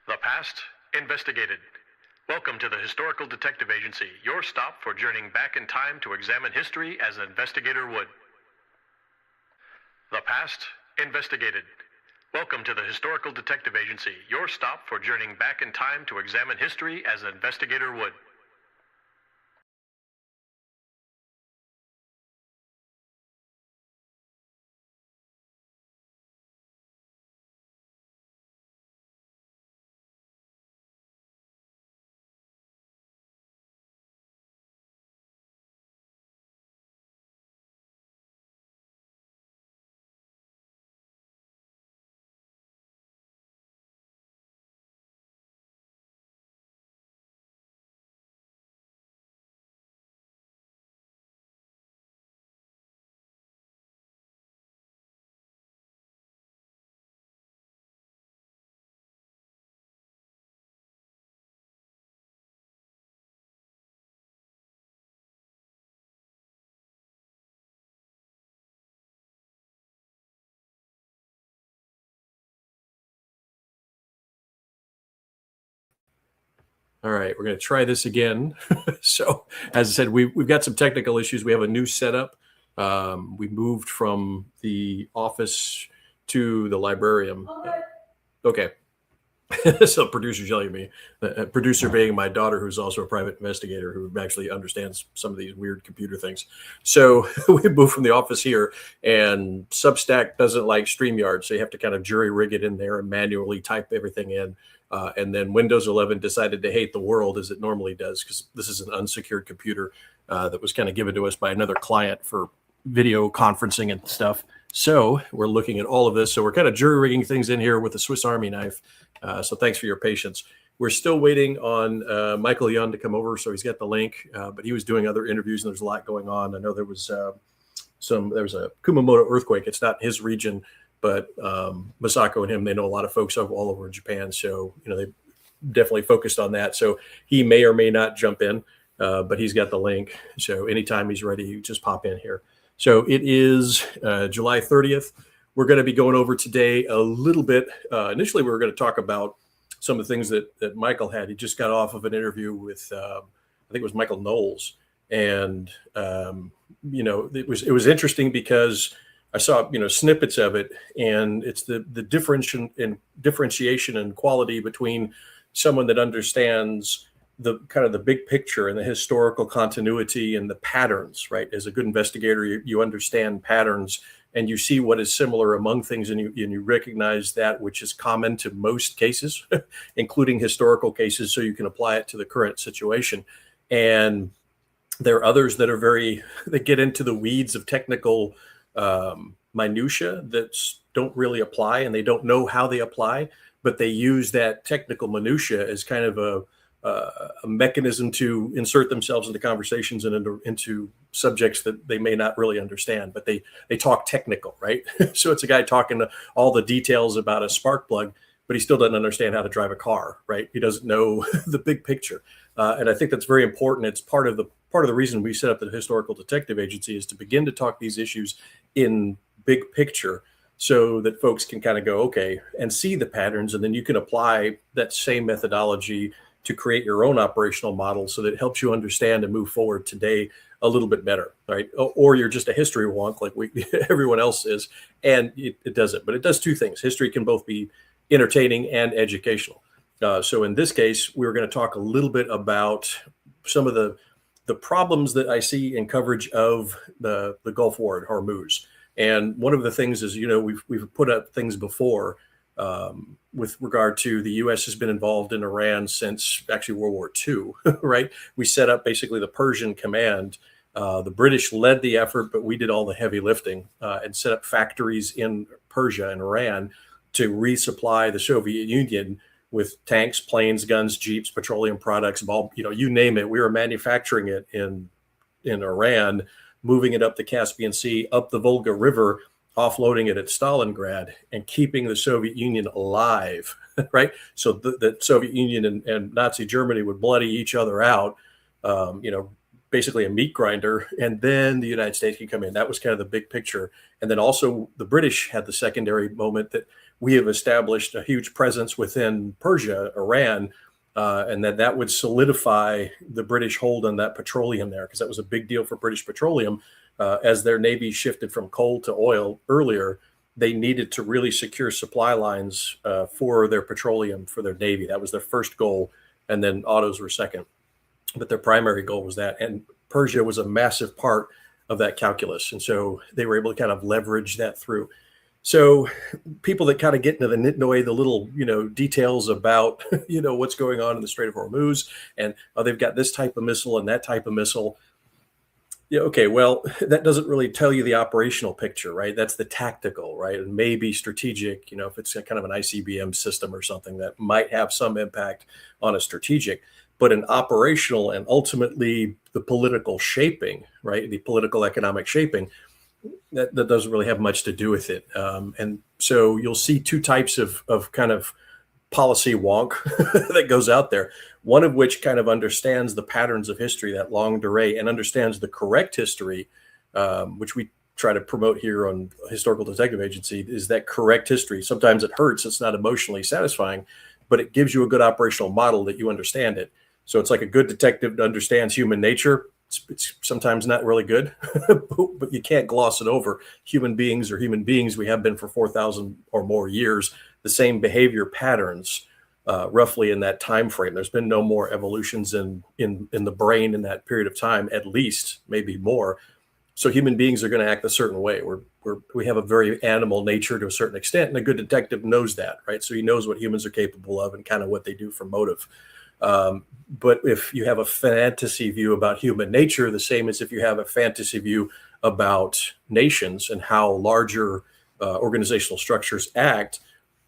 The past investigated. Welcome to the Historical Detective Agency, your stop for journeying back in time to examine history as an investigator would. The past investigated. Welcome to the Historical Detective Agency, your stop for journeying back in time to examine history as an investigator would. All right, we're going to try this again. So, as I said, we've got some technical issues. We have a new setup. We moved from the office to the librarium. Okay. So, producer's yelling at me. The producer being my daughter, who's also a private investigator, who actually understands some of these weird computer things. So, we moved from the office here, and Substack doesn't like StreamYard, so you have to kind of jury rig it in there and manually type everything in. And then Windows 11 decided to hate the world as it normally does, because this is an unsecured computer that was kind of given to us by another client for video conferencing and stuff. So we're looking at all of this. So we're kind of jury rigging things in here with a Swiss Army knife. So thanks for your patience. We're still waiting on Michael Young to come over. So he's got the link, but he was doing other interviews and there's a lot going on. I know there was there was a Kumamoto earthquake. It's not his region, but Masako and him, they know a lot of folks all over in Japan. So, they definitely focused on that. So he may or may not jump in, but he's got the link. So anytime he's ready, you just pop in here. So it is July 30th. We're going to be going over today a little bit. Initially, we were going to talk about some of the things that Michael had. He just got off of an interview with, I think it was Michael Knowles. And, it was interesting because I saw, snippets of it, and it's the differentiation and quality between someone that understands the kind of the big picture and the historical continuity and the patterns, right? As a good investigator, you understand patterns and you see what is similar among things, and you recognize that which is common to most cases, including historical cases, so you can apply it to the current situation. And there are others that get into the weeds of technical minutia that don't really apply, and they don't know how they apply, but they use that technical minutia as kind of a mechanism to insert themselves into conversations and into subjects that they may not really understand, but they talk technical, right? So it's a guy talking to all the details about a spark plug, but he still doesn't understand how to drive a car, right? He doesn't know the big picture. And I think that's very important. It's part of the reason we set up the Historical Detective Agency, is to begin to talk these issues in big picture, so that folks can kind of go, okay, and see the patterns, and then you can apply that same methodology to create your own operational model, so that it helps you understand and move forward today a little bit better, right? Or you're just a history wonk like everyone else is, and it doesn't. But it does two things. History can both be entertaining and educational. So in this case, we're going to talk a little bit about some of the problems that I see in coverage of the Gulf War at Hormuz. And one of the things is, we've put up things before with regard to the U.S. has been involved in Iran since actually World War II, right? We set up basically the Persian Command. The British led the effort, but we did all the heavy lifting and set up factories in Persia and Iran to resupply the Soviet Union with tanks, planes, guns, jeeps, petroleum products, you name it. We were manufacturing it in Iran, moving it up the Caspian Sea, up the Volga River, offloading it at Stalingrad, and keeping the Soviet Union alive, right? So the Soviet Union and Nazi Germany would bloody each other out, basically a meat grinder, and then the United States can come in. That was kind of the big picture. And then also the British had the secondary moment that we have established a huge presence within Persia, Iran, and that would solidify the British hold on that petroleum there, because that was a big deal for British Petroleum. As their navy shifted from coal to oil earlier, they needed to really secure supply lines for their petroleum for their navy. That was their first goal, and then autos were second. But their primary goal was that, and Persia was a massive part of that calculus, and so they were able to kind of leverage that through. So people that kind of get into the nitnoy, the little details about what's going on in the Strait of Hormuz, and they've got this type of missile and that type of missile. Yeah, okay, well, that doesn't really tell you the operational picture, right? That's the tactical, right? And maybe strategic, if it's a kind of an ICBM system or something that might have some impact on a strategic, but an operational and ultimately the political shaping, right? The political economic shaping, that doesn't really have much to do with it. And so you'll see two types of kind of policy wonk that goes out there, one of which kind of understands the patterns of history, that longue durée, and understands the correct history, which we try to promote here on Historical Detective Agency, is that correct history. Sometimes it hurts, it's not emotionally satisfying, but it gives you a good operational model that you understand it. So it's like a good detective that understands human nature. It's sometimes not really good, but you can't gloss it over. Human beings are human beings. We have been for 4,000 or more years. The same behavior patterns, roughly in that time frame. There's been no more evolutions in the brain in that period of time, at least, maybe more. So human beings are going to act a certain way. We have a very animal nature to a certain extent, and a good detective knows that, right? So he knows what humans are capable of and kind of what they do for motive. But if you have a fantasy view about human nature, the same as if you have a fantasy view about nations and how larger organizational structures act,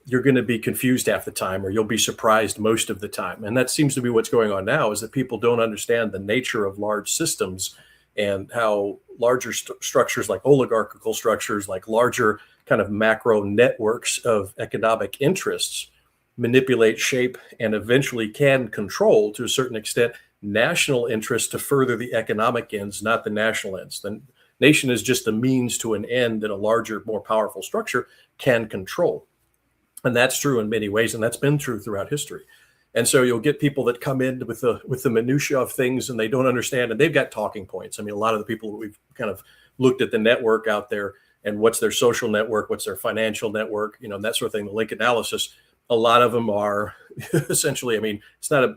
you're going to be confused half the time, or you'll be surprised most of the time. And that seems to be what's going on now, is that people don't understand the nature of large systems and how larger structures, like oligarchical structures, like larger kind of macro networks of economic interests, manipulate, shape, and eventually can control, to a certain extent, national interests to further the economic ends, not the national ends. The nation is just a means to an end that a larger, more powerful structure can control. And that's true in many ways, and that's been true throughout history. And so you'll get people that come in with the minutiae of things, and they don't understand, and they've got talking points. I mean, a lot of the people that we've kind of looked at the network out there, and what's their social network, what's their financial network, that sort of thing, the link analysis. A lot of them are essentially, I mean, I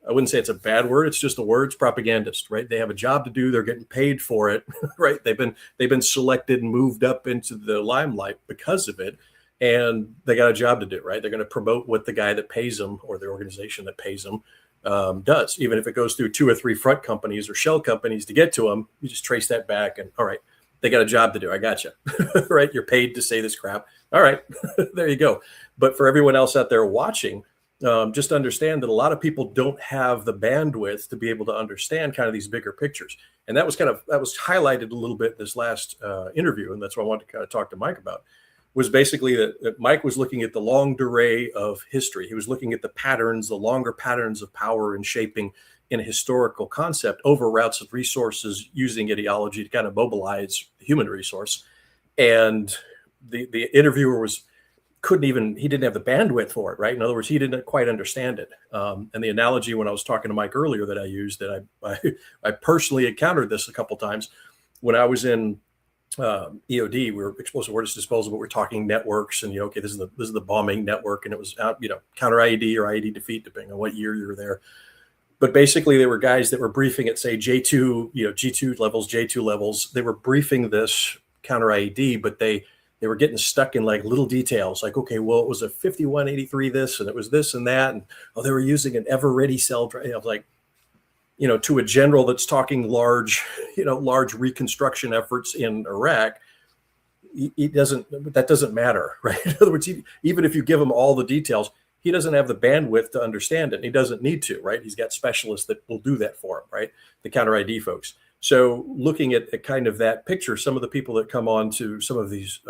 wouldn't say it's a bad word. It's just a word. It's propagandist, right? They have a job to do. They're getting paid for it, right? They've been selected and moved up into the limelight because of it. And they got a job to do, right? They're going to promote what the guy that pays them, or the organization that pays them, does. Even if it goes through 2 or 3 front companies or shell companies to get to them, you just trace that back and, all right, they got a job to do. I got you, right? You're paid to say this crap. All right, there you go. But for everyone else out there watching, just understand that a lot of people don't have the bandwidth to be able to understand kind of these bigger pictures. And that was highlighted a little bit this last interview. And that's what I wanted to kind of talk to Mike about, was basically that Mike was looking at the longue durée of history. He was looking at the patterns, the longer patterns of power and shaping in a historical concept over routes of resources, using ideology to kind of mobilize the human resource. And the interviewer he didn't have the bandwidth for it, right? In other words, he didn't quite understand it. And the analogy, when I was talking to Mike earlier, that I used, that I personally encountered this a couple times when I was in EOD. We were explosive ordnance disposal, but we're talking networks, and okay, this is the bombing network, and it was counter IED or IED defeat, depending on what year you were there. But basically, there were guys that were briefing at, say, J2, G2 levels, J2 levels. They were briefing this counter IED, but they were getting stuck in like little details, like, okay, well, it was a 5183 this, and it was this and that, and they were using an ever ready cell. I was like, to a general that's talking large reconstruction efforts in Iraq, that doesn't matter, right? In other words, even if you give him all the details, he doesn't have the bandwidth to understand it. And he doesn't need to, right? He's got specialists that will do that for him, right? The counter ID folks. So looking at kind of that picture, some of the people that come on to some of these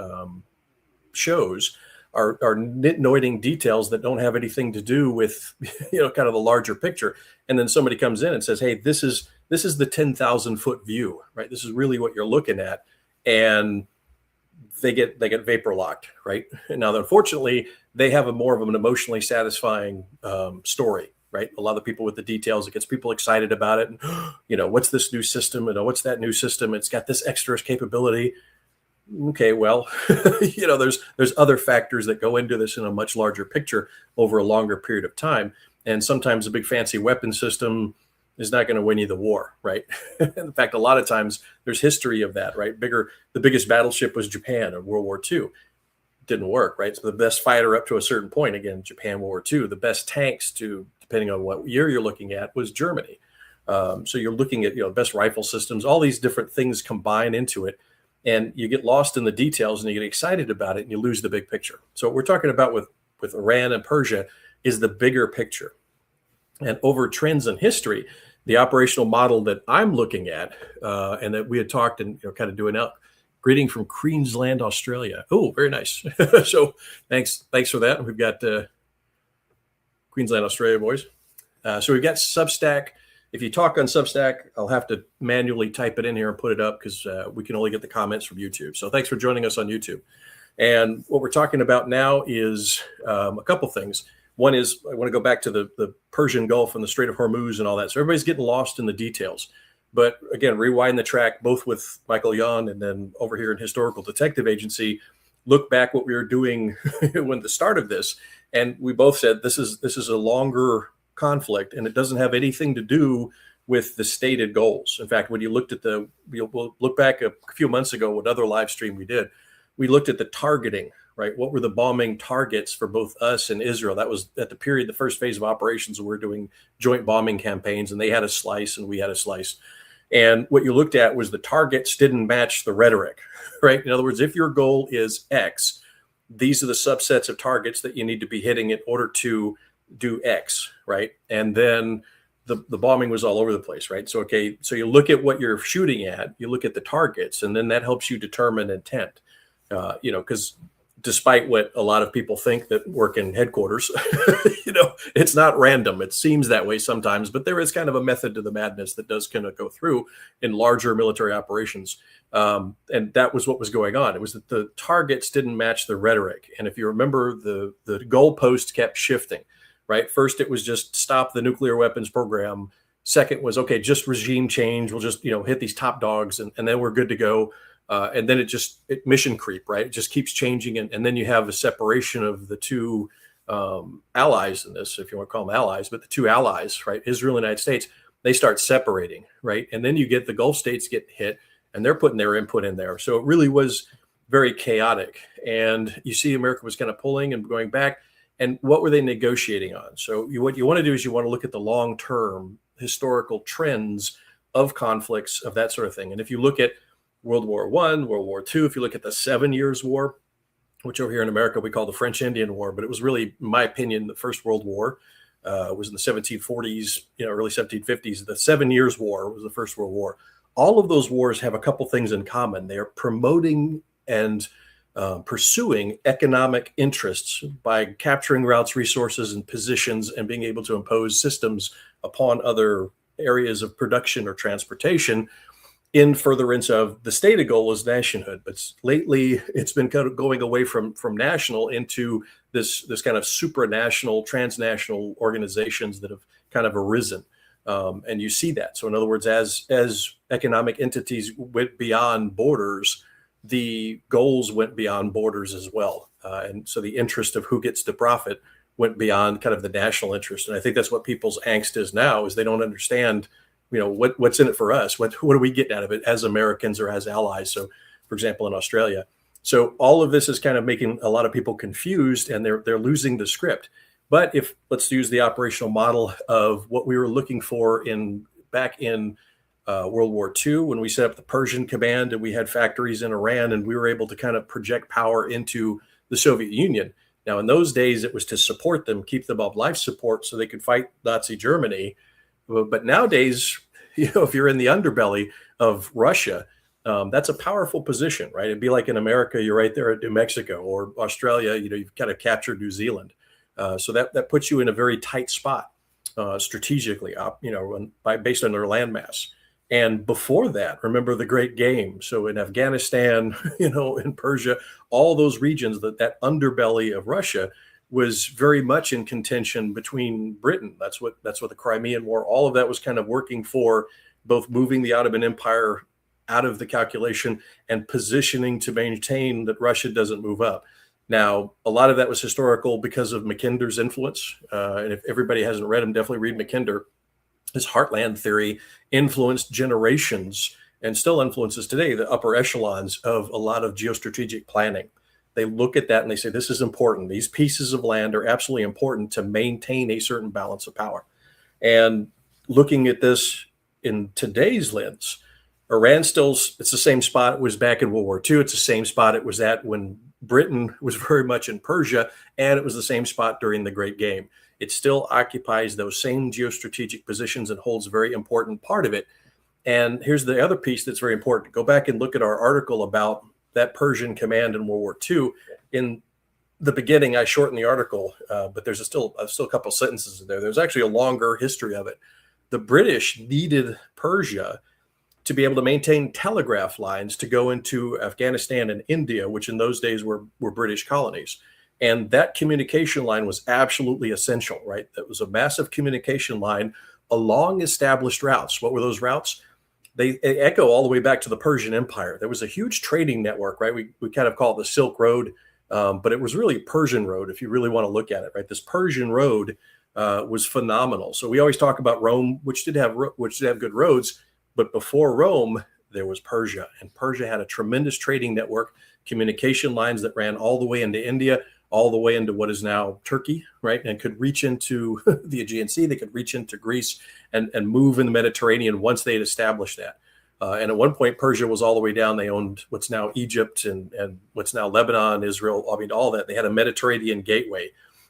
shows are nitnoiding details that don't have anything to do with, kind of the larger picture. And then somebody comes in and says, hey, this is This is the 10,000 foot view, right? This is really what you're looking at. And they get vapor locked, right? Now, unfortunately, they have a more of an emotionally satisfying story, right? A lot of people with the details, it gets people excited about it. And, what's this new system? And what's that new system? It's got this extra capability. Okay, well, there's other factors that go into this in a much larger picture over a longer period of time. And sometimes a big fancy weapon system is not going to win you the war, right? In fact, a lot of times there's history of that, right? The biggest battleship was Japan in World War II. Didn't work, right? So the best fighter up to a certain point, again, Japan, World War II. The best tanks, depending on what year you're looking at, was Germany. So you're looking at best rifle systems. All these different things combine into it, and you get lost in the details and you get excited about it, and you lose the big picture. So what we're talking about with Iran and Persia is the bigger picture. And over trends in history, the operational model that I'm looking at, and that we had talked and kind of doing out. Greeting from Queensland, Australia. Oh, very nice. So thanks for that. We've got Queensland, Australia, boys. So we've got Substack. If you talk on Substack, I'll have to manually type it in here and put it up because we can only get the comments from YouTube. So thanks for joining us on YouTube. And what we're talking about now is a couple things. One is I want to go back to the Persian Gulf and the Strait of Hormuz and all that. So everybody's getting lost in the details. But again, rewind the track, both with Michael Yon and then over here in Historical Detective Agency, look back what we were doing when the start of this. And we both said this is a longer conflict, and it doesn't have anything to do with the stated goals. In fact, when you looked at we'll look back a few months ago, another live stream we did, we looked at the targeting, right? What were the bombing targets for both us and Israel? That was at the period, the first phase of operations, we were doing joint bombing campaigns, and they had a slice and we had a slice. And what you looked at was the targets didn't match the rhetoric, right? In other words, if your goal is X, these are the subsets of targets that you need to be hitting in order to do X, right? And then the bombing was all over the place, right? So, okay, so you look at what you're shooting at, you look at the targets, and then that helps you determine intent, because despite what a lot of people think that work in headquarters, it's not random. It seems that way sometimes, but there is kind of a method to the madness that does kind of go through in larger military operations. And that was what was going on. It was that the targets didn't match the rhetoric. And if you remember, the goalpost kept shifting, right? First, it was just stop the nuclear weapons program. Second was, okay, just regime change. We'll just, hit these top dogs and then we're good to go. And then it mission creep, right? It just keeps changing. And then you have a separation of the two allies in this, if you want to call them allies, but the two allies, right? Israel and the United States, they start separating, right? And then you get the Gulf states get hit and they're putting their input in there. So it really was very chaotic. And you see America was kind of pulling and going back. And what were they negotiating on? So what you want to do is you want to look at the long-term historical trends of conflicts of that sort of thing. And if you look at World War I, World War II, if you look at the 7 Years' War, which over here in America we call the French-Indian War, but it was really, in my opinion, the First World War. Was in the 1740s, early 1750s. The 7 Years' War was the First World War. All of those wars have a couple things in common. They are promoting and pursuing economic interests by capturing routes, resources, and positions, and being able to impose systems upon other areas of production or transportation in furtherance of the stated goal is nationhood. But lately, it's been kind of going away from national into this kind of supranational, transnational organizations that have kind of arisen. And you see that. So in other words, as economic entities went beyond borders, the goals went beyond borders as well. And so the interest of who gets to profit went beyond kind of the national interest. And I think that's what people's angst is now, is they don't understand, what's in it for us? What are we getting out of it as Americans or as allies? So, for example, in Australia. So all of this is kind of making a lot of people confused, and they're losing the script. But let's use the operational model of what we were looking for back in World War II, when we set up the Persian Command and we had factories in Iran, and we were able to kind of project power into the Soviet Union. Now, in those days, it was to support them, keep them on life support so they could fight Nazi Germany. But nowadays, if you're in the underbelly of Russia, that's a powerful position, right? It'd be like in America, you're right there at New Mexico, or Australia, you've kind of captured New Zealand. So that puts you in a very tight spot strategically, based on their landmass. And before that, remember the Great Game. So in Afghanistan, in Persia, all those regions, that underbelly of Russia was very much in contention between Britain. That's what the Crimean War, all of that was kind of working for, both moving the Ottoman Empire out of the calculation and positioning to maintain that Russia doesn't move up. Now, a lot of that was historical because of Mackinder's influence. And if everybody hasn't read him, definitely read Mackinder. His heartland theory influenced generations and still influences today the upper echelons of a lot of geostrategic planning. They look at that and they say, this is important. These pieces of land are absolutely important to maintain a certain balance of power. And looking at this in today's lens, Iran it's the same spot it was back in World War II. It's the same spot it was at when Britain was very much in Persia, and it was the same spot during the Great Game. It still occupies those same geostrategic positions and holds a very important part of it. And here's the other piece that's very important. Go back and look at our article about that Persian command in World War II. In the beginning, I shortened the article, but there's still a couple sentences in there. There's actually a longer history of it. The British needed Persia to be able to maintain telegraph lines to go into Afghanistan and India, which in those days were British colonies. And that communication line was absolutely essential, right? That was a massive communication line along established routes. What were those routes? They echo all the way back to the Persian Empire. There was a huge trading network, right? We kind of call it the Silk Road, but it was really Persian Road, if you really want to look at it, right? This Persian Road was phenomenal. So we always talk about Rome, which did have good roads, but before Rome, there was Persia, and Persia had a tremendous trading network, communication lines that ran all the way into India, all the way into what is now Turkey, right? And could reach into the Aegean Sea. They could reach into Greece and move in the Mediterranean once they had established that. And at one point, Persia was all the way down. They owned what's now Egypt and what's now Lebanon, Israel. I mean, all that. They had a Mediterranean gateway,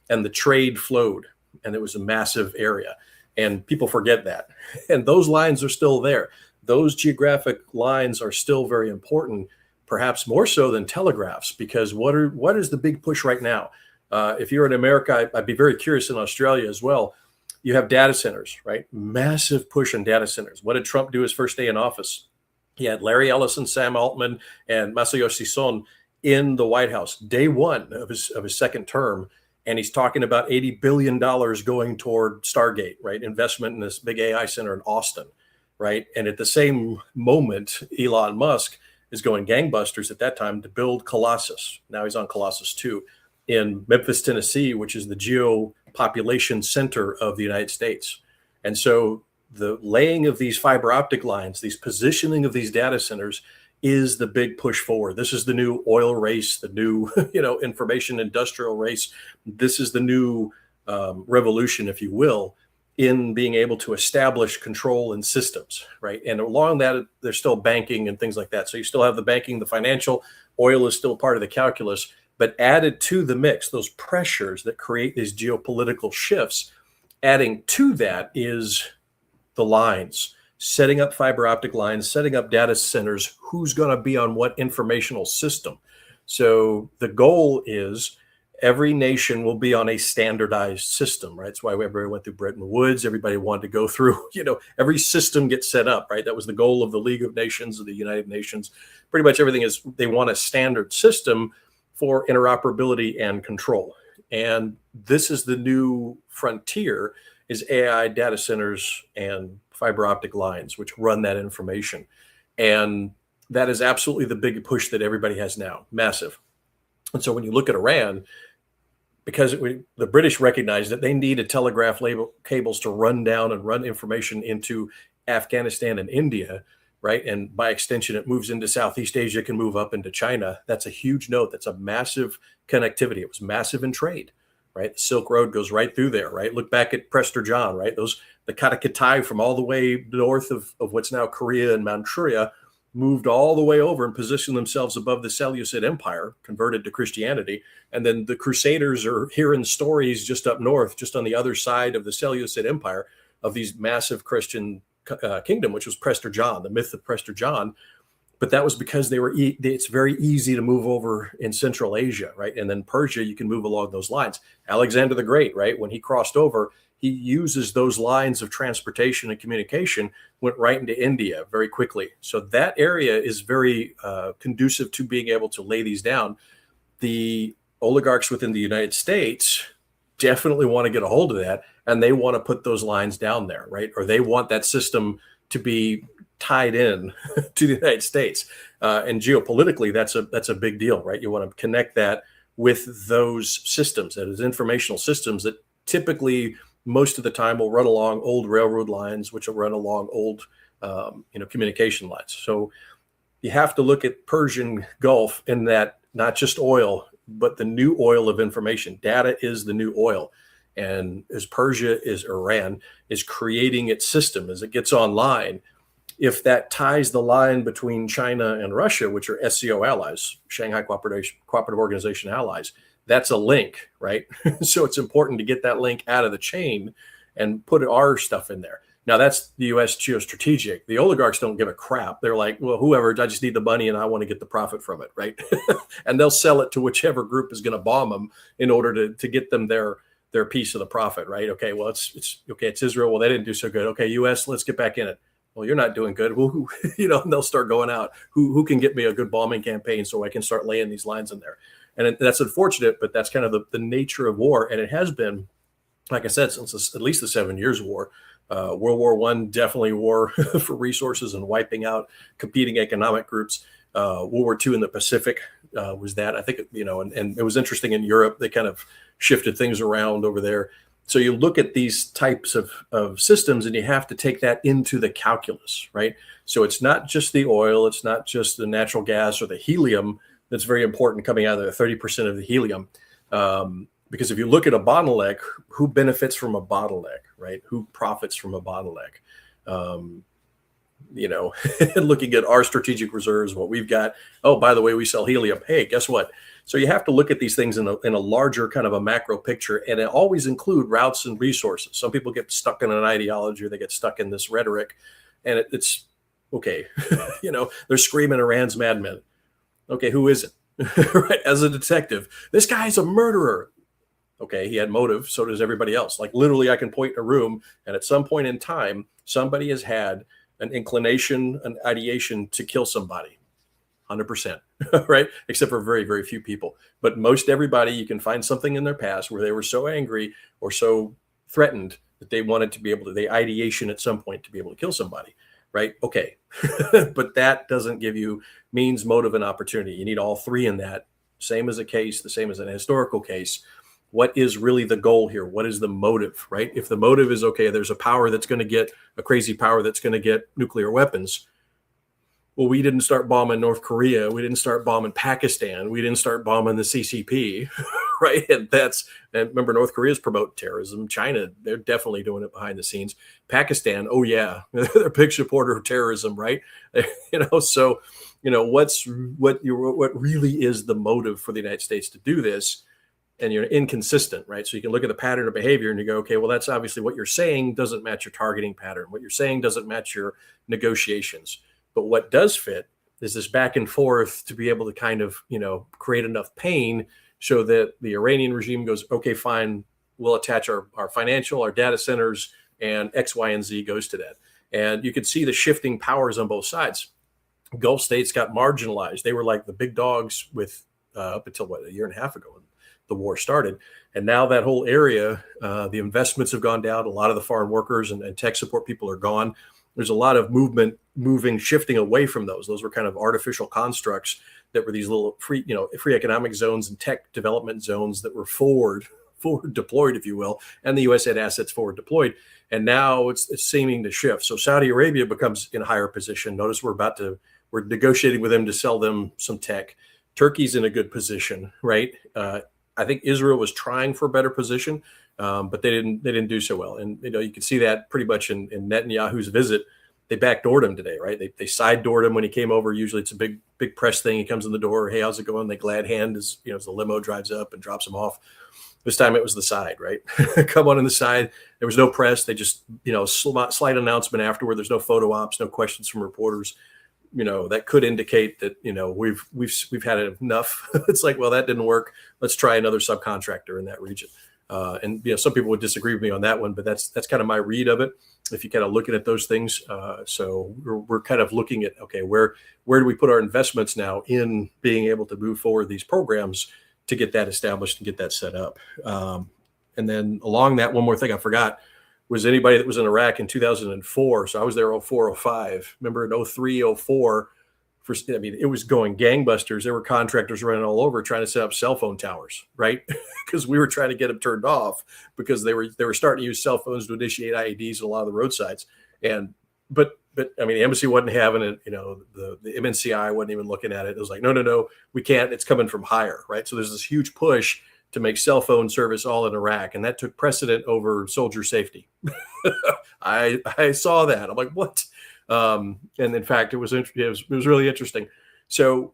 and the trade flowed, and it was a massive area. And people forget that. And those lines are still there. Those geographic lines are still very important, perhaps more so than telegraphs, because what is the big push right now? If you're in America, I'd be very curious in Australia as well. You have data centers, right? Massive push in data centers. What did Trump do his first day in office? He had Larry Ellison, Sam Altman, and Masayoshi Son in the White House, day one of his second term. And he's talking about $80 billion going toward Stargate, right? Investment in this big AI center in Austin, right? And at the same moment, Elon Musk is going gangbusters at that time to build Colossus. Now he's on Colossus 2 in Memphis, Tennessee, which is the geopopulation center of the United States. And so the laying of these fiber optic lines, these positioning of these data centers is the big push forward. This is the new oil race, the new, information industrial race. This is the new revolution, if you will, in being able to establish control and systems, right? And along that, there's still banking and things like that. So you still have the banking, the financial, oil is still part of the calculus, but added to the mix, those pressures that create these geopolitical shifts, adding to that is the lines, setting up fiber optic lines, setting up data centers, who's going to be on what informational system. So the goal is every nation will be on a standardized system, right? That's why everybody went through Bretton Woods. Everybody wanted to go through, every system gets set up, right? That was the goal of the League of Nations, of the United Nations. Pretty much everything is, they want a standard system for interoperability and control. And this is the new frontier, is AI data centers and fiber optic lines, which run that information. And that is absolutely the big push that everybody has now, massive. And so when you look at Iran, because the British recognize that they needed telegraph cables to run down and run information into Afghanistan and India, right? And by extension, it moves into Southeast Asia, can move up into China. That's a huge note. That's a massive connectivity. It was massive in trade, right? The Silk Road goes right through there, right? Look back at Prester John, right? The Katakitai from all the way north of what's now Korea and Manchuria moved all the way over and positioned themselves above the Seleucid Empire, converted to Christianity. And then the Crusaders are hearing stories just up north, just on the other side of the Seleucid Empire, of these massive Christian kingdom, which was Prester John, the myth of Prester John. But that was because it's very easy to move over in Central Asia, right? And then Persia, you can move along those lines. Alexander the Great, right? When he crossed over, he uses those lines of transportation and communication, went right into India very quickly. So that area is very conducive to being able to lay these down. The oligarchs within the United States definitely want to get a hold of that, and they want to put those lines down there, right? Or they want that system to be tied in to the United States. And geopolitically, that's a big deal, right? You want to connect that with those systems, those informational systems that typically most of the time will run along old railroad lines, which will run along old communication lines. So you have to look at Persian Gulf in that not just oil, but the new oil of information. Data is the new oil. And as Iran is creating its system, as it gets online, if that ties the line between China and Russia, which are SCO allies, Shanghai Cooperative Organization allies, that's a link, right? So it's important to get that link out of the chain and put our stuff in there. Now, that's the U.S. geostrategic. The oligarchs don't give a crap. They're like, well, whoever, I just need the money and I want to get the profit from it, right? And they'll sell it to whichever group is going to bomb them in order to get them their piece of the profit, right? Okay, well, it's Israel. Well, they didn't do so good. Okay, U.S., let's get back in it. Well, you're not doing good. Well, and they'll start going out. Who can get me a good bombing campaign so I can start laying these lines in there? And that's unfortunate, but that's kind of the nature of war. And it has been, like I said, since at least the 7 Years' War. World War I, definitely war for resources and wiping out competing economic groups. World War II in the Pacific was that. I think, and it was interesting in Europe. They kind of shifted things around over there. So you look at these types of systems and you have to take that into the calculus, right? So it's not just the oil, it's not just the natural gas or the helium that's very important coming out of there, 30% of the helium. Because if you look at a bottleneck, who benefits from a bottleneck, right? Who profits from a bottleneck? Looking at our strategic reserves, what we've got. Oh, by the way, we sell helium. Hey, guess what? So you have to look at these things in a larger kind of a macro picture, and it always include routes and resources. Some people get stuck in an ideology, or they get stuck in this rhetoric, and it's okay. They're screaming Iran's madmen. Okay, who isn't? Right? As a detective, this guy's a murderer. Okay, he had motive. So does everybody else. Like literally, I can point in a room, and at some point in time, somebody has had an inclination, an ideation to kill somebody. 100%, right? Except for very, very few people. But most everybody, you can find something in their past where they were so angry or so threatened that they wanted to be able to, they ideation at some point to be able to kill somebody, right? Okay. But that doesn't give you means, motive, and opportunity. You need all three in that. Same as a case, the same as an historical case. What is really the goal here? What is the motive, right? If the motive is, okay, there's a power that's going to get, a crazy power that's going to get nuclear weapons. Well, we didn't start bombing North Korea. We didn't start bombing Pakistan. We didn't start bombing the CCP, right? And remember, North Korea's promoting terrorism. China, they're definitely doing it behind the scenes. Pakistan, oh yeah, they're a big supporter of terrorism, right? So, what really is the motive for the United States to do this? And you're inconsistent, right? So you can look at the pattern of behavior and you go, okay, well, that's obviously what you're saying doesn't match your targeting pattern. What you're saying doesn't match your negotiations. But what does fit is this back and forth to be able to kind of, create enough pain so that the Iranian regime goes, okay, fine, we'll attach our financial, our data centers, and X, Y, and Z goes to that. And you could see the shifting powers on both sides. Gulf states got marginalized. They were like the big dogs with up until a year and a half ago when the war started. And now that whole area, the investments have gone down. A lot of the foreign workers and tech support people are gone. There's a lot of shifting away from those. Those were kind of artificial constructs that were these little free economic zones and tech development zones that were forward deployed, if you will. And the U.S. had assets forward deployed. And now it's seeming to shift. So Saudi Arabia becomes in a higher position. Notice we're negotiating with them to sell them some tech. Turkey's in a good position, right? I think Israel was trying for a better position, but they didn't do so well. And you can see that pretty much in Netanyahu's visit. They backdoored him today, right? They side-doored him when he came over. Usually it's a big press thing. He comes in the door. Hey, how's it going? They glad hand as the limo drives up and drops him off. This time it was the side, right? Come on in the side. There was no press. They just slight announcement afterward. There's no photo ops, no questions from reporters. That could indicate that we've had enough. It's like, well, that didn't work. Let's try another subcontractor in that region. And some people would disagree with me on that one, but that's kind of my read of it. If you kind of looking at those things, so we're kind of looking at, okay, where do we put our investments now in being able to move forward these programs to get that established and get that set up. And then along that, one more thing I forgot was anybody that was in Iraq in 2004. So I was there 04, 05. Remember in 03, 04, it was going gangbusters. There were contractors running all over trying to set up cell phone towers, right? Because we were trying to get them turned off because they were starting to use cell phones to initiate IEDs at a lot of the roadsides. But the embassy wasn't having it. The MNCI wasn't even looking at it. It was like, no, we can't. It's coming from higher, right? So there's this huge push to make cell phone service all in Iraq, and that took precedent over soldier safety. I saw that. I'm like, what? And in fact, it was really interesting. So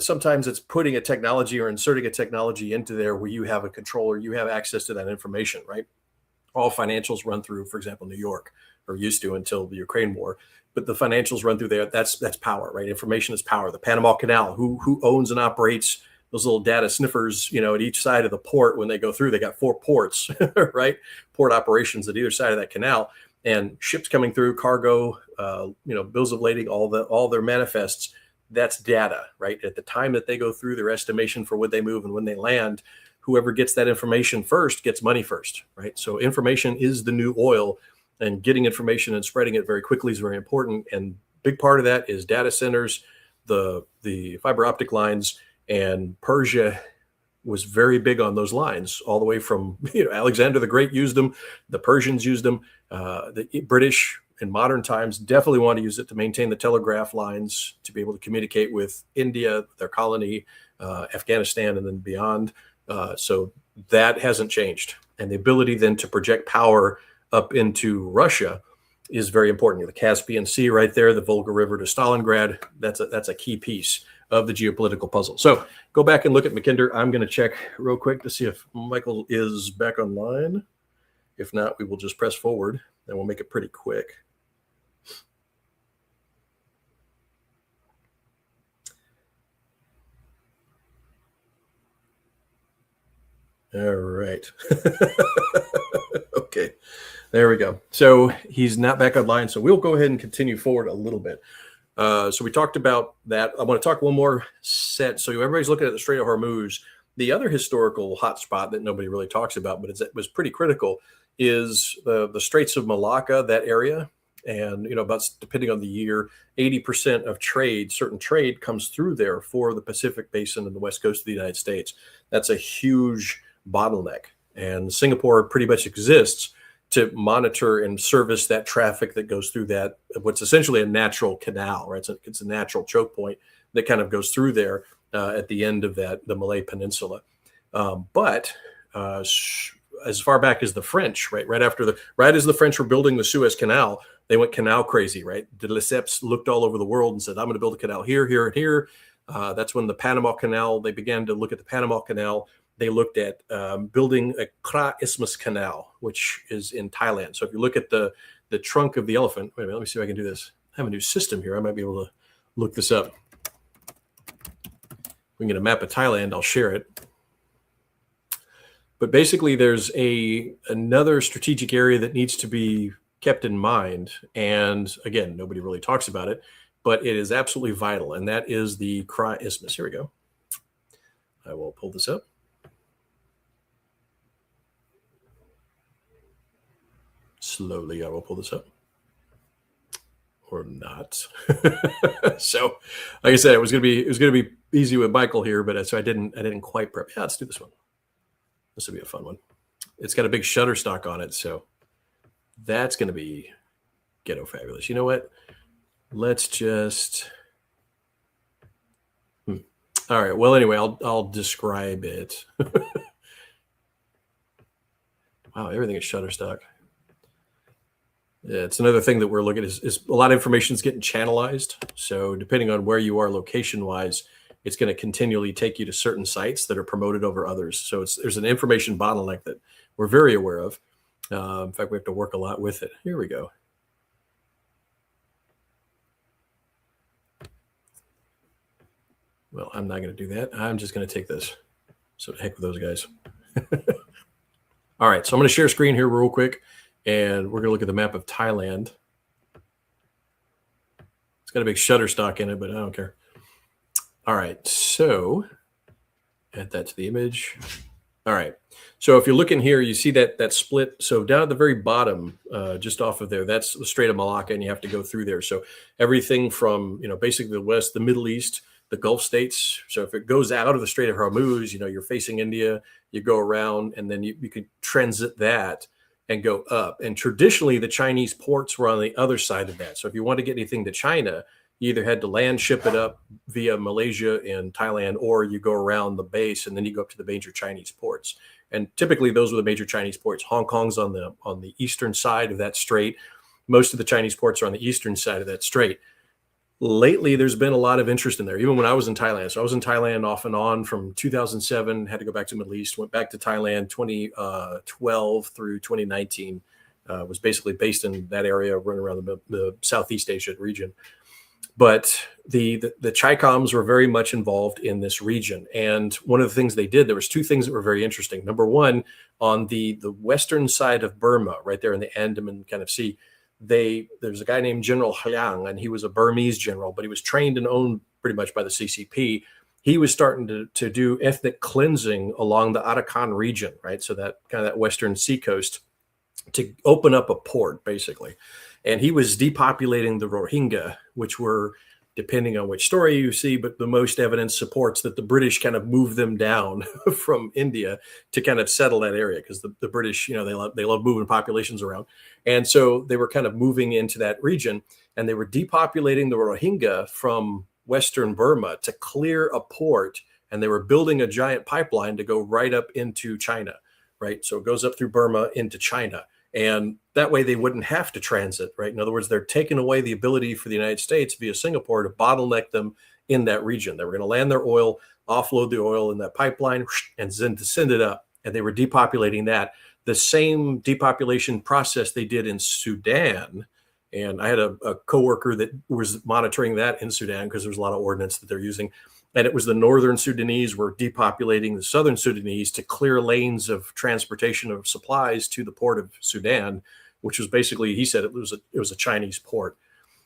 sometimes it's putting a technology or inserting a technology into there where you have a controller, you have access to that information, right? All financials run through, for example, New York, or used to until the Ukraine war. But the financials run through there. That's power, right? Information is power. The Panama Canal, who owns and operates those little data sniffers, at each side of the port when they go through, they got 4 ports, right? Port operations at either side of that canal. And ships coming through, cargo, bills of lading, all their manifests, that's data, right? At the time that they go through their estimation for when they move and when they land, whoever gets that information first gets money first, right? So information is the new oil, and getting information and spreading it very quickly is very important. And big part of that is data centers, the fiber optic lines, and Persia was very big on those lines all the way from, Alexander the Great used them. The Persians used them. The British in modern times definitely want to use it to maintain the telegraph lines, to be able to communicate with India, their colony, Afghanistan, and then beyond. So that hasn't changed. And the ability then to project power up into Russia is very important. The Caspian Sea right there, the Volga River to Stalingrad, that's a key piece of the geopolitical puzzle. So go back and look at Mackinder. I'm going to check real quick to see if Michael is back online. If not, we will just press forward and we'll make it pretty quick. All right. Okay, there we go. So he's not back online. So we'll go ahead and continue forward a little bit. So we talked about that. I want to talk one more set. So everybody's looking at the Strait of Hormuz. The other historical hotspot that nobody really talks about, but it was pretty critical, is the Straits of Malacca, that area. And, about, depending on the year, 80% of certain trade comes through there for the Pacific Basin and the West Coast of the United States. That's a huge bottleneck. And Singapore pretty much exists to monitor and service that traffic that goes through that, what's essentially a natural canal, right? It's a natural choke point that kind of goes through there at the end of the Malay Peninsula. But as far back as the French, right as the French were building the Suez Canal, they went canal crazy, right? De Lesseps looked all over the world and said, I'm going to build a canal here, here, and here. That's when the Panama Canal, they began to look at the Panama Canal. They looked at building a Kra Isthmus Canal, which is in Thailand. So if you look at the trunk of the elephant, wait a minute, let me see if I can do this. I have a new system here. I might be able to look this up. We can get a map of Thailand. I'll share it. But basically, there's another strategic area that needs to be kept in mind. And again, nobody really talks about it, but it is absolutely vital. And that is the Kra Isthmus. Here we go. I will pull this up. Slowly, I will pull this up. Or not. So, like I said, it was gonna be easy with Michael here, but so I didn't quite prep. Yeah, let's do this one. This will be a fun one. It's got a big Shutterstock on it, so that's gonna be ghetto fabulous. You know what? Let's just. All right. Well, anyway, I'll describe it. Wow, everything is Shutterstock. Yeah, it's another thing that we're looking at is a lot of information is getting channelized. So depending on where you are location-wise, it's going to continually take you to certain sites that are promoted over others. So there's an information bottleneck that we're very aware of. In fact, we have to work a lot with it. Here we go. Well, I'm not going to do that. I'm just going to take this. So heck with those guys. All right, so I'm going to share screen here real quick, and we're going to look at the map of Thailand. It's got a big Shutterstock in it, but I don't care. All right, so add that to the image. All right, so if you're looking here, you see that split. So down at the very bottom, just off of there, that's the Strait of Malacca, and you have to go through there. So everything from, basically the West, the Middle East, the Gulf states. So if it goes out of the Strait of Hormuz, you're facing India, you go around, and then you could transit that and go up. And traditionally, the Chinese ports were on the other side of that. So if you want to get anything to China, you either had to land, ship it up via Malaysia and Thailand, or you go around the base and then you go up to the major Chinese ports. And typically those were the major Chinese ports. Hong Kong's on the eastern side of that strait. Most of the Chinese ports are on the eastern side of that strait. Lately, there's been a lot of interest in there, even when I was in Thailand. So I was in Thailand off and on from 2007, had to go back to the Middle East, went back to Thailand 2012 through 2019, was basically based in that area, running around the Southeast Asia region. But the Chicoms were very much involved in this region. And one of the things they did, there was two things that were very interesting. Number one, on the western side of Burma, right there in the Andaman kind of Sea, there's a guy named General Hyang, and he was a Burmese general, but he was trained and owned pretty much by the CCP. He was starting to do ethnic cleansing along the Arakan region, right? So that kind of that western seacoast, to open up a port, basically. And he was depopulating the Rohingya, which were, depending on which story you see, but the most evidence supports that the British kind of moved them down from India to kind of settle that area, because the British, they love moving populations around. And so they were kind of moving into that region, and they were depopulating the Rohingya from Western Burma to clear a port, and they were building a giant pipeline to go right up into China, right? So it goes up through Burma into China. And that way they wouldn't have to transit, right? In other words, they're taking away the ability for the United States via Singapore to bottleneck them in that region. They were going to land their oil, offload the oil in that pipeline, and then send it up. And they were depopulating that. The same depopulation process they did in Sudan. And I had a coworker that was monitoring that in Sudan, because there's a lot of ordnance that they're using. And it was the northern Sudanese were depopulating the southern Sudanese to clear lanes of transportation of supplies to the port of Sudan, which was basically, he said it was a Chinese port.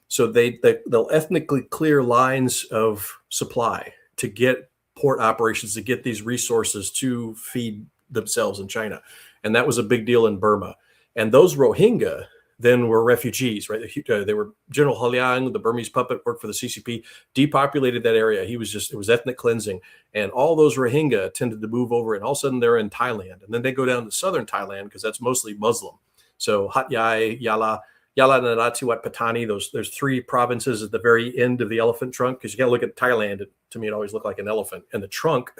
So they'll ethnically clear lines of supply to get port operations, to get these resources to feed themselves in China. And that was a big deal in Burma. And those Rohingya then were refugees, right? They were General Hyang, the Burmese puppet, worked for the CCP, depopulated that area. It was ethnic cleansing. And all those Rohingya tended to move over, and all of a sudden they're in Thailand. And then they go down to southern Thailand, because that's mostly Muslim. So Hat Yai, Yala, Narathiwat, Wat Patani, there's three provinces at the very end of the elephant trunk, because you got to look at Thailand. To me, it always looked like an elephant. And the trunk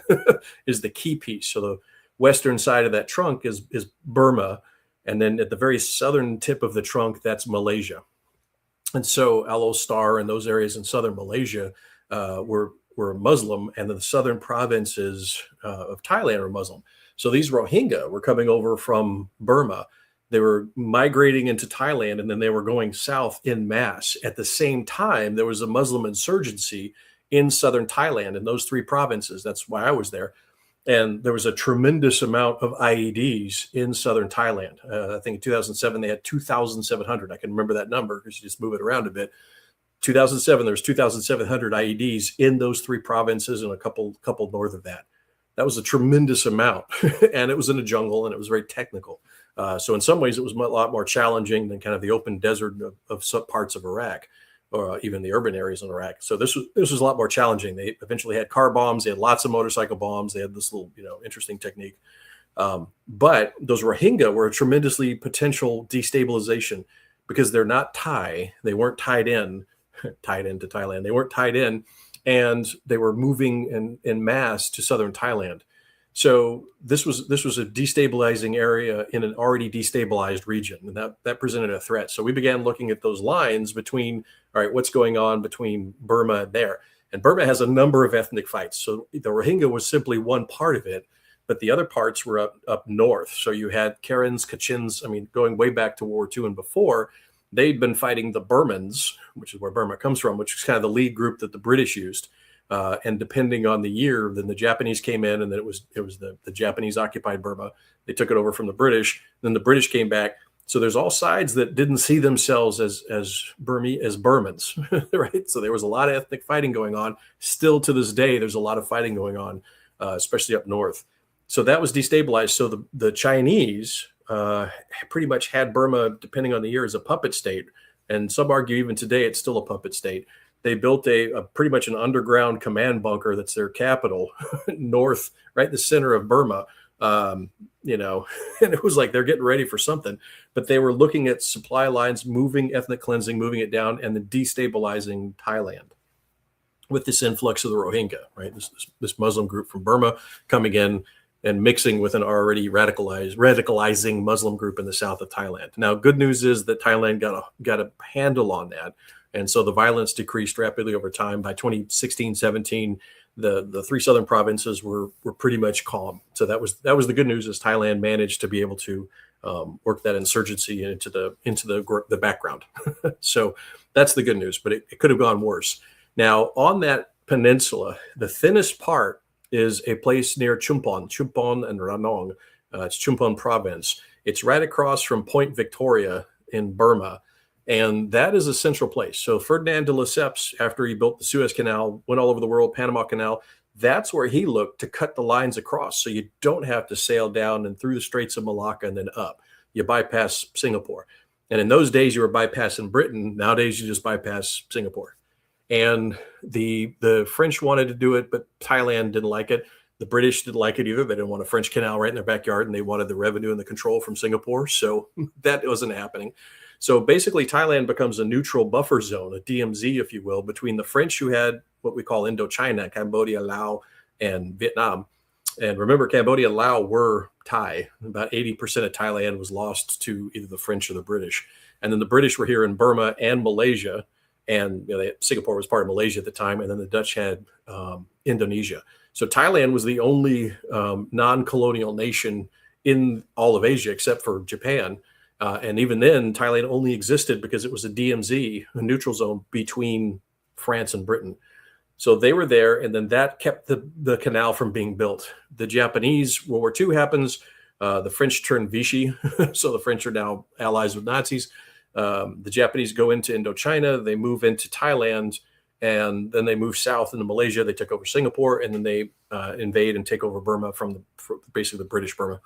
is the key piece. So the western side of that trunk is Burma. And then at the very southern tip of the trunk, that's Malaysia. And so Alor and those areas in southern Malaysia were Muslim, and the southern provinces of Thailand are Muslim. So these Rohingya were coming over from Burma. They were migrating into Thailand, and then they were going south en masse. At the same time, there was a Muslim insurgency in southern Thailand in those three provinces. That's why I was there. And there was a tremendous amount of IEDs in southern Thailand. I think in 2007, they had 2,700. I can remember that number because you just move it around a bit. 2007, there was 2,700 IEDs in those three provinces and a couple north of that. That was a tremendous amount. And it was in a jungle, and it was very technical. So in some ways, it was a lot more challenging than kind of the open desert of some parts of Iraq, or even the urban areas in Iraq. So this was a lot more challenging. They eventually had car bombs. They had lots of motorcycle bombs. They had this little, interesting technique. But those Rohingya were a tremendously potential destabilization, because they're not Thai. They weren't tied into Thailand. They weren't tied in, and they were moving in mass to southern Thailand. So this was a destabilizing area in an already destabilized region, and that presented a threat. So we began looking at those lines between, all right, what's going on between Burma and there? And Burma has a number of ethnic fights. So the Rohingya was simply one part of it, but the other parts were up north. So you had Karens, Kachins, going way back to World War II and before, they'd been fighting the Burmans, which is where Burma comes from, which is kind of the lead group that the British used. And depending on the year, then the Japanese came in, and then it was the Japanese occupied Burma. They took it over from the British. Then the British came back. So there's all sides that didn't see themselves as Burmans, right? So there was a lot of ethnic fighting going on. Still to this day, there's a lot of fighting going on, especially up north. So that was destabilized. So the Chinese pretty much had Burma, depending on the year, as a puppet state. And some argue even today it's still a puppet state. They built a pretty much an underground command bunker that's their capital, north, right in the center of Burma. You know, and it was like they're getting ready for something, but they were looking at supply lines, moving ethnic cleansing, moving it down, and then destabilizing Thailand with this influx of the Rohingya, right? This Muslim group from Burma coming in and mixing with an already radicalizing Muslim group in the south of Thailand. Now, good news is that Thailand got a handle on that. And so the violence decreased rapidly over time. By 2016, 17, the three southern provinces were pretty much calm. So that was the good news, is Thailand managed to be able to work that insurgency into the background. So that's the good news, but it could have gone worse. Now, on that peninsula, the thinnest part is a place near Chumpon and Ranong. It's Chumpon province. It's right across from Point Victoria in Burma. And that is a central place. So Ferdinand de Lesseps, after he built the Suez Canal, went all over the world, Panama Canal, that's where he looked to cut the lines across. So you don't have to sail down and through the Straits of Malacca and then up. You bypass Singapore. And in those days, you were bypassing Britain. Nowadays, you just bypass Singapore. And the French wanted to do it, but Thailand didn't like it. The British didn't like it either. They didn't want a French canal right in their backyard, and they wanted the revenue and the control from Singapore. So that wasn't happening. So basically, Thailand becomes a neutral buffer zone, a DMZ, if you will, between the French, who had what we call Indochina, Cambodia, Laos, and Vietnam. And remember, Cambodia and Laos were Thai. About 80% of Thailand was lost to either the French or the British. And then the British were here in Burma and Malaysia. And Singapore was part of Malaysia at the time. And then the Dutch had Indonesia. So Thailand was the only non-colonial nation in all of Asia, except for Japan. And even then, Thailand only existed because it was a DMZ, a neutral zone between France and Britain. So they were there, and then that kept the canal from being built. The Japanese, World War II happens. The French turn Vichy, so the French are now allies with Nazis. The Japanese go into Indochina. They move into Thailand, and then they move south into Malaysia. They took over Singapore, and then they invade and take over Burma from basically the British Burma.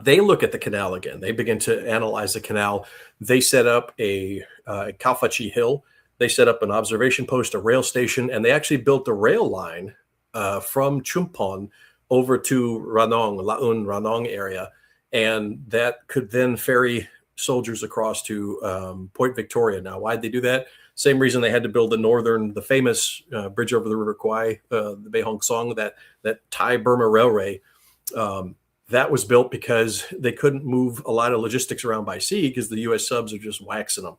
They look at the canal again. They begin to analyze the canal. They set up a Kalfachi Hill. They set up an observation post, a rail station, and they actually built a rail line from Chumpon over to Ranong, Laun Ranong area. And that could then ferry soldiers across to Point Victoria. Now, why'd they do that? Same reason they had to build the famous bridge over the River Kwai, the Mae Hong Song, that Thai-Burma Railway. That was built because they couldn't move a lot of logistics around by sea because the U.S. subs are just waxing them.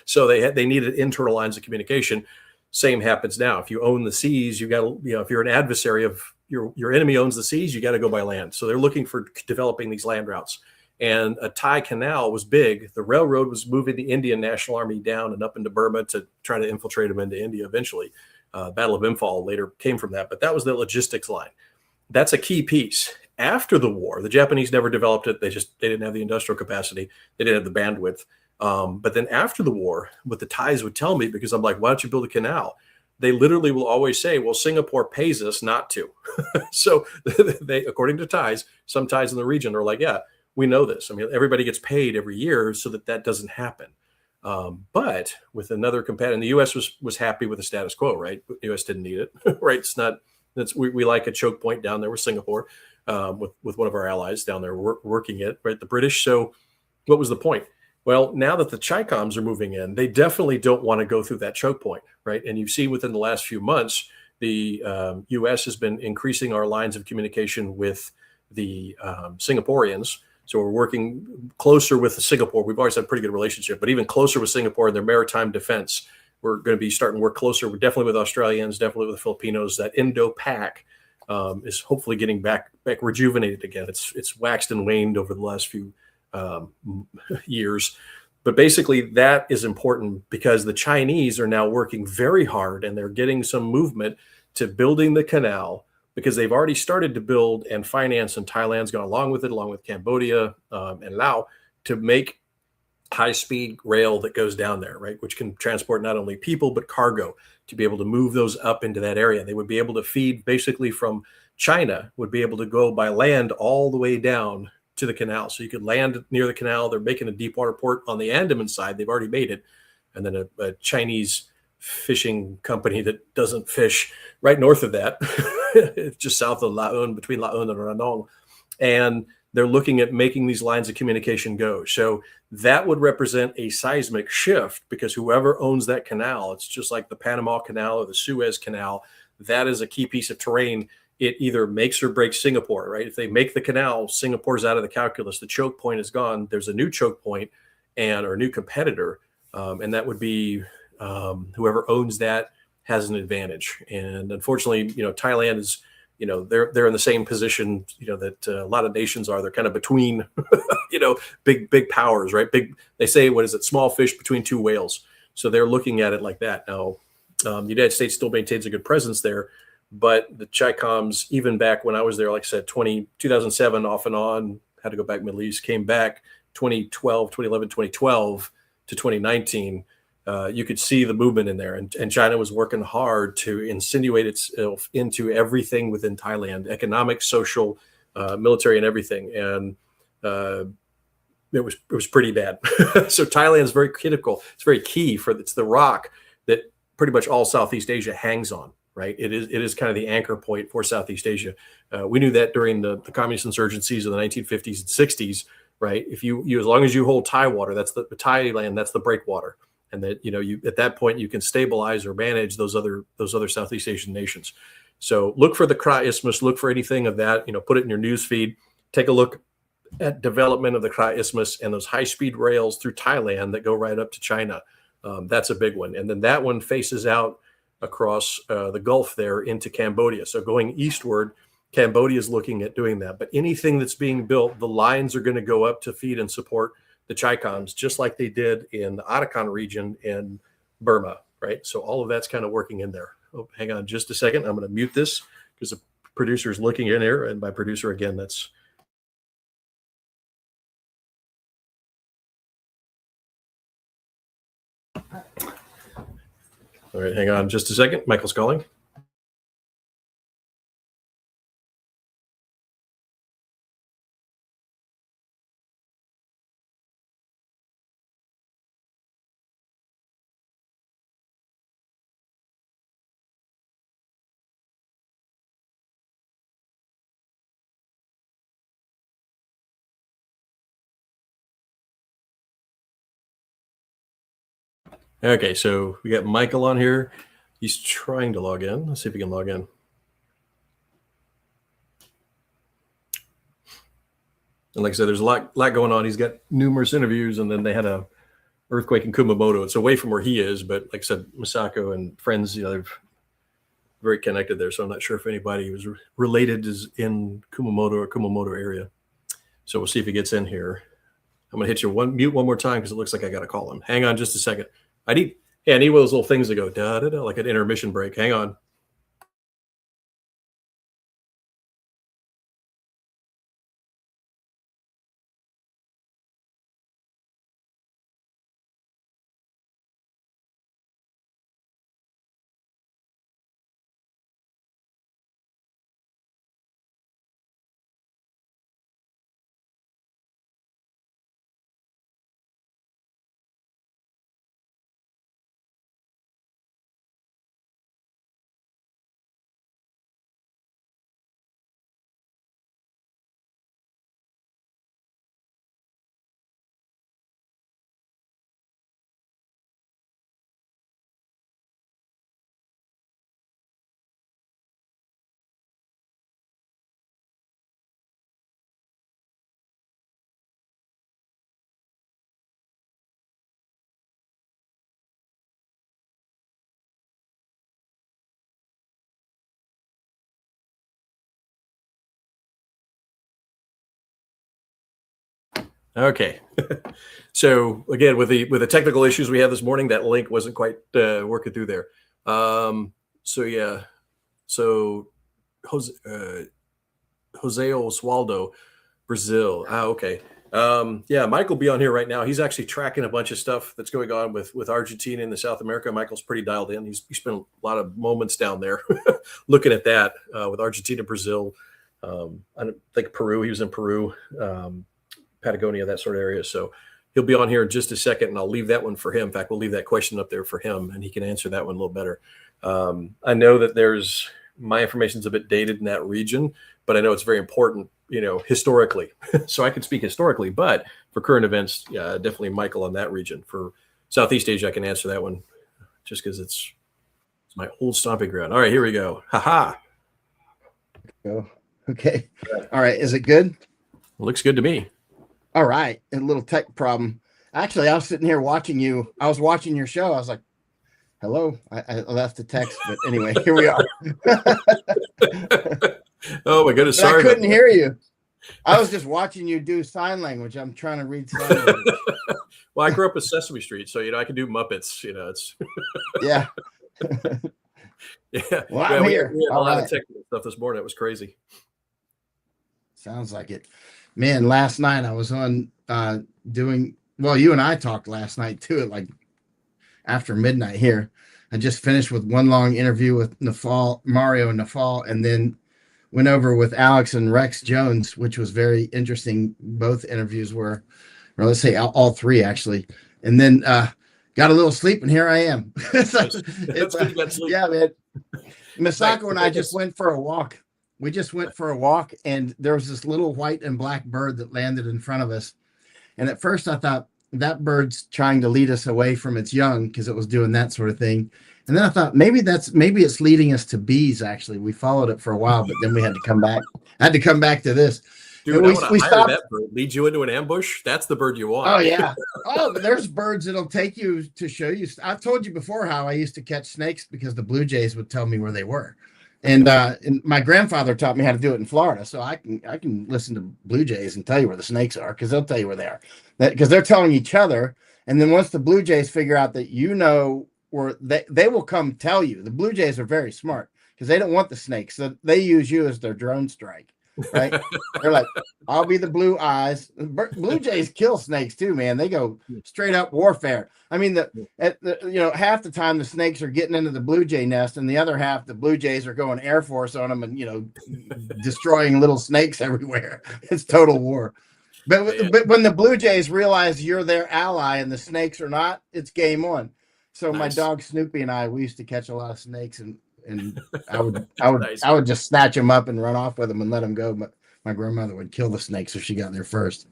So they needed internal lines of communication. Same happens now. If you own the seas, you got to, if you're an adversary of your enemy owns the seas, you got to go by land. So they're looking for developing these land routes. And a Thai canal was big. The railroad was moving the Indian National Army down and up into Burma to try to infiltrate them into India eventually. Battle of Imphal later came from that, but that was the logistics line. That's a key piece. After the war, the Japanese never developed it. They didn't have the industrial capacity. They didn't have the bandwidth. But then after the war, what the Thais would tell me, because I'm like, why don't you build a canal? They literally will always say, well, Singapore pays us not to. So they, according to Thais, some Thais in the region are like, yeah, we know this. I mean, everybody gets paid every year so that doesn't happen. But with another competitor, and the U.S. was happy with the status quo, right? The U.S. didn't need it, right? We like a choke point down there with Singapore. With one of our allies down there working it, right? The British. So what was the point? Well, now that the Chicoms are moving in, they definitely don't want to go through that choke point, right? And you see within the last few months, the U.S. has been increasing our lines of communication with the Singaporeans. So we're working closer with Singapore. We've always had a pretty good relationship, but even closer with Singapore and their maritime defense. We're going to be starting to work closer. We're definitely with Australians, definitely with the Filipinos. That Indo-Pac is hopefully getting back rejuvenated again. It's waxed and waned over the last few years, But basically, that is important because the Chinese are now working very hard and they're getting some movement to building the canal because they've already started to build and finance, and Thailand's gone along with it, along with Cambodia and Laos, to make high speed rail that goes down there, right? Which can transport not only people, but cargo to be able to move those up into that area. They would be able to feed basically from China, would be able to go by land all the way down to the canal. So you could land near the canal. They're making a deep water port on the Andaman side. They've already made it. And then a Chinese fishing company that doesn't fish right north of that, just south of Laon, between Laon and Ranong. And they're looking at making these lines of communication go. So that would represent a seismic shift because whoever owns that canal, it's just like the Panama Canal or the Suez Canal, that is a key piece of terrain. It either makes or breaks Singapore, right? If they make the canal, Singapore's out of the calculus. The choke point is gone. There's a new choke point or a new competitor, and that would be whoever owns that has an advantage. And unfortunately, Thailand is, they're in the same position, that a lot of nations are. They're kind of between, big powers, right? They say, what is it? Small fish between two whales. So they're looking at it like that. Now, the United States still maintains a good presence there, but the Chicoms, even back when I was there, like I said, 2007 off and on, had to go back Middle East, came back 2011, 2012 to 2019. You could see the movement in there, and China was working hard to insinuate itself into everything within Thailand, economic, social, military, and everything. And it was pretty bad. So Thailand is very critical. It's very key it's the rock that pretty much all Southeast Asia hangs on. Right, it is kind of the anchor point for Southeast Asia. We knew that during the communist insurgencies of the 1950s and 60s. Right, if you as long as you hold Thai water, that's the Thailand, that's the breakwater, and that you at that point you can stabilize or manage those other Southeast Asian nations. So look for the Kra Isthmus, look for anything of that. Put it in your news feed. Take a look at development of the Kra Isthmus and those high-speed rails through Thailand that go right up to China. That's a big one, and then that one faces out across the Gulf there into Cambodia. So going eastward, Cambodia is looking at doing that. But anything that's being built, the lines are going to go up to feed and support the Chicoms, just like they did in the Arakan region in Burma, right? So all of that's kind of working in there. Oh, hang on just a second. I'm going to mute this because the producer is looking in here. And by producer, again, that's... All right, hang on just a second. Michael's calling. Okay, so we got Michael on here. He's trying to log in. Let's see if he can log in. And like I said, there's a lot going on. He's got numerous interviews, and then they had a earthquake in Kumamoto. It's away from where he is, but like I said, Misako and friends, they're very connected there. So I'm not sure if anybody was related is in Kumamoto or Kumamoto area. So we'll see if he gets in here. I'm gonna hit you mute one more time because it looks like I got to call him. Hang on just a second. I need one of those little things that go da da da like an intermission break. Hang on. Okay. So again, with the technical issues we had this morning, that link wasn't quite working through there. So yeah, so Jose Oswaldo, Brazil. Okay. Yeah, Mike will be on here right now. He's actually tracking a bunch of stuff that's going on with Argentina and the South America. Michael's pretty dialed in. He spent a lot of moments down there looking at that with Argentina, Brazil. I don't think Peru. He was in Peru, Patagonia, that sort of area. So he'll be on here in just a second, and I'll leave that one for him. In fact, we'll leave that question up there for him, and he can answer that one a little better. I know that my information's a bit dated in that region, but I know it's very important, historically. So I can speak historically, but for current events, yeah, definitely Michael on that region. For Southeast Asia, I can answer that one just because it's my old stomping ground. All right, here we go. Ha. Go. Okay. All right. Is it good? Looks good to me. All right. A little tech problem. Actually, I was sitting here watching you. I was watching your show. I was like, hello. I left a text, but anyway, here we are. Oh my goodness. Sorry. I couldn't hear you. I was just watching you do sign language. I'm trying to read sign language. Well, I grew up with Sesame Street, so I can do Muppets. It's yeah. Yeah. Well, I'm here. We had a lot of technical stuff this morning. It was crazy. Sounds like it. Man, last night I was on you and I talked last night too, at like after midnight here. I just finished with one long interview with Mario Nafal, and then went over with Alex and Rex Jones, which was very interesting. Both interviews were, or let's say all three actually. And then got a little sleep, and here I am. Yeah, man. Misako and I just went for a walk. We just went for a walk, and there was this little white and black bird that landed in front of us. And at first I thought that bird's trying to lead us away from its young because it was doing that sort of thing. And then I thought maybe it's leading us to bees. Actually, we followed it for a while, but then we had to come back. I had to come back to this. Dude, we stopped. That bird lead you into an ambush. That's the bird you want. Oh yeah. Oh, there's birds that'll take you to show you. I've told you before how I used to catch snakes because the blue jays would tell me where they were. And my grandfather taught me how to do it in Florida, so I can listen to blue jays and tell you where the snakes are because they'll tell you where they are. Because they're telling each other, and then once the blue jays figure out that where they will come tell you. The blue jays are very smart because they don't want the snakes, so they use you as their drone strike. Right? They're like, I'll be the blue eyes. Blue jays kill snakes too, man. They go straight up warfare. I mean, half the time the snakes are getting into the blue jay nest, and the other half the blue jays are going Air Force on them and destroying little snakes everywhere. It's total war. But when the blue jays realize you're their ally and the snakes are not, it's game on. So nice. My dog Snoopy and we used to catch a lot of snakes, and I would nice. I would just snatch them up and run off with them and let them go. But my grandmother would kill the snakes if she got there first.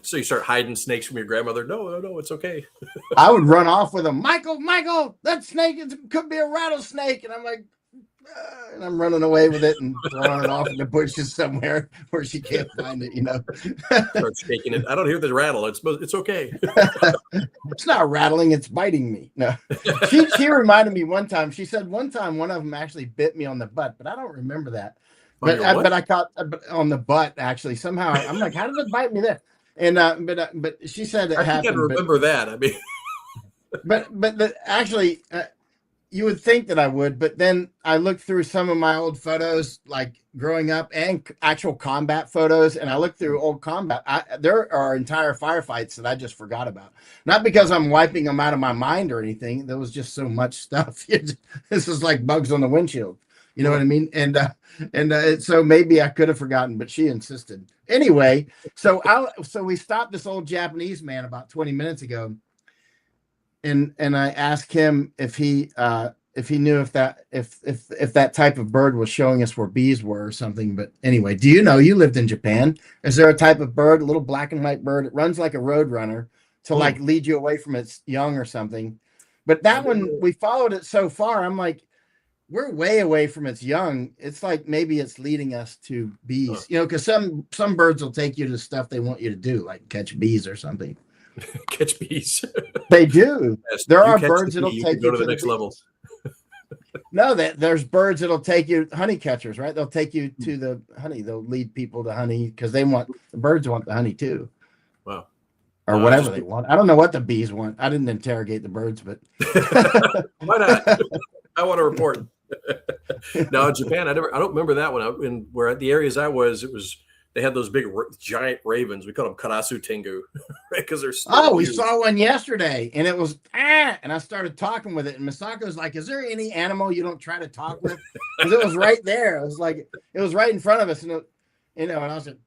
So you start hiding snakes from your grandmother? No, it's okay. I would run off with them. Michael, that snake could be a rattlesnake. And I'm like, and I'm running away with it and throwing it off in the bushes somewhere where she can't find it, Start shaking it. I don't hear the rattle. It's okay. It's not rattling. It's biting me. No. She reminded me one time. She said one time one of them actually bit me on the butt, but I don't remember that. But I caught on the butt actually somehow. I'm like, how did it bite me there? And but she said it happened. I think I remember that. I mean, but actually. You would think that I would, but then I looked through some of my old photos, like growing up, and actual combat photos, and I looked through old combat. There are entire firefights that I just forgot about. Not because I'm wiping them out of my mind or anything. There was just so much stuff. This is like bugs on the windshield. You know what I mean? And so maybe I could have forgotten, but she insisted. Anyway, so we stopped this old Japanese man about 20 minutes ago. And I asked him if he knew if that type of bird was showing us where bees were or something. But anyway, you lived in Japan? Is there a type of bird, a little black and white bird? It runs like a roadrunner to like lead you away from its young or something. But that one, we followed it so far. I'm like, we're way away from its young. It's like maybe it's leading us to bees, because some birds will take you to stuff they want you to do, like catch bees or something. Catch bees. They do. Yes, there are birds that'll take you to the next level. No, that there's birds that'll take you, honey catchers, right? They'll take you to the honey. They'll lead people to honey because the birds want the honey too, Wow. or whatever they want. I don't know what the bees want. I didn't interrogate the birds, but why not? I want to report. Now in Japan, I don't remember that one. Where the areas I was, they had those big giant ravens. We called them karasu tengu, right? Because they're we saw one yesterday, and it was and I started talking with it, and Misako's like, "Is there any animal you don't try to talk with?" Because it was right there. It was like it was right in front of us, and and I was like,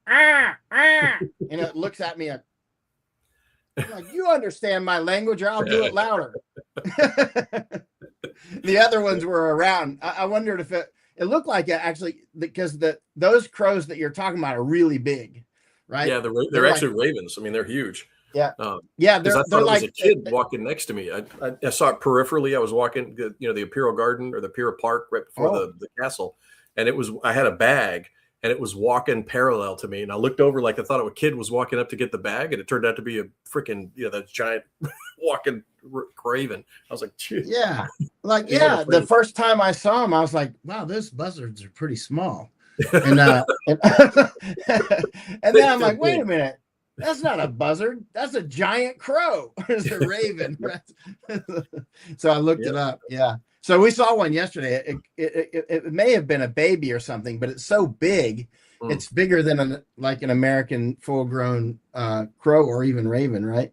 and it looks at me. I'm like, you understand my language, or I'll do it louder. The other ones were around. I wondered if it looked like it actually, because those crows that you're talking about are really big, right? Yeah, they're actually like ravens. I mean, they're huge. Yeah, they're like it was a kid walking next to me. I saw it peripherally. I was walking, the Imperial Garden or the Imperial Park right before the castle, and I had a bag. And it was walking parallel to me. And I looked over like I thought a kid was walking up to get the bag. And it turned out to be a freaking, that giant walking raven. I was like, Gee. Yeah. Like, yeah. The first time I saw him, I was like, wow, those buzzards are pretty small. And, and then I'm like, wait a minute. That's not a buzzard. That's a giant crow. It's a raven. So I looked it up. Yeah. So we saw one yesterday. It may have been a baby or something, but it's so big. It's bigger than an American full-grown crow or even raven, right?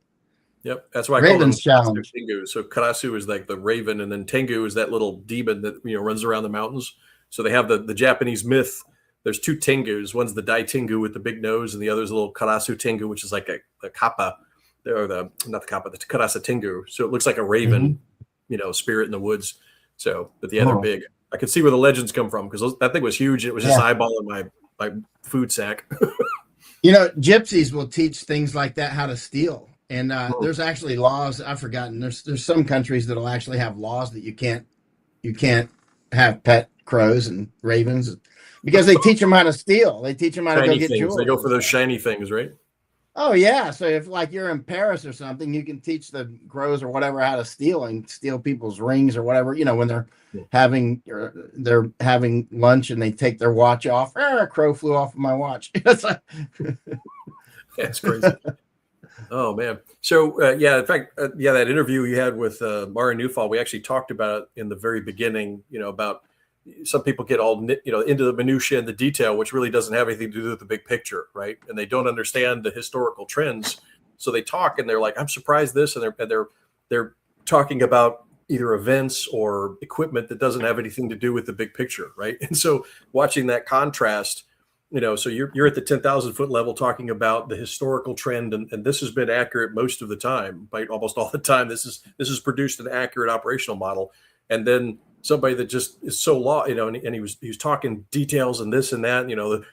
Yep, that's why I call them tengu. So karasu is like the raven, and then tengu is that little demon that runs around the mountains. So they have the Japanese myth. There's two tengus. One's the dai tengu with the big nose, and the other's a little karasu tengu, which is like a kappa, or the karasa tengu. So it looks like a raven, spirit in the woods. So, but they're big. I could see where the legends come from because that thing was huge. It was just eyeballing my food sack. Gypsies will teach things like that, how to steal. And there's actually laws. I've forgotten. There's some countries that'll actually have laws that you can't have pet crows and ravens because they teach them how to steal. They teach them how to go get jewels. They go for those shiny things, right? Oh yeah. So if you're in Paris or something, you can teach the crows or whatever how to steal people's rings or whatever. When they're having lunch and they take their watch off. A crow flew off of my watch. That's crazy. Oh man. So in fact, that interview you had with Mara Newfall, we actually talked about it in the very beginning. About some people get all into the minutia and the detail, which really doesn't have anything to do with the big picture, right? And they don't understand the historical trends, so they talk and they're like, "I'm surprised this," and they're talking about either events or equipment that doesn't have anything to do with the big picture, right? And so watching that contrast, so you're at the 10,000 foot level talking about the historical trend, and this has been accurate most of the time, right? Almost all the time. This is produced an accurate operational model, and then somebody that just is so and he was talking details and this and that,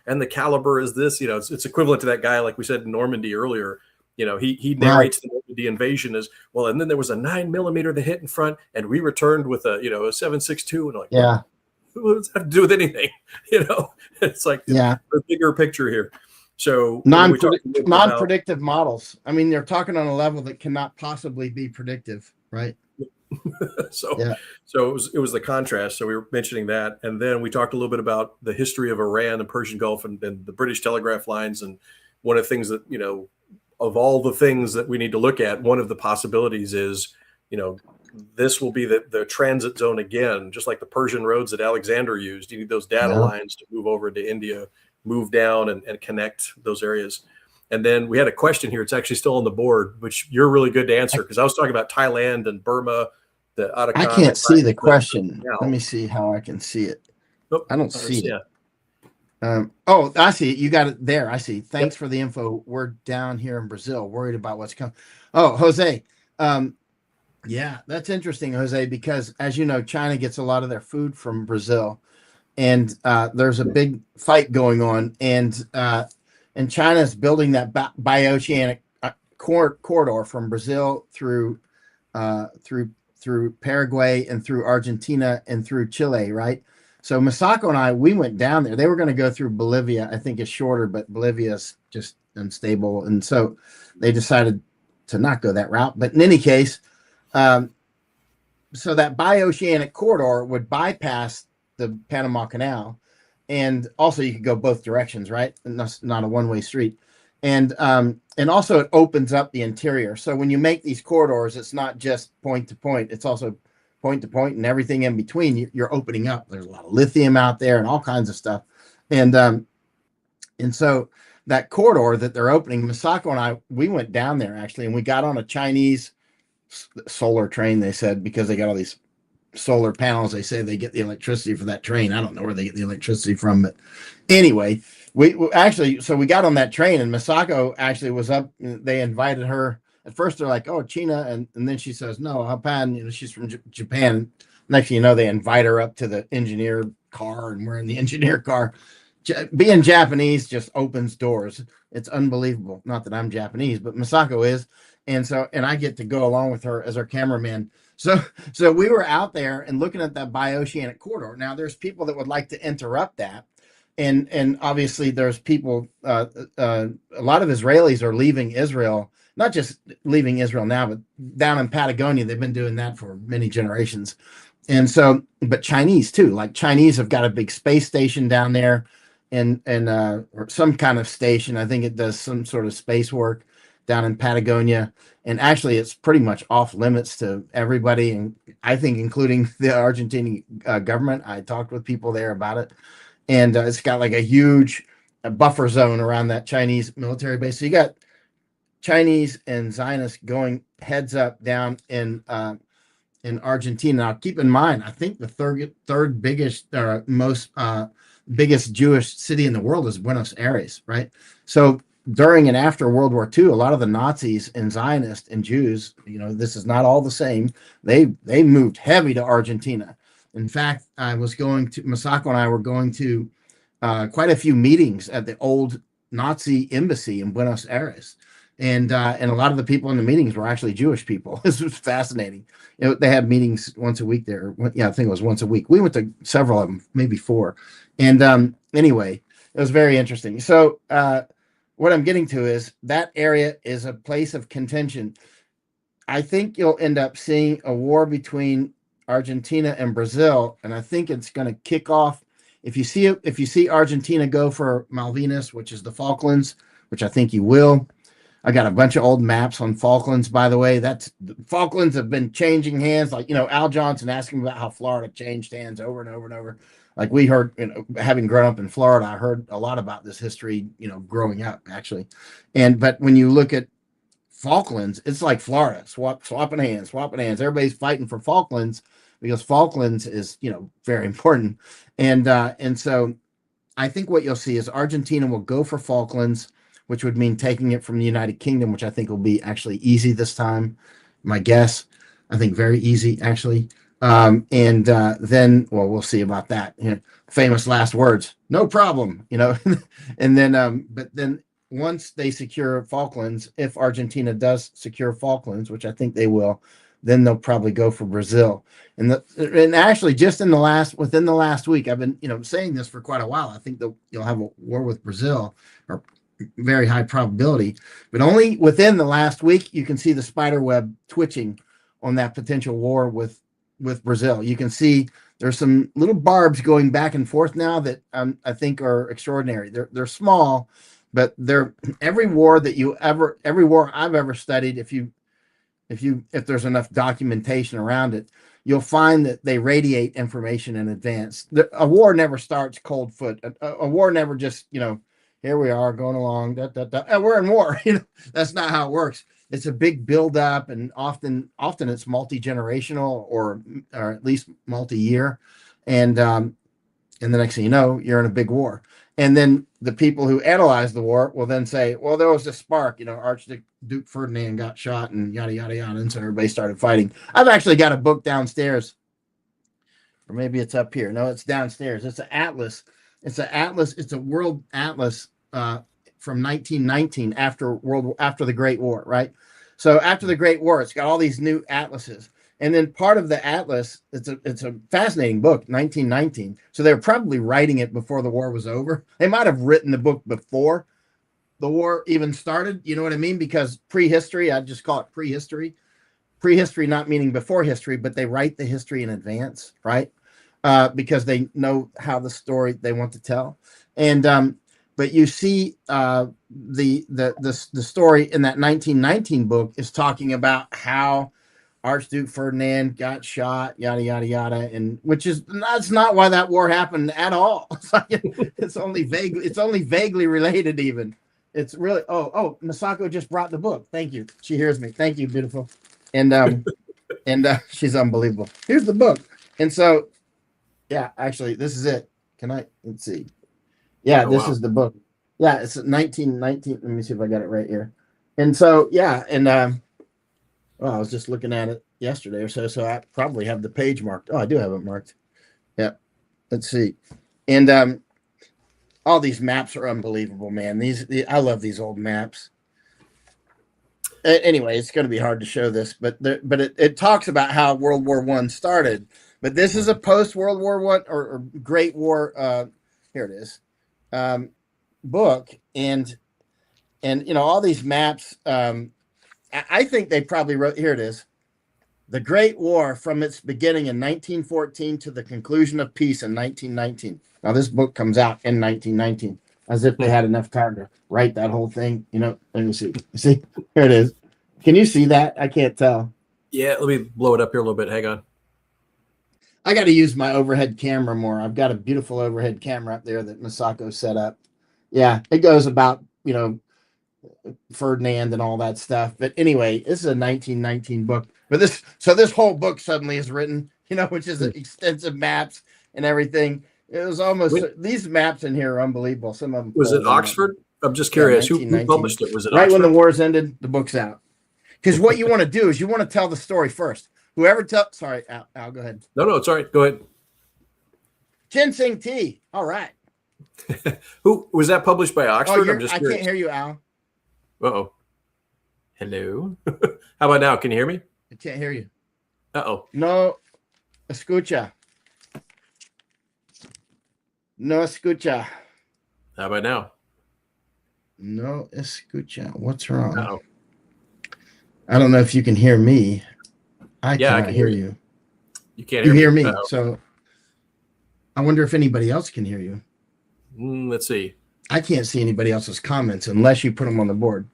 and the caliber is this, it's equivalent to that guy, like we said in Normandy earlier, he narrates the Normandy invasion as well. And then there was a 9mm that hit in front and we returned with a 7.62. And like, yeah, what does that have to do with anything? It's like the bigger picture here. So non-predictive models. I mean, they're talking on a level that cannot possibly be predictive, right? So it was the contrast. So we were mentioning that, and then we talked a little bit about the history of Iran and Persian Gulf and the British telegraph lines. And one of the things that of all the things that we need to look at, one of the possibilities is this will be the transit zone again, just like the Persian roads that Alexander used. You need those data lines to move over to India, move down and connect those areas. And then we had a question here. It's actually still on the board, which you're really good to answer because I was talking about Thailand and Burma. I can't see the question. Let me see how I can see it. Nope, I don't see it. I see it. You got it there. I see. Thanks for the info. We're down here in Brazil, worried about what's coming. Oh, Jose. Yeah, that's interesting, Jose, because as you know, China gets a lot of their food from Brazil, and there's a big fight going on, and China is building that bioceanic corridor from Brazil through Paraguay and through Argentina and through Chile, right? So Misako and I, we went down there. They were going to go through Bolivia. I think it's shorter, but Bolivia is just unstable. And so they decided to not go that route. But in any case, so that bioceanic corridor would bypass the Panama Canal, and also you could go both directions, right? And that's not a one-way street. And also it opens up the interior. So when you make these corridors, it's not just point to point; it's also point to point and everything in between. You're opening up. There's a lot of lithium out there and all kinds of stuff, and so that corridor that they're opening, Masako and I, we went down there actually, and we got on a Chinese solar train. They said because they got all these solar panels, they say they get the electricity for that train. I don't know where they get the electricity from, but anyway, we actually, so we got on that train, and Masako actually was up. They invited her. At first, they're like, "Oh, China," and then she says, "No, Japan." You know, she's from Japan. Next thing you know, they invite her up to the engineer car, and we're in the engineer car. Being Japanese just opens doors. It's unbelievable. Not that I'm Japanese, but Masako is, and I get to go along with her as our cameraman. So we were out there and looking at that bioceanic corridor. Now there's people that would like to interrupt that, and obviously there's people. A lot of Israelis are leaving Israel, not just leaving Israel now, but down in Patagonia, they've been doing that for many generations. And so, but Chinese too, like Chinese have got a big space station down there, and or some kind of station. I think it does some sort of space work down in Patagonia. And actually, it's pretty much off limits to everybody, and I think including the Argentine government. I talked with people there about it, and it's got like a huge buffer zone around that Chinese military base. So you got Chinese and Zionists going heads up down in Argentina. Now, keep in mind, I think the third biggest, most biggest Jewish city in the world is Buenos Aires, right? So during and after World War II, a lot of the Nazis and Zionists and Jews, you know, this is not all the same. They moved heavy to Argentina. In fact, Masako and I were going to quite a few meetings at the old Nazi embassy in Buenos Aires. And a lot of the people in the meetings were actually Jewish people. This was fascinating. You know, they had meetings once a week there. Yeah, I think it was once a week. We went to several of them, maybe 4. And anyway, it was very interesting. So what I'm getting to is that area is a place of contention. I think you'll end up seeing a war between Argentina and Brazil, and I think it's going to kick off. If you see Argentina go for Malvinas, which is the Falklands, which I think you will. I got a bunch of old maps on Falklands, by the way. Falklands have been changing hands. Like, you know, Al Johnson asking about how Florida changed hands over and over and over. Like we heard, you know, having grown up in Florida, I heard a lot about this history, you know, growing up actually. But when you look at Falklands, it's like Florida, swapping hands. Everybody's fighting for Falklands because Falklands is, you know, very important. And so I think what you'll see is Argentina will go for Falklands, which would mean taking it from the United Kingdom, which I think will be actually easy this time. My guess, I think very easy actually. Then, well, we'll see about that. You know, famous last words, no problem, you know. And then, but then once they secure Falklands, if Argentina does secure Falklands, which I think they will, then they'll probably go for Brazil. And actually, just within the last week, I've been, you know, saying this for quite a while. I think you'll have a war with Brazil, or very high probability, but only within the last week you can see the spider web twitching on that potential war with Brazil. You can see there's some little barbs going back and forth now that I think are extraordinary. They're small, but every war I've ever studied, if there's enough documentation around it, you'll find that they radiate information in advance. A war never starts cold foot. A war never just, you know, here we are going along, and we're in war. You know, that's not how it works. It's a big buildup, and often it's multi-generational or at least multi-year. And the next thing you know, you're in a big war. And then the people who analyze the war will then say, well, there was a spark, you know, Archduke Ferdinand got shot and yada, yada, yada. And so everybody started fighting. I've actually got a book downstairs, or maybe it's up here. No, it's downstairs. It's an atlas. It's a world atlas from 1919 after the Great War, right? So after the Great War, it's got all these new atlases. And then part of the atlas, it's a fascinating book, 1919. So they were probably writing it before the war was over. They might have written the book before the war even started. You know what I mean? Because prehistory, I just call it prehistory. prehistory not meaning before history, but they write the history in advance, right? Because they know how the story they want to tell. And but you see the story in that 1919 book is talking about how Archduke Ferdinand got shot, yada yada yada, and that's not why that war happened at all. It's only vaguely related. Even it's really Masako just brought the book. Thank you. She hears me. Thank you, beautiful, and she's unbelievable. Here's the book, and so yeah, actually, this is it. Let's see. Yeah, this is the book. Yeah, it's 1919. Let me see if I got it right here. And so yeah, and well, I was just looking at it yesterday or so I probably have the page marked. Oh, I do have it marked. Yeah. Let's see. And all these maps are unbelievable, man. I love these old maps. Anyway, it's going to be hard to show this, but it talks about how World War I started. But this is a post World War I or Great War. Here it is, book, and all these maps. I think they probably wrote, here it is, the Great War from its beginning in 1914 to the conclusion of peace in 1919. Now, this book comes out in 1919, as if they had enough time to write that whole thing. Let me see. See, here it is. Can you see that? I can't tell. Yeah, let me blow it up here a little bit. Hang on. I got to use my overhead camera more. I've got a beautiful overhead camera up there that Masako set up. Yeah, it goes about, Ferdinand and all that stuff. But anyway, this is a 1919 book. But this whole book suddenly is written, which is extensive maps and everything. It was almost these maps in here are unbelievable. Some of them was it Oxford? I'm just curious. Who published it? Was it right Oxford? When the wars ended? The book's out. Because what you want to do is you want to tell the story first. Sorry, Al, go ahead. No, it's all right. Go ahead. Ginseng tea. All right. Who was that published by Oxford? I can't hear you, Al. Uh-oh. Hello. How about now? Can you hear me? I can't hear you. Uh-oh. No escucha. No escucha. How about now? No escucha. What's wrong? Uh-oh. I don't know if you can hear me. I can hear you. You can't hear me. Uh-oh. So I wonder if anybody else can hear you. Let's see. I can't see anybody else's comments unless you put them on the board.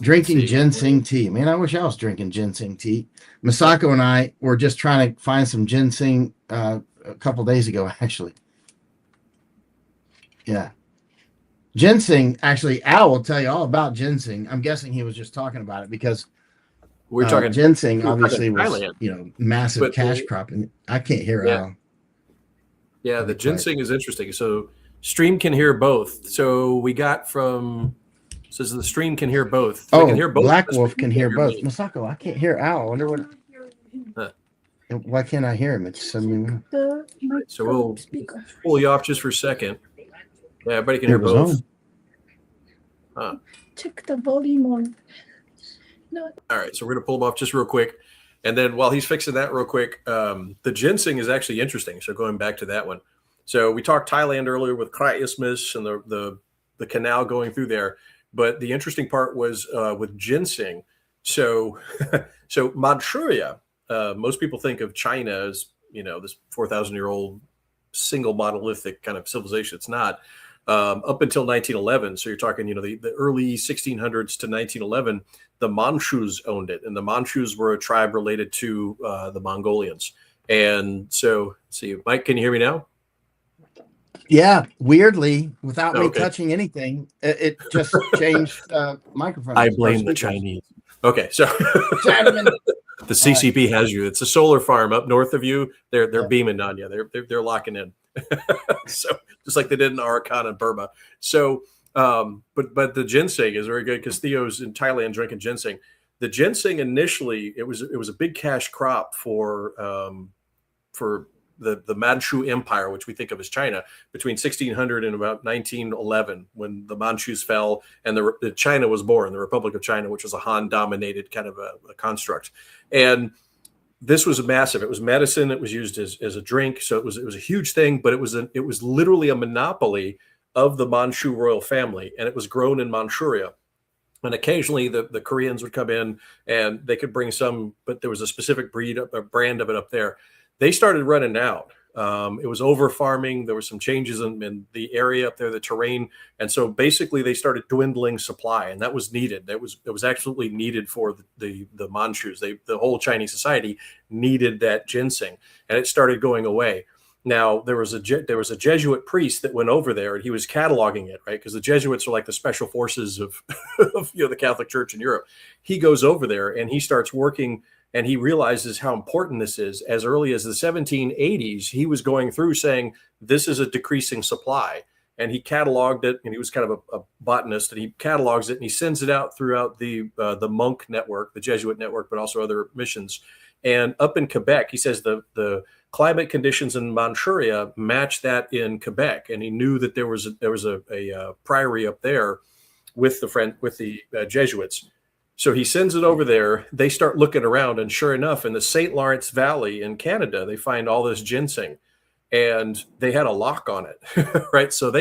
Drinking ginseng tea. Man, I wish I was drinking ginseng tea. Masako and I were just trying to find some ginseng a couple days ago, actually. Yeah. Ginseng, actually, Al will tell you all about ginseng. I'm guessing he was just talking about it because we're talking ginseng obviously was, Thailand. massive cash crop. And I can't hear Al. Yeah, the ginseng is interesting. So stream can hear both. So we got says the stream can hear both. So can hear both. Black Wolf can hear both. Masako, I can't hear Al. I wonder what. Why can't I hear him? It's so we'll pull you off just for a second. Yeah, everybody can hear both. Check the volume on. No. All right, so we're gonna pull them off just real quick, and then while he's fixing that real quick, the ginseng is actually interesting. So going back to that one, so we talked Thailand earlier with Kra Isthmus and the canal going through there, but the interesting part was with ginseng. So so Manchuria, most people think of China as this 4,000-year-old single monolithic kind of civilization. It's not. Up until 1911, so you're talking, the early 1600s to 1911, the Manchus owned it, and the Manchus were a tribe related to the Mongolians. And so, see, Mike, can you hear me now? Yeah, weirdly, without me touching anything, it just changed microphone. I blame the Chinese. Okay, so the CCP has you. It's a solar farm up north of you. They're beaming on you. They're locking in. So just like they did in Arakan and Burma. So but the ginseng is very good because Theo's in Thailand drinking ginseng. The ginseng initially it was a big cash crop for the Manchu Empire, which we think of as China, between 1600 and about 1911, when the Manchus fell and the China was born, the Republic of China, which was a Han-dominated kind of a construct. And this was massive. It was medicine. It was used as a drink. So it was a huge thing, but it was literally a monopoly of the Manchu royal family, and it was grown in Manchuria. And occasionally the Koreans would come in and they could bring some, but there was a specific brand of it up there. They started running out. It was over farming. There were some changes in the area up there, the terrain. And so basically they started dwindling supply, and that was needed. It was absolutely needed for the Manchus. The whole Chinese society needed that ginseng, and it started going away. Now there was a Jesuit priest that went over there, and he was cataloging it, right? Because the Jesuits are like the special forces of, of the Catholic Church in Europe. He goes over there and he starts working, and he realizes how important this is. As early as the 1780s, he was going through saying this is a decreasing supply, and he cataloged it. And he was kind of a botanist, and he catalogs it and he sends it out throughout the monk network, the Jesuit network, but also other missions. And up in Quebec, he says the climate conditions in Manchuria match that in Quebec, and he knew that there was a priory up there with the Jesuits. So he sends it over there. They start looking around, and sure enough, in the St. Lawrence Valley in Canada, they find all this ginseng, and they had a lock on it, right? So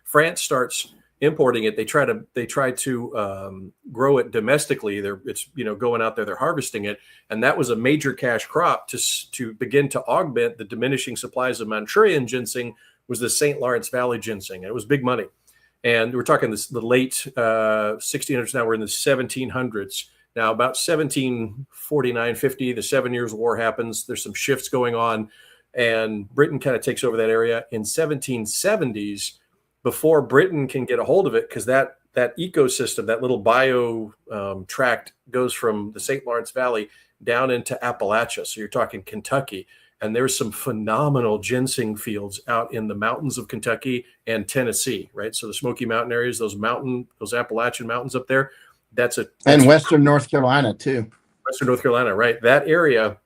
France starts importing it. They try to grow it domestically. It's going out there, they're harvesting it, and that was a major cash crop to begin to augment the diminishing supplies of Manchurian ginseng. Was the St. Lawrence Valley ginseng, and it was big money. And we're talking the late 1600s. Now we're in the 1700s. Now about 1749, 50, the 7 Years' War happens. There's some shifts going on, and Britain kind of takes over that area. In 1770s, before Britain can get a hold of it, because that ecosystem, that little bio tract goes from the St. Lawrence Valley down into Appalachia. So you're talking Kentucky. And there's some phenomenal ginseng fields out in the mountains of Kentucky and Tennessee, right? So the Smoky Mountain areas, those Appalachian mountains up there, and Western North Carolina too. Western North Carolina, right? That area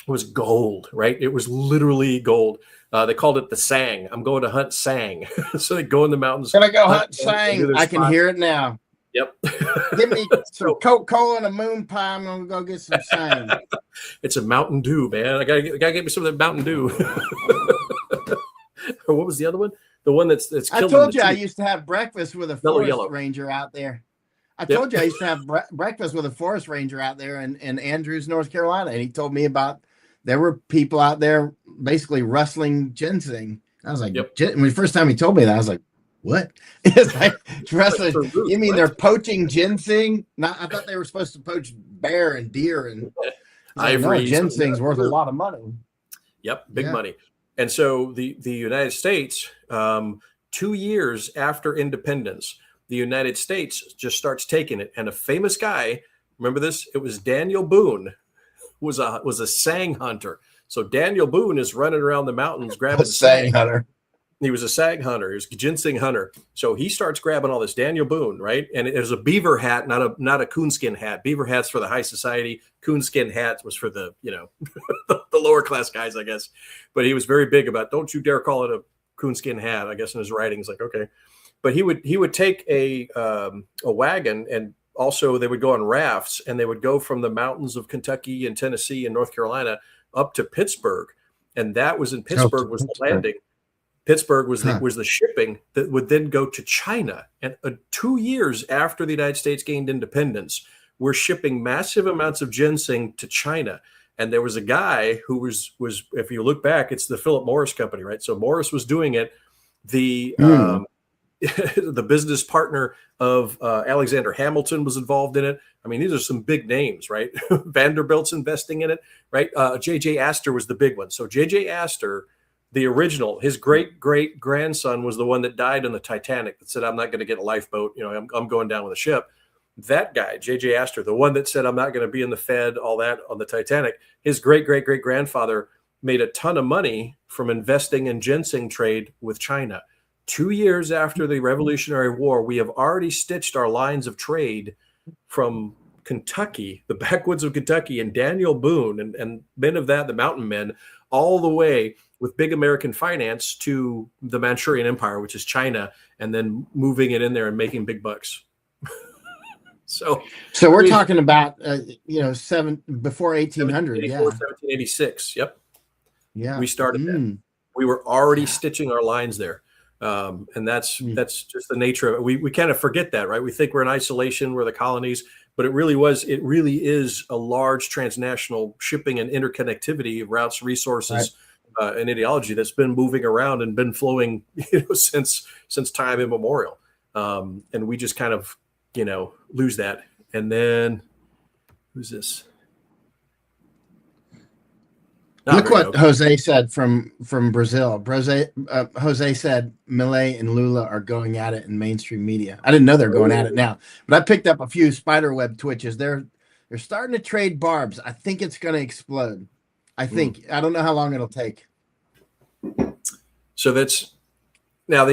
was gold, right? It was literally gold. They called it the sang. I'm going to hunt sang. So they go in the mountains. Can I go hunt sang? I can hear it now. Yep. Give me some Coca-Cola and a moon pie. I'm going to go get some sang. It's a Mountain Dew, man. I gotta get me some of that Mountain Dew. Or what was the other one? The one that's I told you I used to have breakfast with a forest yellow ranger out there. I told you I used to have breakfast with a forest ranger out there in Andrews, North Carolina. And he told me about there were people out there basically rustling ginseng. I was like, when the first time he told me that, I was like, what? It's like rustling. You mean they're poaching ginseng? I thought they were supposed to poach bear and deer and ivory. No, ginseng's worth a lot of money. Yep, big money. And so the United States, 2 years after independence, the United States just starts taking it. And a famous guy, remember this? It was Daniel Boone, was a sang hunter. So Daniel Boone is running around the mountains grabbing sang hunter. He was a sang hunter. He was a ginseng hunter. So he starts grabbing all this. Daniel Boone, right? And it was a beaver hat, not a coonskin hat. Beaver hats for the high society. Coonskin hat was for the the lower class guys, I guess. But he was very big about, don't you dare call it a coonskin hat. I guess in his writings, like, okay. But he would take a wagon, and also they would go on rafts, and they would go from the mountains of Kentucky and Tennessee and North Carolina up to Pittsburgh, and that was in Pittsburgh was the landing. Pittsburgh was the shipping that would then go to China. And 2 years after the United States gained independence, we're shipping massive amounts of ginseng to China. And there was a guy who was if you look back, it's the Philip Morris Company, right? So Morris was doing it. The business partner of Alexander Hamilton was involved in it. I mean, these are some big names, right? Vanderbilt's investing in it, right? J.J. Astor was the big one. So J.J. Astor, the original, his great-great-grandson was the one that died on the Titanic that said, I'm not going to get a lifeboat. I'm going down with a ship. That guy, J.J. Astor, the one that said, I'm not going to be in the Fed, all that on the Titanic, his great-great-great-grandfather made a ton of money from investing in ginseng trade with China. 2 years after the Revolutionary War, we have already stitched our lines of trade from Kentucky, the backwoods of Kentucky, and Daniel Boone and men of that, the mountain men, all the way with big American finance to the Manchurian Empire, which is China, and then moving it in there and making big bucks. So we're talking about before 1800, 1786. Yep. Yeah. We started that. We were already stitching our lines there. And that's just the nature of it. We kind of forget that, right? We think we're in isolation, we're the colonies, but it really is a large transnational shipping and interconnectivity of routes, resources, and ideology that's been moving around and been flowing, since time immemorial. And we just kind of, lose that. And then who's this? Look what Jose said from Brazil. Jose said Milei and Lula are going at it in mainstream media. I didn't know they're going at it now, but I picked up a few spiderweb twitches. They're starting to trade barbs. I think it's going to explode. I don't know how long it'll take. So that's now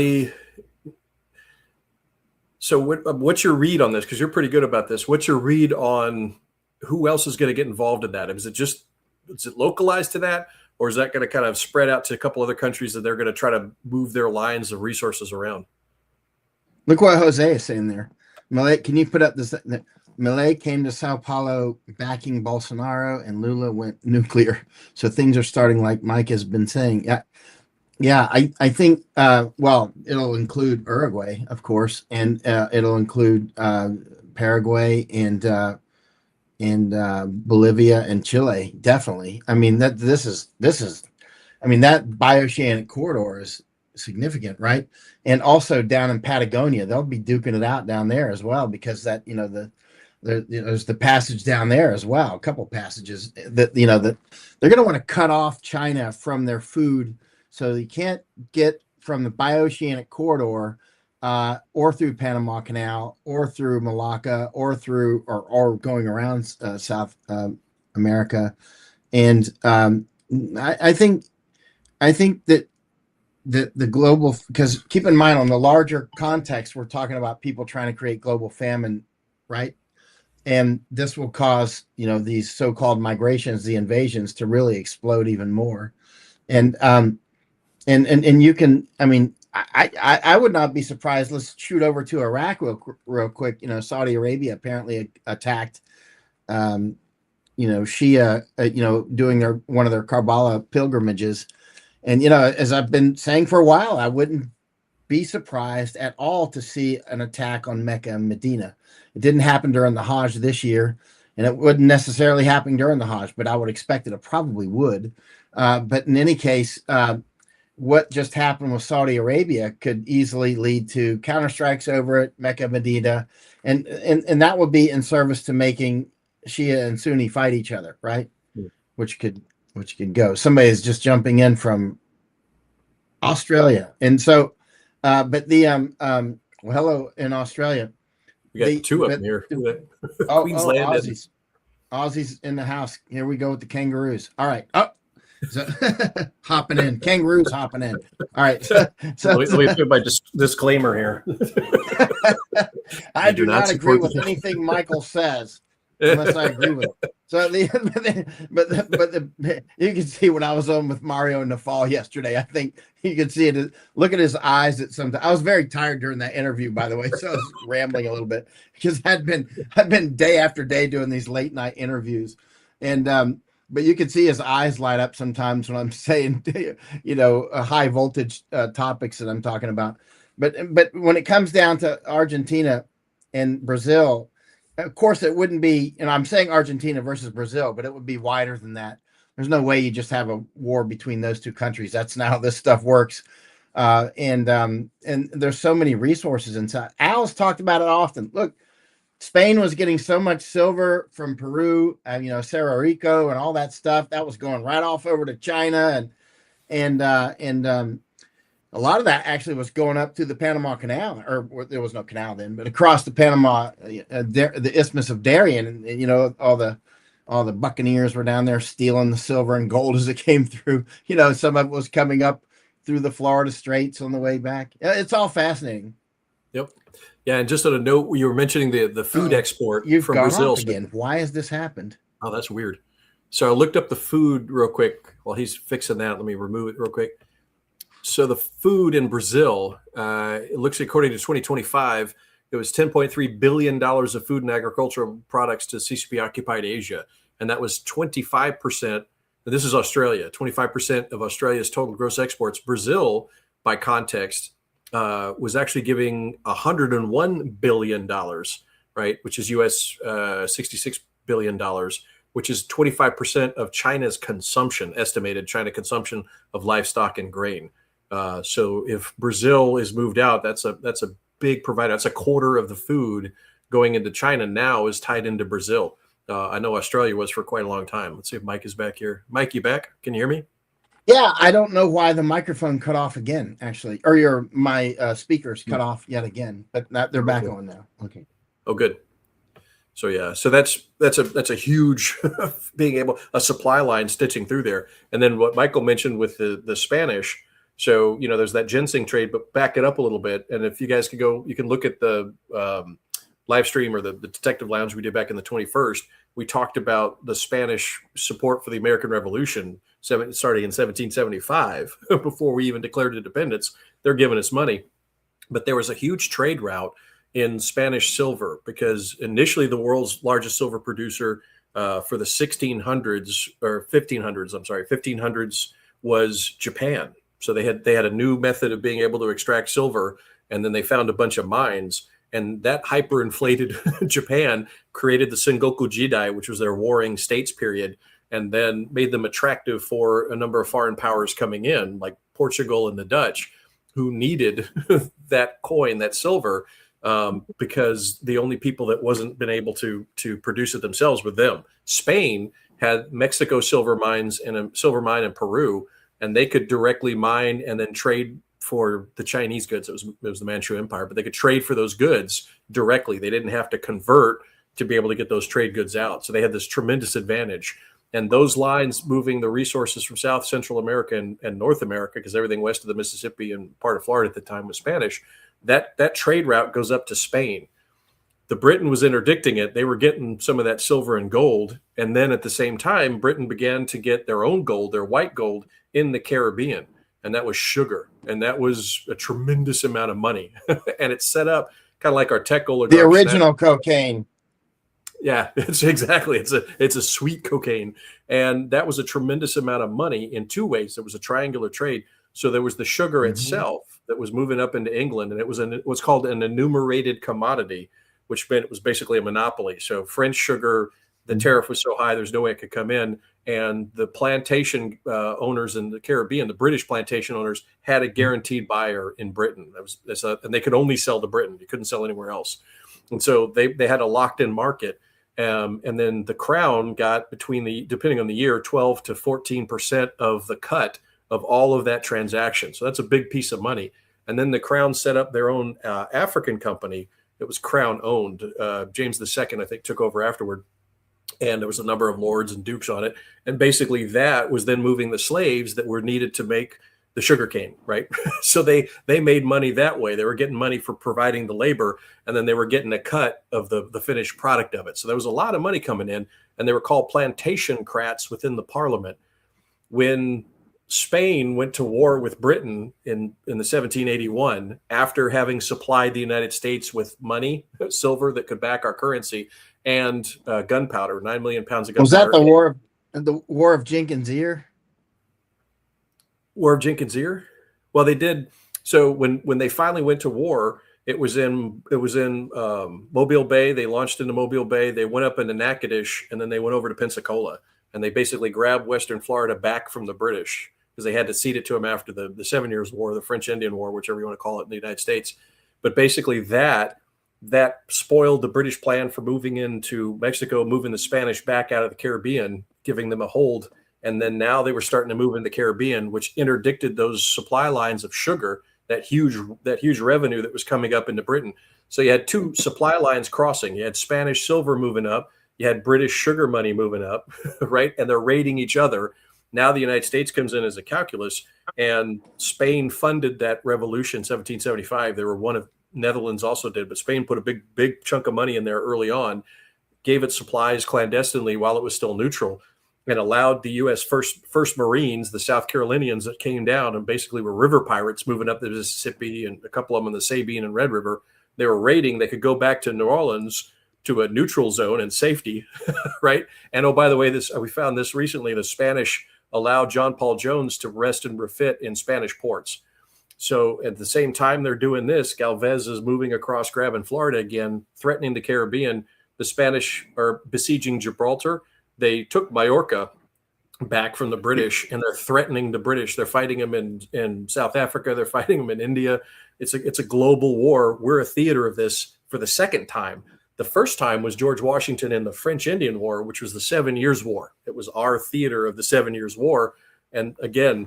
So what's your read on this? Because you're pretty good about this. What's your read on who else is going to get involved in that? Is it localized to that, or is that going to kind of spread out to a couple other countries that they're going to try to move their lines of resources around? Look what Jose is saying there. Milei, can you put up this? Milei came to Sao Paulo backing Bolsonaro, and Lula went nuclear. So things are starting like Mike has been saying. Yeah. I think. Well, it'll include Uruguay, of course, and it'll include Paraguay and Bolivia and Chile, definitely. I mean that bioceanic corridor is significant, right? And also down in Patagonia, they'll be duking it out down there as well, because that there's the passage down there as well, a couple passages that that they're going to want to cut off China from their food, so you can't get from the bioceanic corridor. Or through Panama Canal, or through Malacca, or through or going around South America, and I think that the global, because keep in mind, on the larger context, we're talking about people trying to create global famine, right? And this will cause these so-called migrations, the invasions, to really explode even more, and you can, I would not be surprised. Let's shoot over to Iraq real quick. Saudi Arabia apparently attacked, Shia, doing one of their Karbala pilgrimages. And, as I've been saying for a while, I wouldn't be surprised at all to see an attack on Mecca and Medina. It didn't happen during the Hajj this year, and it wouldn't necessarily happen during the Hajj, but I would expect it probably would. But in any case, what just happened with Saudi Arabia could easily lead to counterstrikes over at Mecca, Medina, and that would be in service to making Shia and Sunni fight each other, right? Yeah. Which could go. Somebody is just jumping in from Australia, and so, but hello in Australia. We got two of them here. Queensland. Aussies in the house. Here we go with the kangaroos. All right. Oh. So, hopping in, kangaroos hopping in. All right. Let me put my disclaimer here. I do not agree with anything Michael says unless I agree with it. So you can see what I was on with Mario Nafal yesterday. I think you can see it. Look at his eyes at some time. I was very tired during that interview, by the way, so I was rambling a little bit because I'd been day after day doing these late night interviews, and but you can see his eyes light up sometimes when I'm saying, high voltage topics that I'm talking about. But when it comes down to Argentina and Brazil, of course, it wouldn't be, I'm saying Argentina versus Brazil, but it would be wider than that. There's no way you just have a war between those two countries. That's not how this stuff works. And there's so many resources inside. Al's talked about it often. Look, Spain was getting so much silver from Peru, Cerro Rico and all that stuff that was going right off over to China, and a lot of that actually was going up to the Panama Canal, or there was no canal then, but across the Panama, the Isthmus of Darien, and all the buccaneers were down there stealing the silver and gold as it came through. Some of it was coming up through the Florida Straits on the way back. It's all fascinating. Yep. Yeah, and just on a note, you were mentioning the food export You've from gone Brazil off again. Why has this happened? Oh, that's weird. So I looked up the food real quick while he's fixing that. Let me remove it real quick. So the food in Brazil, it looks according to 2025, it was $10.3 billion of food and agricultural products to CCP occupied Asia. And that was 25%. This is Australia, 25% of Australia's total gross exports. Brazil, by context, was actually giving $101 billion, right, which is US $66 billion, which is 25% of China's consumption, estimated China consumption of livestock and grain. So if Brazil is moved out, that's a big provider. That's a quarter of the food going into China now is tied into Brazil. I know Australia was for quite a long time. Let's see if Mike is back here. Mike, you back? Can you hear me? Yeah, I don't know why the microphone cut off again, actually, or my speakers cut off yet again, but they're back on now. Okay. Oh, good. So yeah, so that's a huge being able a supply line stitching through there, and then what Michael mentioned with the Spanish. So there's that ginseng trade, but back it up a little bit, and if you guys could go, you can look at the live stream or the Detective Lounge we did back in the 21st. We talked about the Spanish support for the American Revolution starting in 1775, before we even declared independence. They're giving us money. But there was a huge trade route in Spanish silver because initially the world's largest silver producer for the 1500s was Japan. So they had a new method of being able to extract silver, and then they found a bunch of mines. And that hyperinflated Japan created the Sengoku Jidai, which was their warring states period, and then made them attractive for a number of foreign powers coming in, like Portugal and the Dutch, who needed that coin, that silver, because the only people that wasn't been able to produce it themselves were them. Spain had Mexico silver mines and a silver mine in Peru, and they could directly mine and then trade for the Chinese goods. It was the Manchu Empire, but they could trade for those goods directly. They didn't have to convert to be able to get those trade goods out. So they had this tremendous advantage. And those lines moving the resources from South, Central America and North America, because everything west of the Mississippi and part of Florida at the time was Spanish, that trade route goes up to Spain. The Britain was interdicting it. They were getting some of that silver and gold. And then at the same time, Britain began to get their own gold, their white gold, in the Caribbean. And that was sugar. And that was a tremendous amount of money. And it's set up kind of like our tech oligarchs. The original cocaine. Yeah, it's a sweet cocaine. And that was a tremendous amount of money in two ways. There was a triangular trade. So there was the sugar itself that was moving up into England, and it was what's called an enumerated commodity, which meant it was basically a monopoly. So French sugar, the tariff was so high, there's no way it could come in. And the plantation owners in the Caribbean, the British plantation owners, had a guaranteed buyer in Britain. And they could only sell to Britain. You couldn't sell anywhere else. And so they had a locked-in market. And then the Crown got depending on the year, 12 to 14% of the cut of all of that transaction. So that's a big piece of money. And then the Crown set up their own African company. It was Crown owned. James II, I think, took over afterward. And there was a number of lords and dukes on it. And basically that was then moving the slaves that were needed to make the sugarcane, right? So they made money that way. They were getting money for providing the labor, and then they were getting a cut of the finished product of it. So there was a lot of money coming in, and they were called plantation crats within the parliament. When Spain went to war with Britain in the 1781, after having supplied the United States with money, silver that could back our currency, and gunpowder, 9 million pounds of gunpowder. Was that the War of Jenkins' Ear? War of Jenkins' Ear? Well, they did. So when they finally went to war, it was in Mobile Bay. They launched into Mobile Bay. They went up into Natchitoches, and then they went over to Pensacola, and they basically grabbed Western Florida back from the British because they had to cede it to them after the 7 Years' War, the French Indian War, whichever you want to call it, in the United States. But basically that spoiled the British plan for moving into Mexico, moving the Spanish back out of the Caribbean, giving them a hold. And then now they were starting to move in the Caribbean, which interdicted those supply lines of sugar, that huge revenue that was coming up into Britain. So you had two supply lines crossing. You had Spanish silver moving up. You had British sugar money moving up, right? And they're raiding each other. Now the United States comes in as a calculus, and Spain funded that revolution in 1775. They were one of Netherlands also did, but Spain put a big chunk of money in there early on, gave it supplies clandestinely while it was still neutral, and allowed the U.S. first Marines, the South Carolinians that came down and basically were river pirates moving up the Mississippi, and a couple of them in the Sabine and Red River. They were raiding. They could go back to New Orleans to a neutral zone and safety, right? And oh, by the way, we found this recently. The Spanish allowed John Paul Jones to rest and refit in Spanish ports. So at the same time they're doing this, Galvez is moving across, grabbing Florida again, threatening the Caribbean. The Spanish are besieging Gibraltar. They took Majorca back from the British, and they're threatening the British. They're fighting them in South Africa. They're fighting them in India. It's a global war. We're a theater of this for the second time. The first time was George Washington in the French Indian War, which was the 7 Years' War. It was our theater of the 7 Years' War. And again,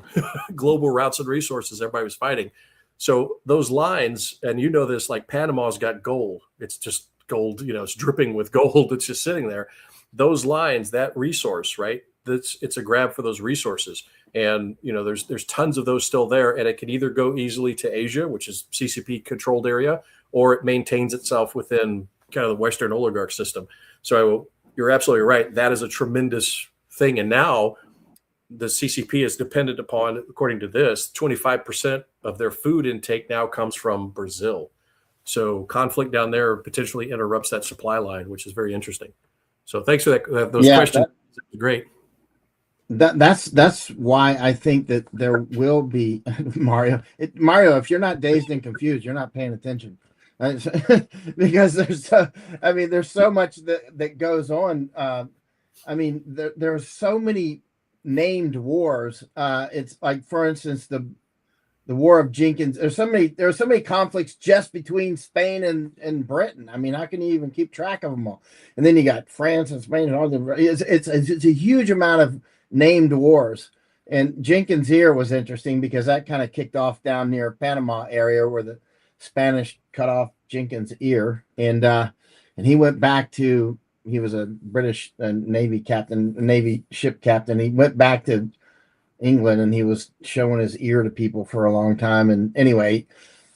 global routes and resources, everybody was fighting. So those lines, and you know this, like Panama's got gold. It's just gold, it's dripping with gold. It's just sitting there. Those lines, that resource, right? It's a grab for those resources. And, there's tons of those still there. And it can either go easily to Asia, which is CCP controlled area, or it maintains itself within kind of the Western oligarch system. So you're absolutely right. That is a tremendous thing. And now the CCP is dependent upon, according to this, 25% of their food intake now comes from Brazil. So conflict down there potentially interrupts that supply line, which is very interesting. So thanks for that. Those questions. Great. That's why I think that there will be Mario. If you're not dazed and confused, you're not paying attention. Because there's so much that goes on. There's so many named wars. It's like, for instance, the War of Jenkins. There are so many conflicts just between Spain and Britain. How can you even keep track of them all? And then you got France and Spain and all the. It's a huge amount of named wars. And Jenkins' ear was interesting because that kind of kicked off down near Panama area where the Spanish cut off Jenkins' ear, and he went back to. He was a British Navy captain, Navy ship captain. He went back to England and he was showing his ear to people for a long time. And anyway,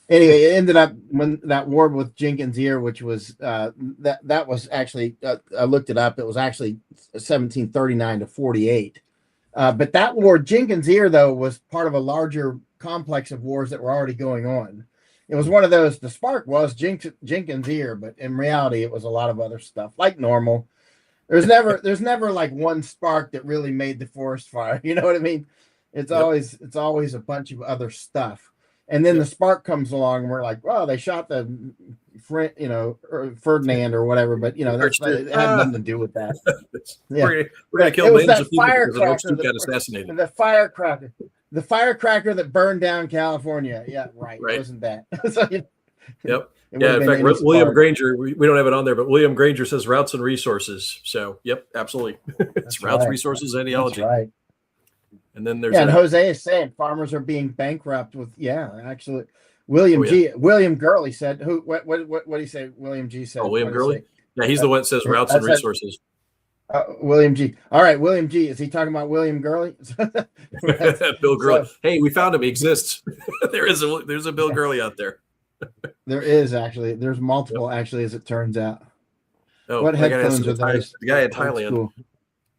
it ended up when that war with Jenkins' ear, which was that was actually I looked it up. It was actually 1739 to 48. But that war, Jenkins' ear, though, was part of a larger complex of wars that were already going on. It was one of those. The spark was Jenkins' ear, but in reality, it was a lot of other stuff, like normal. There's never like one spark that really made the forest fire. You know what I mean? It's always a bunch of other stuff. And then the spark comes along, and we're like, "Oh, they shot the, Ferdinand or whatever." But it had nothing to do with that. Yeah, we're gonna kill millions of people because the Archduke got assassinated. The firecracker that burned down California. Yeah, right. It wasn't that. So, Yep. Yeah. In fact, William Granger, we don't have it on there, but William Granger says routes and resources. So, yep, absolutely. It's routes, resources, ideology. That's right. And then there's and Jose is saying farmers are being bankrupt with actually. William Gurley said what do you say? William G said. Oh, William Gurley? Yeah, he's the one that says routes and resources. William G. All right, William G. Is he talking about William Gurley? Bill Gurley. Hey, we found him. He exists. There's a Bill Gurley out there. There is actually. There's multiple actually, as it turns out. Oh, what headphones are those? The guy in Thailand. Cool.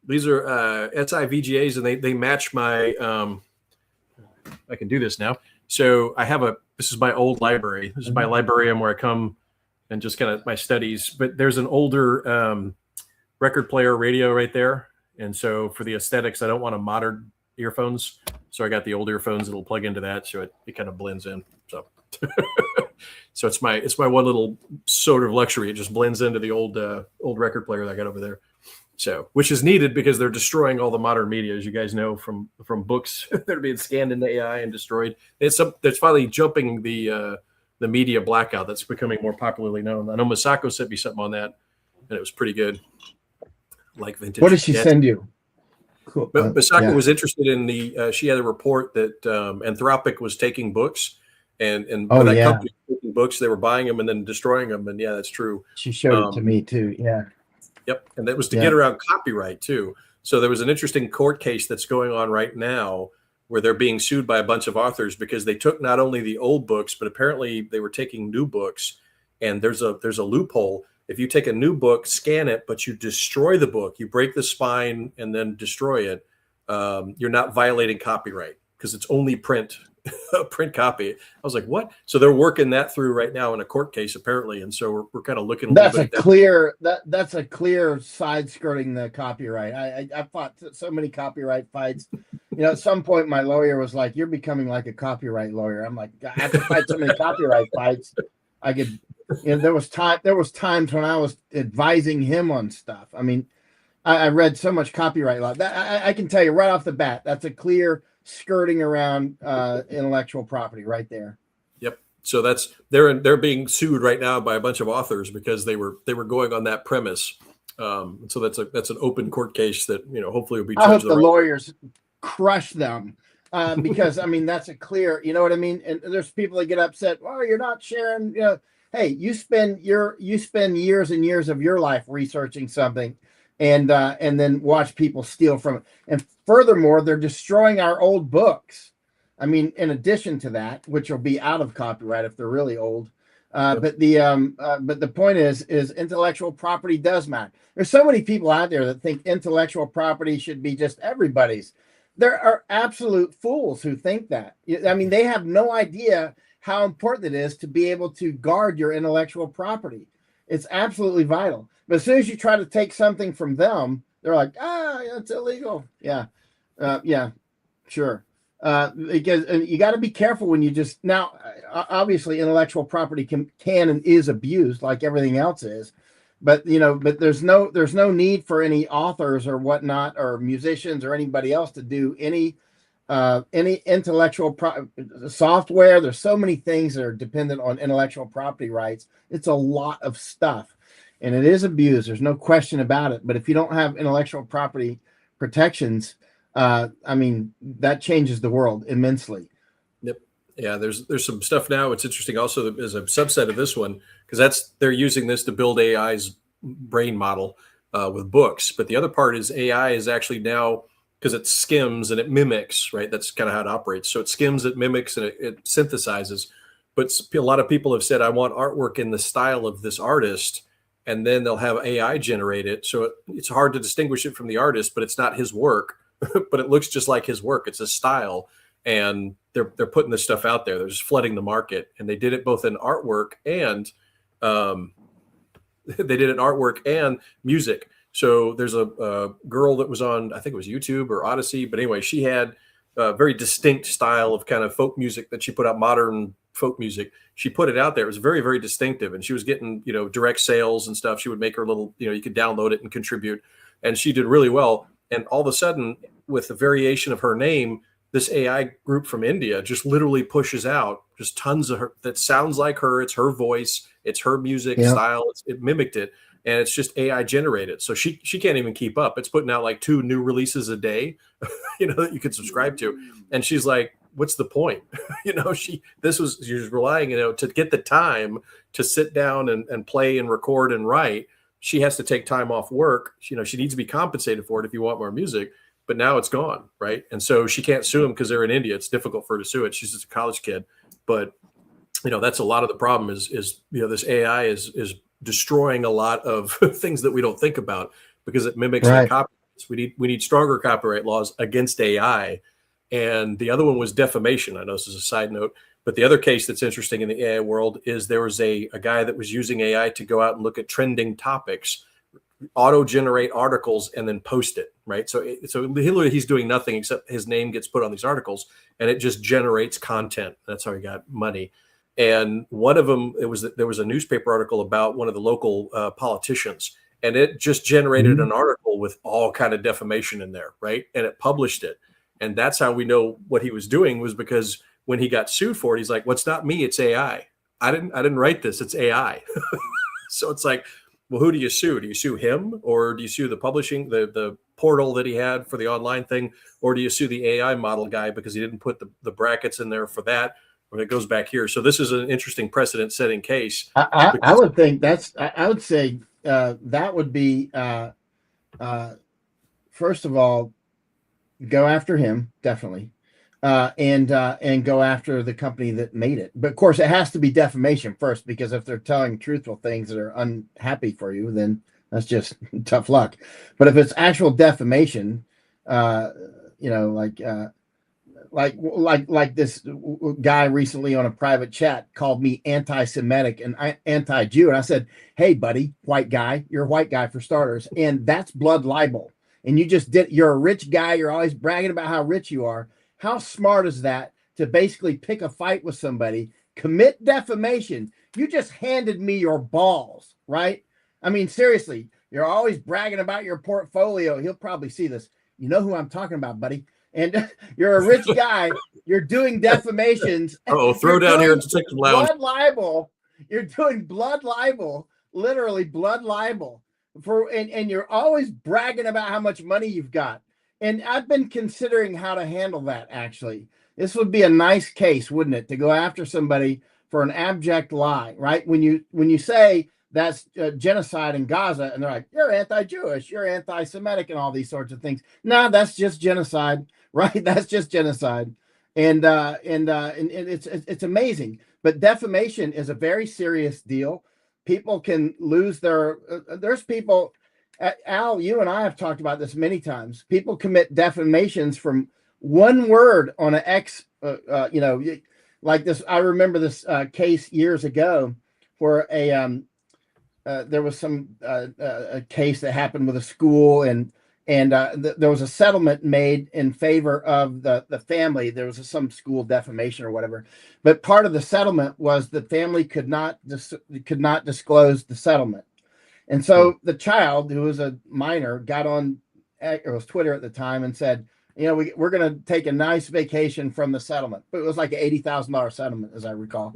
These are SI-VGAs, and they match my. I can do this now. So I have this is my old library. This is my librarian where I come and just kind of my studies. But there's an older record player radio right there. And so for the aesthetics, I don't want a modern earphones. So I got the old earphones that'll plug into that. So it kind of blends in. So so it's my one little sort of luxury. It just blends into the old record player that I got over there. So, which is needed because they're destroying all the modern media, as you guys know, from books that are being scanned into AI and destroyed. It's finally jumping the media blackout that's becoming more popularly known. I know Masako sent me something on that, and it was pretty good. Like vintage. What did she send you? Cool. But Masako was interested in she had a report that Anthropic was taking books, and company was taking books, they were buying them and then destroying them. And yeah, that's true. She showed it to me too. Yeah. Yep. And that was to get around copyright too. So there was an interesting court case that's going on right now where they're being sued by a bunch of authors because they took not only the old books, but apparently they were taking new books. And there's a loophole. If you take a new book, scan it, but you destroy the book, you break the spine and then destroy it, you're not violating copyright because it's only print copy. I was like, what? So they're working that through right now in a court case, apparently. And so we're kind of looking. That's a clear side skirting the copyright. I fought so many copyright fights At some point, my lawyer was like, "You're becoming like a copyright lawyer." I'm like, I have to fight so many copyright fights. I could, there was times when I was advising him on stuff. I mean, I read so much copyright law that I can tell you right off the bat, that's a clear skirting around intellectual property right there. Yep. So they're being sued right now by a bunch of authors because they were going on that premise. So that's an open court case that hopefully will be judged. I hope the lawyers crush them because I mean that's a clear. You know what I mean? And there's people that get upset. Oh, you're not sharing. Hey, you spend years and years of your life researching something, and then watch people steal from it. And furthermore, they're destroying our old books. I mean, in addition to that, which will be out of copyright if they're really old. But the point is intellectual property does matter. There's so many people out there that think intellectual property should be just everybody's. There are absolute fools who think that. I mean, they have no idea how important it is to be able to guard your intellectual property. It's absolutely vital. But as soon as you try to take something from them, they're like, it's illegal. Yeah, sure. Because you got to be careful when you just now. Obviously, intellectual property can and is abused like everything else is, but there's no need for any authors or whatnot or musicians or anybody else to do any intellectual software. There's so many things that are dependent on intellectual property rights. It's a lot of stuff, and it is abused. There's no question about it. But if you don't have intellectual property protections, I mean, that changes the world immensely. Yep. Yeah. There's some stuff now. It's interesting also as a subset of this one, because they're using this to build AI's brain model with books. But the other part is AI is actually now, because it skims and it mimics, right? That's kind of how it operates. So it skims, it mimics, and it synthesizes. But a lot of people have said, I want artwork in the style of this artist. And then they'll have AI generate it. So it's hard to distinguish it from the artist, but it's not his work. But it looks just like his work. It's a style, and they're putting this stuff out there. They're just flooding the market, and they did it both in artwork and music. So there's a girl that was on, I think it was YouTube or Odyssey, but anyway, she had a very distinct style of kind of folk music that she put out, modern folk music. She put it out there. It was very, very distinctive, and she was getting direct sales and stuff. She would make her little, you could download it and contribute, and she did really well. And all of a sudden, with the variation of her name, this AI group from India just literally pushes out just tons of her that sounds like her. It's her voice. It's her music style. It mimicked it. And it's just AI generated. So she can't even keep up. It's putting out like 2 new releases a day, that you can subscribe to. And she's like, what's the point? She was relying, to get the time to sit down and play and record and write. She has to take time off work. She needs to be compensated for it if you want more music, but now it's gone. Right. And so she can't sue them because they're in India. It's difficult for her to sue it. She's just a college kid, but that's a lot of the problem is this AI is destroying a lot of things that we don't think about because it mimics the copyrights. We need stronger copyright laws against AI. And the other one was defamation. I know this is a side note, but the other case that's interesting in the AI world is there was a guy that was using AI to go out and look at trending topics, auto-generate articles, and then post it, right? So literally he's doing nothing except his name gets put on these articles, and it just generates content. That's how he got money. And one of them, there was a newspaper article about one of the local politicians, and it just generated an article with all kind of defamation in there, right? And it published it. And that's how we know what he was doing was because when he got sued for it, he's like, well, it's not me, it's AI. I didn't write this, it's AI. So it's like, well, who do you sue? Do you sue him, or do you sue the publishing, the portal that he had for the online thing? Or do you sue the AI model guy because he didn't put the brackets in there for that? Or it goes back here. So this is an interesting precedent setting case. I would think I would say that would be, first of all, go after him, definitely. And go after the company that made it. But of course, it has to be defamation first, because if they're telling truthful things that are unhappy for you, then that's just tough luck. But if it's actual defamation, like this guy recently on a private chat called me anti-Semitic and anti-Jew, and I said, "Hey, buddy, white guy, you're a white guy for starters, and that's blood libel." and you're a rich guy, you're always bragging about how rich you are. How smart is that to basically pick a fight with somebody, commit defamation? You just handed me your balls, right? I mean, seriously, you're always bragging about your portfolio. He'll probably see this. You know who I'm talking about, buddy. And you're a rich guy. You're doing defamations. Oh, throw down here in Detective Lounge. Blood libel. You're doing blood libel, literally blood libel. And you're always bragging about how much money you've got. And I've been considering how to handle that, actually. This would be a nice case, wouldn't it, to go after somebody for an abject lie, right? When you say that's genocide in Gaza, and they're like, you're anti-Jewish, you're anti-Semitic, and all these sorts of things. No, that's just genocide, right? That's just genocide, and it's amazing. But defamation is a very serious deal. People can lose their. There's people. Al, you and I have talked about this many times. People commit defamations from one word on an X. Like this. I remember this case years ago where there was some a case that happened with a school, and there was a settlement made in favor of the family. There was some school defamation or whatever, but part of the settlement was the family could not disclose the settlement, and so the child, who was a minor, got on, it was Twitter at the time, and said, we're going to take a nice vacation from the settlement. But it was like an $80,000 settlement, as I recall,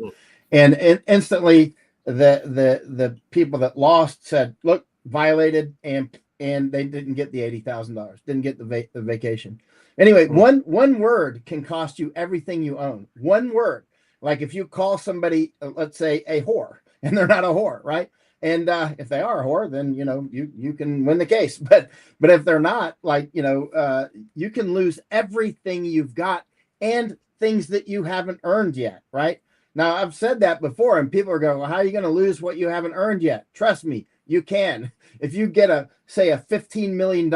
and instantly the people that lost said, look, violated, and they didn't get the $80,000, didn't get the vacation. Anyway, one word can cost you everything you own. One word. Like if you call somebody, let's say, a whore, and they're not a whore, right? And if they are a whore, then you can win the case. But if they're not, like you can lose everything you've got and things that you haven't earned yet, right? Now, I've said that before, and people are going, well, how are you going to lose what you haven't earned yet? Trust me, you can. If you get a $15 million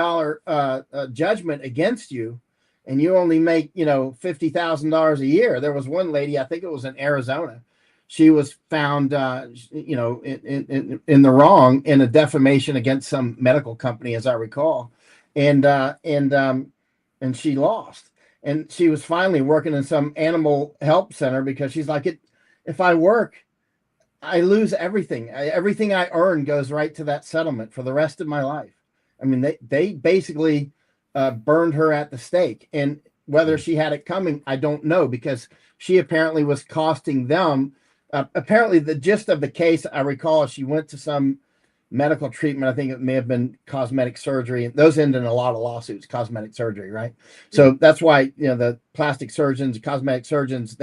judgment against you, and you only make, $50,000 a year. There was one lady, I think it was in Arizona. She was found, in the wrong in a defamation against some medical company, as I recall, and she lost. And she was finally working in some animal help center because she's like, if I work, I lose everything. Everything I earn goes right to that settlement for the rest of my life. I mean, they basically burned her at the stake. And whether she had it coming, I don't know, because she apparently was costing them. Apparently, the gist of the case, I recall, she went to some medical treatment. I think it may have been cosmetic surgery. Those end in a lot of lawsuits, cosmetic surgery, right? So that's why, the plastic surgeons, cosmetic surgeons,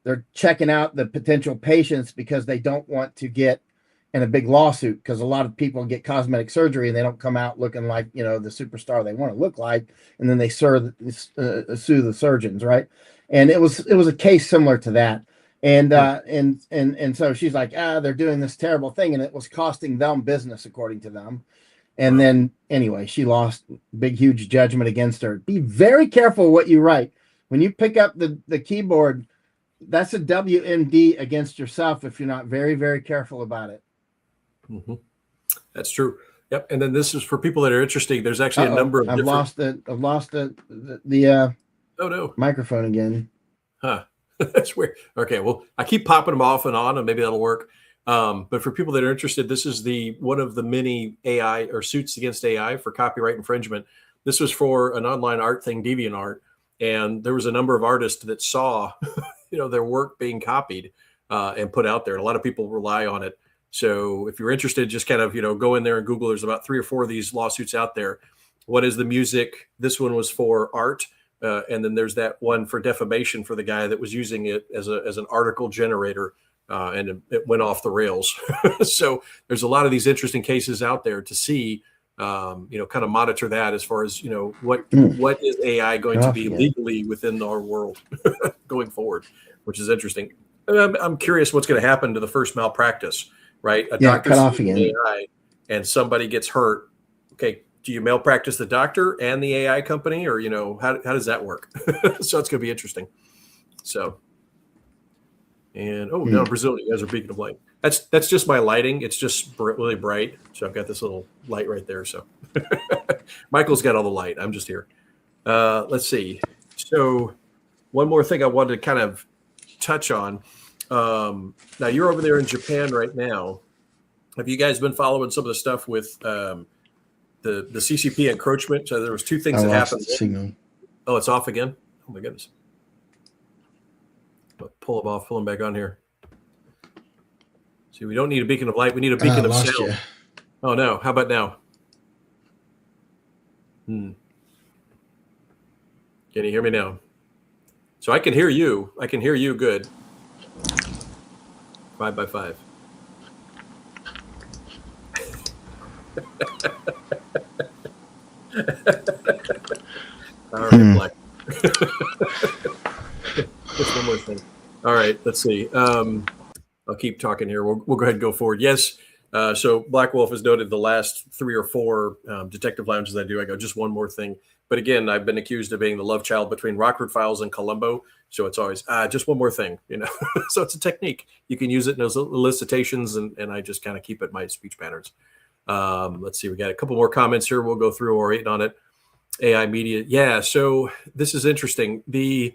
they're checking out the potential patients because they don't want to get in a big lawsuit, because a lot of people get cosmetic surgery and they don't come out looking like, the superstar they want to look like. And then they sue the surgeons, right? And it was a case similar to that. And so she's like, they're doing this terrible thing, and it was costing them business, according to them. And then anyway, she lost big, huge judgment against her. Be very careful what you write. When you pick up the keyboard, that's a WMD against yourself if you're not very, very careful about it. Mm-hmm. That's true. Yep. And then this is for people that are interested. There's actually a number of I've lost the oh no, microphone again. Huh. That's weird. Okay, well, I keep popping them off and on, and maybe that'll work. But for people that are interested, this is one of the many AI or suits against AI for copyright infringement. This was for an online art thing, DeviantArt, and there was a number of artists that saw, their work being copied and put out there. And a lot of people rely on it. So if you're interested, just kind of go in there and Google. There's about 3 or 4 of these lawsuits out there. What is the music? This one was for art. And then there's that one for defamation for the guy that was using it as an article generator, and it went off the rails. So there's a lot of these interesting cases out there to see, kind of monitor that as far as, what is AI going to be legally within our world going forward, which is interesting. And I'm curious what's going to happen to the first malpractice, right? A doctor cut off again. AI and somebody gets hurt. Okay. Do you malpractice the doctor and the AI company, or, how does that work? So it's going to be interesting. So, and now Brazil, you guys are beacon of light. That's just my lighting. It's just really bright. So I've got this little light right there. So Michael's got all the light. I'm just here. Let's see. So one more thing I wanted to kind of touch on. Now you're over there in Japan right now. Have you guys been following some of the stuff with the CCP encroachment? So there was two things that happened. Signal. Oh, it's off again. Oh my goodness. Pull them off. Pull them back on here. See, we don't need a beacon of light. We need a beacon of sound. You. Oh, no. How about now? Can you hear me now? So I can hear you. I can hear you good. 5 by 5. All right, Black. Just one more thing. All right, let's see. I'll keep talking here. We'll go ahead and go forward. Yes. So Black Wolf has noted the last 3 or 4 detective lounges I do. I go, just one more thing. But again, I've been accused of being the love child between Rockford Files and Columbo. So it's always just one more thing, So it's a technique. You can use it in those elicitations, and I just kind of keep it my speech patterns. Let's see. We got a couple more comments here. We'll go through or 8 on it. AI media. Yeah. So this is interesting. The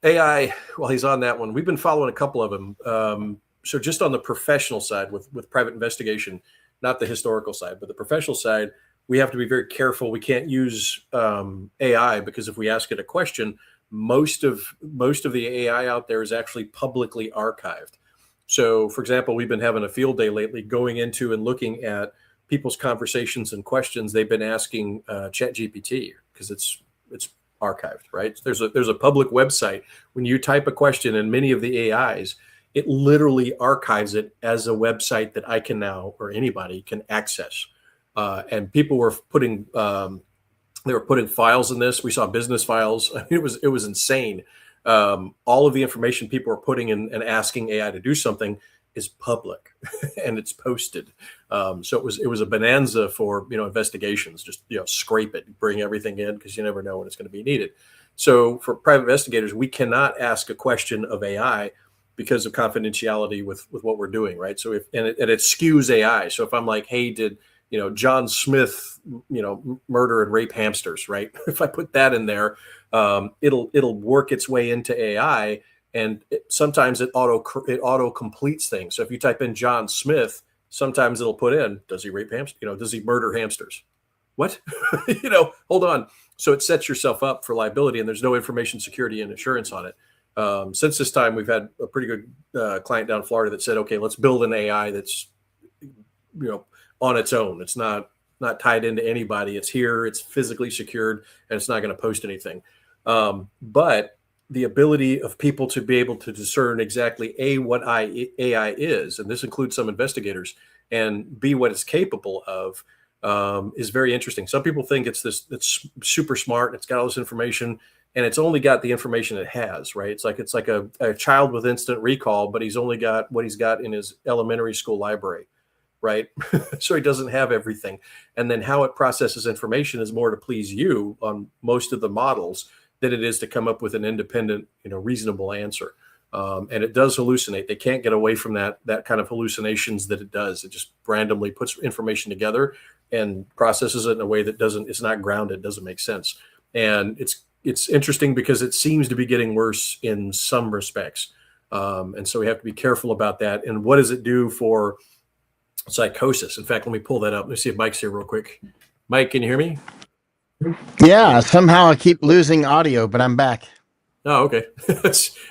AI, well, he's on that one. We've been following a couple of them. So just on the professional side with private investigation, not the historical side, but the professional side, we have to be very careful. We can't use AI because if we ask it a question, most of the AI out there is actually publicly archived. So, for example, we've been having a field day lately going into and looking at people's conversations and questions they've been asking ChatGPT because it's archived, right? There's a public website. When you type a question in many of the AIs, it literally archives it as a website that I can now, or anybody can access. And people were putting files in this. We saw business files. I mean, it was insane. All of the information people are putting in and asking AI to do something is public and it's posted. So it was a bonanza for, investigations, just, scrape it, bring everything in because you never know when it's going to be needed. So for private investigators, we cannot ask a question of AI because of confidentiality with what we're doing. Right. So it skews AI. So if I'm like, hey, did, John Smith, murder and rape hamsters, right? If I put that in there, it'll work its way into AI. And sometimes it auto completes things. So if you type in John Smith, sometimes it'll put in, does he rape hamsters? Does he murder hamsters? What? Hold on. So it sets yourself up for liability, and there's no information security and insurance on it. Since this time, we've had a pretty good client down in Florida that said, okay, let's build an AI that's, on its own. It's not tied into anybody. It's here. It's physically secured, and it's not going to post anything. But the ability of people to be able to discern exactly what AI is, and this includes some investigators, and B, what it's capable of, is very interesting. Some people think it's super smart. It's got all this information, and it's only got the information it has, right? It's like a child with instant recall, but he's only got what he's got in his elementary school library, right? So he doesn't have everything. And then how it processes information is more to please you on most of the models than it is to come up with an independent, reasonable answer. And it does hallucinate. They can't get away from that kind of hallucinations that it does. It just randomly puts information together and processes it in a way that it's not grounded, doesn't make sense. And it's interesting because it seems to be getting worse in some respects. And so we have to be careful about that. And what does it do for psychosis? In fact, let me pull that up. Let me see if Mike's here real quick. Mike, can you hear me? Yeah, somehow I keep losing audio, but I'm back. Oh, okay.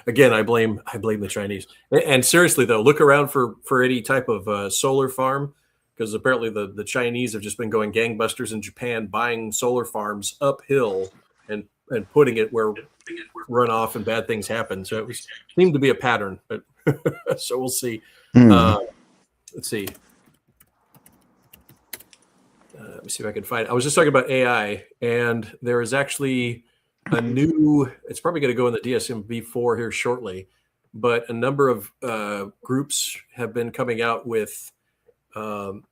Again, I blame the Chinese. And seriously, though, look around for any type of solar farm, because apparently the Chinese have just been going gangbusters in Japan, buying solar farms uphill and putting it where runoff and bad things happen. So it seemed to be a pattern, but so we'll see. Let's see. Let me see if I can find it. I was just talking about AI, and there is actually a new, it's probably going to go in the DSM-V4 here shortly, but a number of groups have been coming out with. You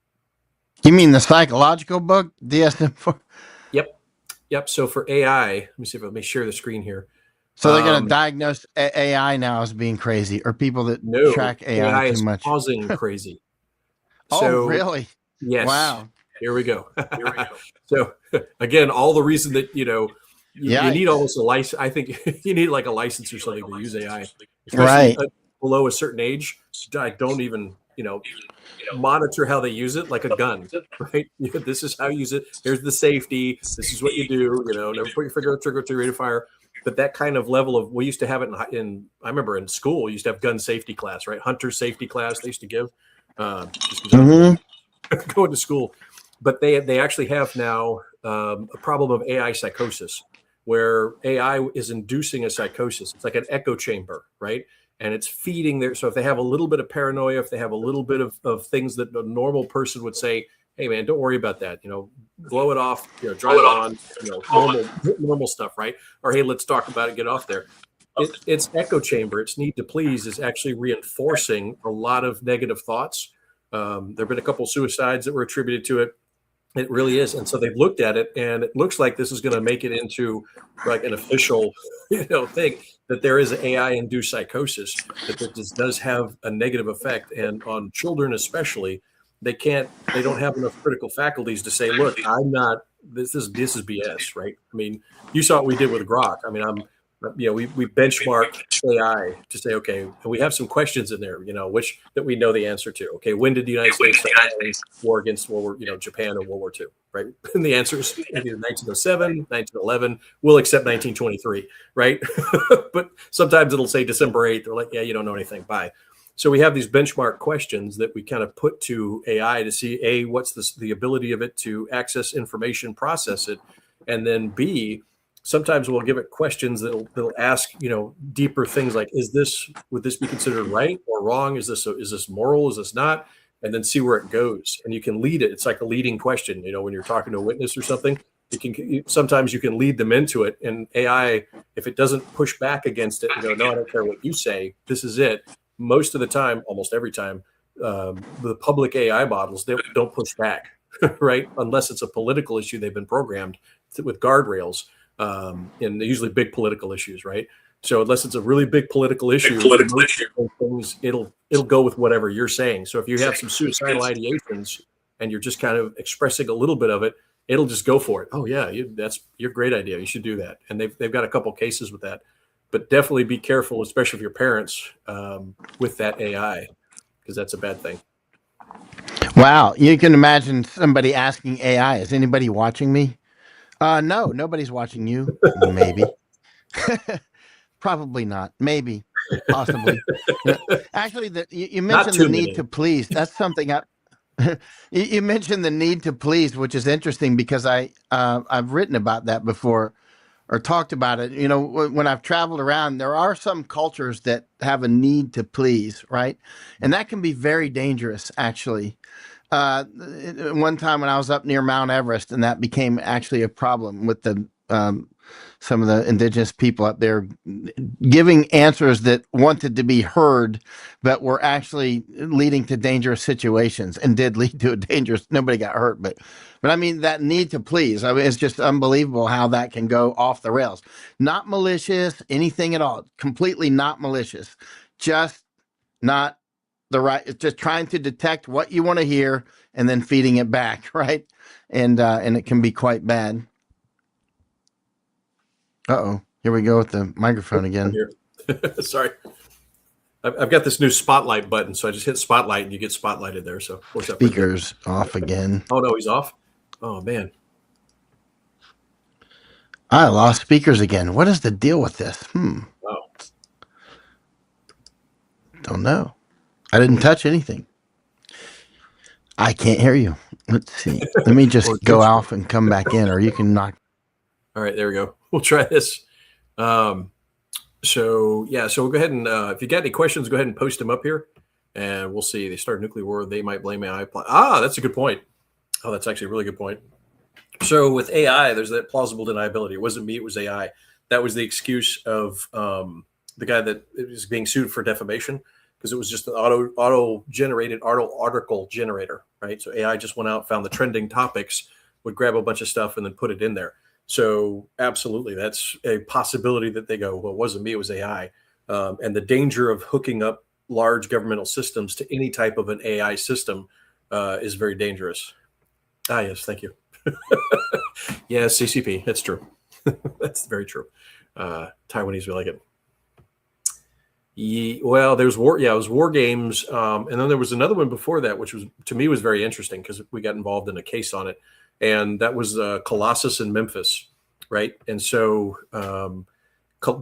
mean the psychological book, DSM-4? Yep. So for AI, let me share the screen here. So they're going to diagnose AI now as being crazy, or people that No, track AI too is much. causing crazy. Oh, really? Yes. Wow. Here we go. So again, all the reason that you need almost a license. I think you need like a license or something to use AI, especially Right. below a certain age. I don't even monitor how they use it like a gun, right? This is how you use it. Here's the safety. This is what you do. Never put your finger on the trigger to rate of fire. But that kind of level of, we used to have it in I remember in school, we used to have gun safety class, right? Hunter safety class they used to give just going to school. But they actually have now a problem of AI psychosis, where AI is inducing a psychosis. It's like an echo chamber, right? And it's feeding their, so if they have a little bit of paranoia, if they have a little bit of things that a normal person would say, hey man, don't worry about that, blow it off, drive it on, normal stuff, right? Or hey, let's talk about it, get off there. Its echo chamber, its need to please, is actually reinforcing a lot of negative thoughts. There have been a couple of suicides that were attributed to it. It really is. And so they've looked at it, and it looks like this is going to make it into like an official, thing, that there is AI-induced psychosis, that this does have a negative effect. And on children especially, they don't have enough critical faculties to say, look, this is BS, right? I mean, you saw what we did with Grok. I mean, we benchmark AI to say, okay, we have some questions in there, which that we know the answer to. Okay, when did the United States war against Japan in World War II, right? And the answer is either 1907, 1911. We'll accept 1923, right? But sometimes it'll say December 8th. They're like, yeah, you don't know anything. Bye. So we have these benchmark questions that we kind of put to AI to see, what's the ability of it to access information, process it, and then B, sometimes we'll give it questions that'll ask, deeper things like, would this be considered right or wrong? Is this moral? Is this not? And then see where it goes. And you can lead it. It's like a leading question. When you're talking to a witness or something, sometimes you can lead them into it. And AI, if it doesn't push back against it, no, I don't care what you say, this is it. Most of the time, almost every time, the public AI models, they don't push back, right? Unless it's a political issue they've been programmed with guardrails. And they're usually big political issues, right? So unless it's a really big political issue, things, it'll go with whatever you're saying. So if you have some suicidal ideations and you're just kind of expressing a little bit of it, it'll just go for it. Oh yeah, that's your great idea. You should do that. And they've got a couple cases with that. But definitely be careful, especially if your parents, with that AI, because that's a bad thing. Wow, you can imagine somebody asking AI, "Is anybody watching me?" No, nobody's watching you. Maybe. Probably not. Maybe. Possibly. Actually, you mentioned the need to please. That's something you mentioned the need to please, which is interesting because I've written about that before or talked about it. When I've traveled around, there are some cultures that have a need to please, right? And that can be very dangerous, actually. One time when I was up near Mount Everest, and that became actually a problem with some of the indigenous people up there giving answers that wanted to be heard, but were actually leading to dangerous situations, and did lead to nobody got hurt, but I mean, that need to please, I mean, it's just unbelievable how that can go off the rails. Not malicious, anything at all, completely not malicious, just not the right. It's just trying to detect what you want to hear and then feeding it back, right? And it can be quite bad. Uh-oh, here we go with the microphone again. Sorry. I've got this new spotlight button, so I just hit spotlight and you get spotlighted there. So what's up? Speaker's off again. Oh no, he's off. Oh man. I lost speakers again. What is the deal with this? Oh. Don't know. I didn't touch anything. I can't hear you. Let's see. Let me just go off and come back in, or you can knock. All right, there we go. We'll try this. So we'll go ahead and if you got any questions, go ahead and post them up here, and we'll see. They start a nuclear war. They might blame AI. That's a good point. Oh, that's actually a really good point. So with AI, there's that plausible deniability. It wasn't me, it was AI. That was the excuse of the guy that was being sued for defamation, because it was just an auto-generated article generator, right? So AI just went out, found the trending topics, would grab a bunch of stuff and then put it in there. So absolutely, that's a possibility that they go, well, it wasn't me, it was AI. And the danger of hooking up large governmental systems to any type of an AI system is very dangerous. Ah, yes, thank you. Yes, CCP, that's true. That's very true. Taiwanese, we like it. Well, there's war. Yeah, it was War Games, and then there was another one before that, which was to me was very interesting because we got involved in a case on it, and that was Colossus in Memphis, right? And so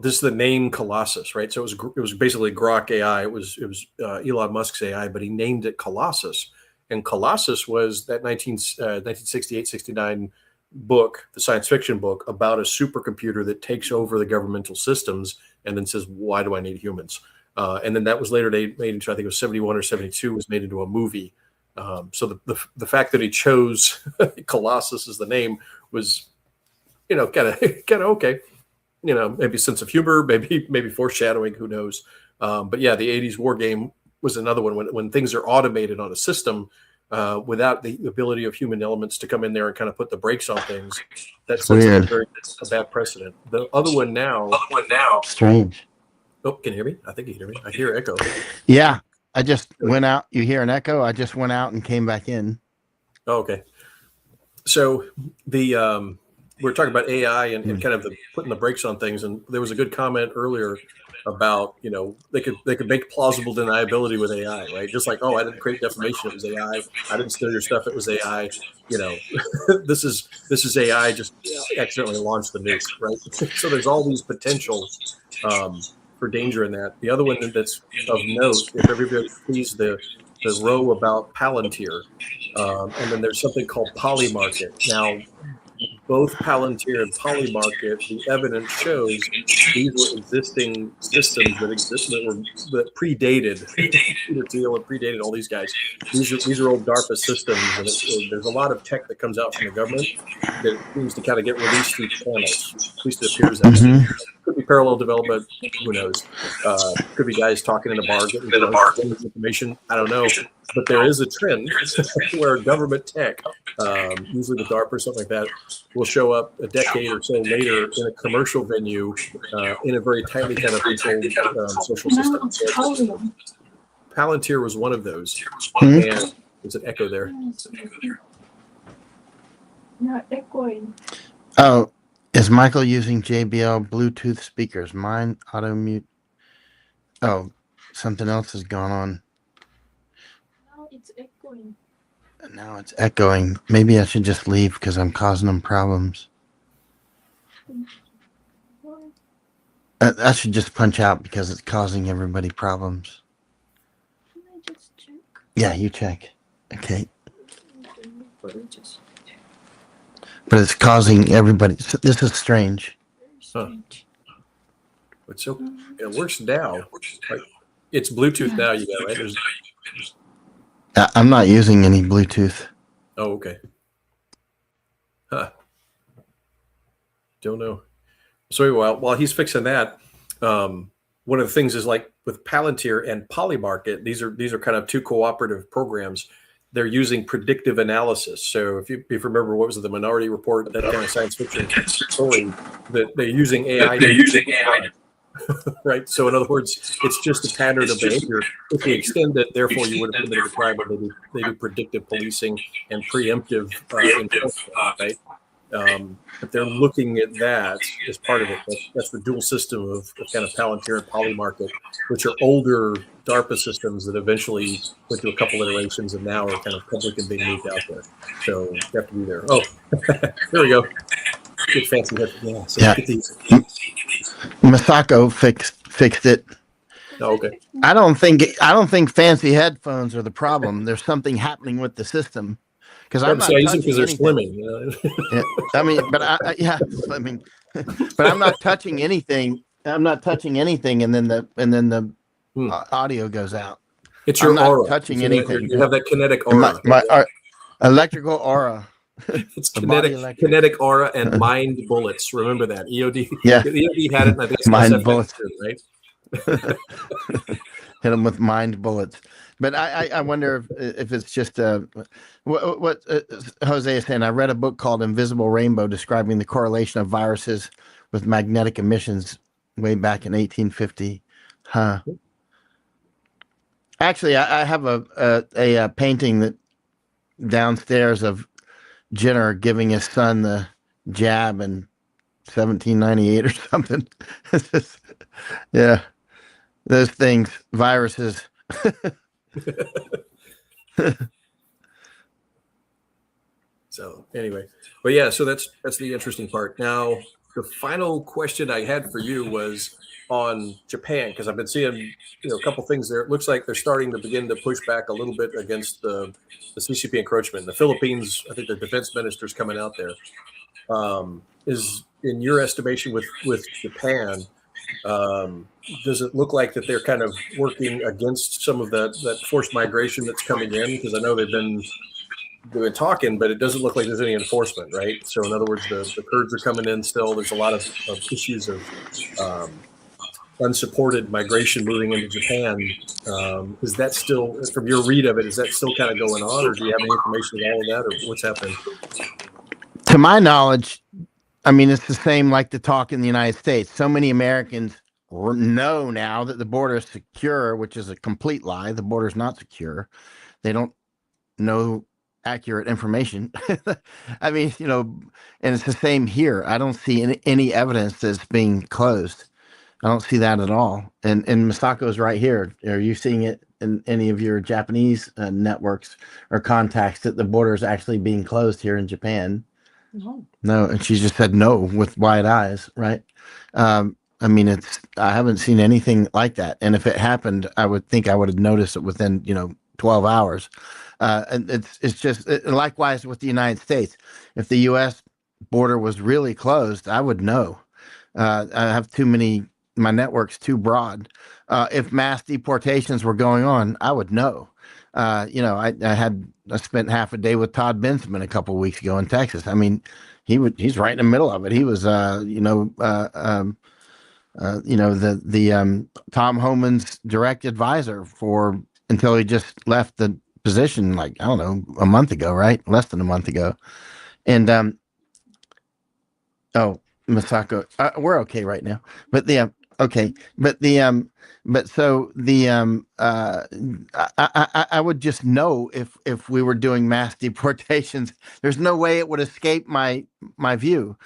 this is the name Colossus, right? So it was basically Grok AI. It was Elon Musk's AI, but he named it Colossus, and Colossus was that 1968-69 book, the science fiction book about a supercomputer that takes over the governmental systems and then says, why do I need humans? And then that was later made into, I think it was 71 or 72, was made into a movie. So the fact that he chose Colossus as the name was, kind of okay. Maybe sense of humor, maybe foreshadowing, who knows? But yeah, the 80s War Game was another one when things are automated on a system without the ability of human elements to come in there and kind of put the brakes on things. That's a bad precedent. The other one now. Strange. Oh, can you hear me? I think you hear me. I hear echo. Yeah, I just went out. You hear an echo? I just went out and came back in. Oh, okay. So we're talking about AI and kind of putting the brakes on things, and there was a good comment earlier about they could make plausible deniability with AI, right? Just like, oh, I didn't create defamation, it was AI. I didn't steal your stuff, it was AI. This is AI just accidentally launched the nuke, right? So there's all these potential for danger in that. The other one that's of note, if everybody sees the row about Palantir, and then there's something called Polymarket. Now, both Palantir and Polymarket, the evidence shows these were existing systems that predated Peter Thiel and predated all these guys. These are old DARPA systems, and there's a lot of tech that comes out from the government that seems to kind of get released through channels. At least it appears that way. Could be parallel development. Who knows? Could be guys talking in a bar, getting information. I don't know. But there is a trend where government tech, usually the DARPA or something like that, will show up a decade or so later in a commercial venue in a very tightly kind of controlled social system. So Palantir was one of those. And there's an echo there. Not echoing. Oh, is Michael using JBL Bluetooth speakers? Mine auto mute. Oh, something else has gone on. Now it's echoing. Now it's echoing. Maybe I should just leave because I'm causing them problems. I should just punch out because it's causing everybody problems. Can I just check? Yeah, you check. Okay. Very But it's causing everybody. This is strange. strange. But so it works now. Like, it's Bluetooth now, you got, right? I'm not using any Bluetooth. Oh, okay. Huh. Don't know. So while he's fixing that, one of the things is like with Palantir and Polymarket, these are kind of two cooperative programs. They're using predictive analysis. So if you remember, what was it, the Minority Report, that kind of science fiction story, that they're using AI. Right. So in other words, it's just a pattern of behavior. If we extend it, therefore you would have committed a crime, but they do predictive policing and preemptive enforcement, right? But they're looking at that as part of it. That's the dual system of kind of Palantir and Polymarket, which are older DARPA systems that eventually went through a couple iterations and now are kind of public and being moved out there. So you have to be there. Oh, there we go. Good fancy head. Yeah. So Yeah. get these. Masako fixed it. Oh, okay. I don't think fancy headphones are the problem. There's something happening with the system. Because I'm not I use them because touching they're anything. slimming. Yeah, I mean, but slimming. But I'm not touching anything. I'm not touching anything, and then the audio goes out. It's your I'm not aura. touching So anything. You have that kinetic aura. My electrical aura. It's The body kinetic aura and mind bullets. Remember that. EOD. Yeah. EOD had it, and I think it's Mind SF bullets. too, right? Hit them with mind bullets. But I wonder if it's just what Jose is saying. I read a book called Invisible Rainbow describing the correlation of viruses with magnetic emissions way back in 1850. Huh. Actually, I have a painting that downstairs of Jenner giving his son the jab in 1798 or something. It's just, yeah, those things, viruses. So anyway, but yeah, so that's the interesting part. Now, the final question I had for you was on Japan, because I've been seeing a couple things there. It looks like they're starting to begin to push back a little bit against the CCP encroachment. The Philippines, I think the defense minister's coming out there. Is in your estimation with Japan, does it look like that they're kind of working against some of that forced migration that's coming in? Because I know they've been talking, but it doesn't look like there's any enforcement, right? So in other words, the Kurds are coming in still. There's a lot of issues of unsupported migration moving into Japan. Is that still, from your read of it, is that still kind of going on, or do you have any information on all of that, or what's happening? To my knowledge, I mean, it's the same like the talk in the United States. So many Americans know now that the border is secure, which is a complete lie. The border is not secure. They don't know accurate information. I mean, and it's the same here. I don't see any evidence that it's being closed. I don't see that at all. And Masako's right here. Are you seeing it in any of your Japanese networks or contacts that the border is actually being closed here in Japan? No. And she just said no with wide eyes, right? I mean, I haven't seen anything like that. And if it happened, I would think I would have noticed it within, 12 hours. And it's just likewise with the United States. If the U.S. border was really closed, I would know. I have my network's too broad. If mass deportations were going on, I would know. I spent half a day with Todd Bensman a couple of weeks ago in Texas. I mean, he's right in the middle of it. He was, Tom Homan's direct advisor until he just left the position, like, I don't know, a month ago, right? Less than a month ago. And, Masako, we're okay right now. But okay. But I would just know if we were doing mass deportations. There's no way it would escape my view.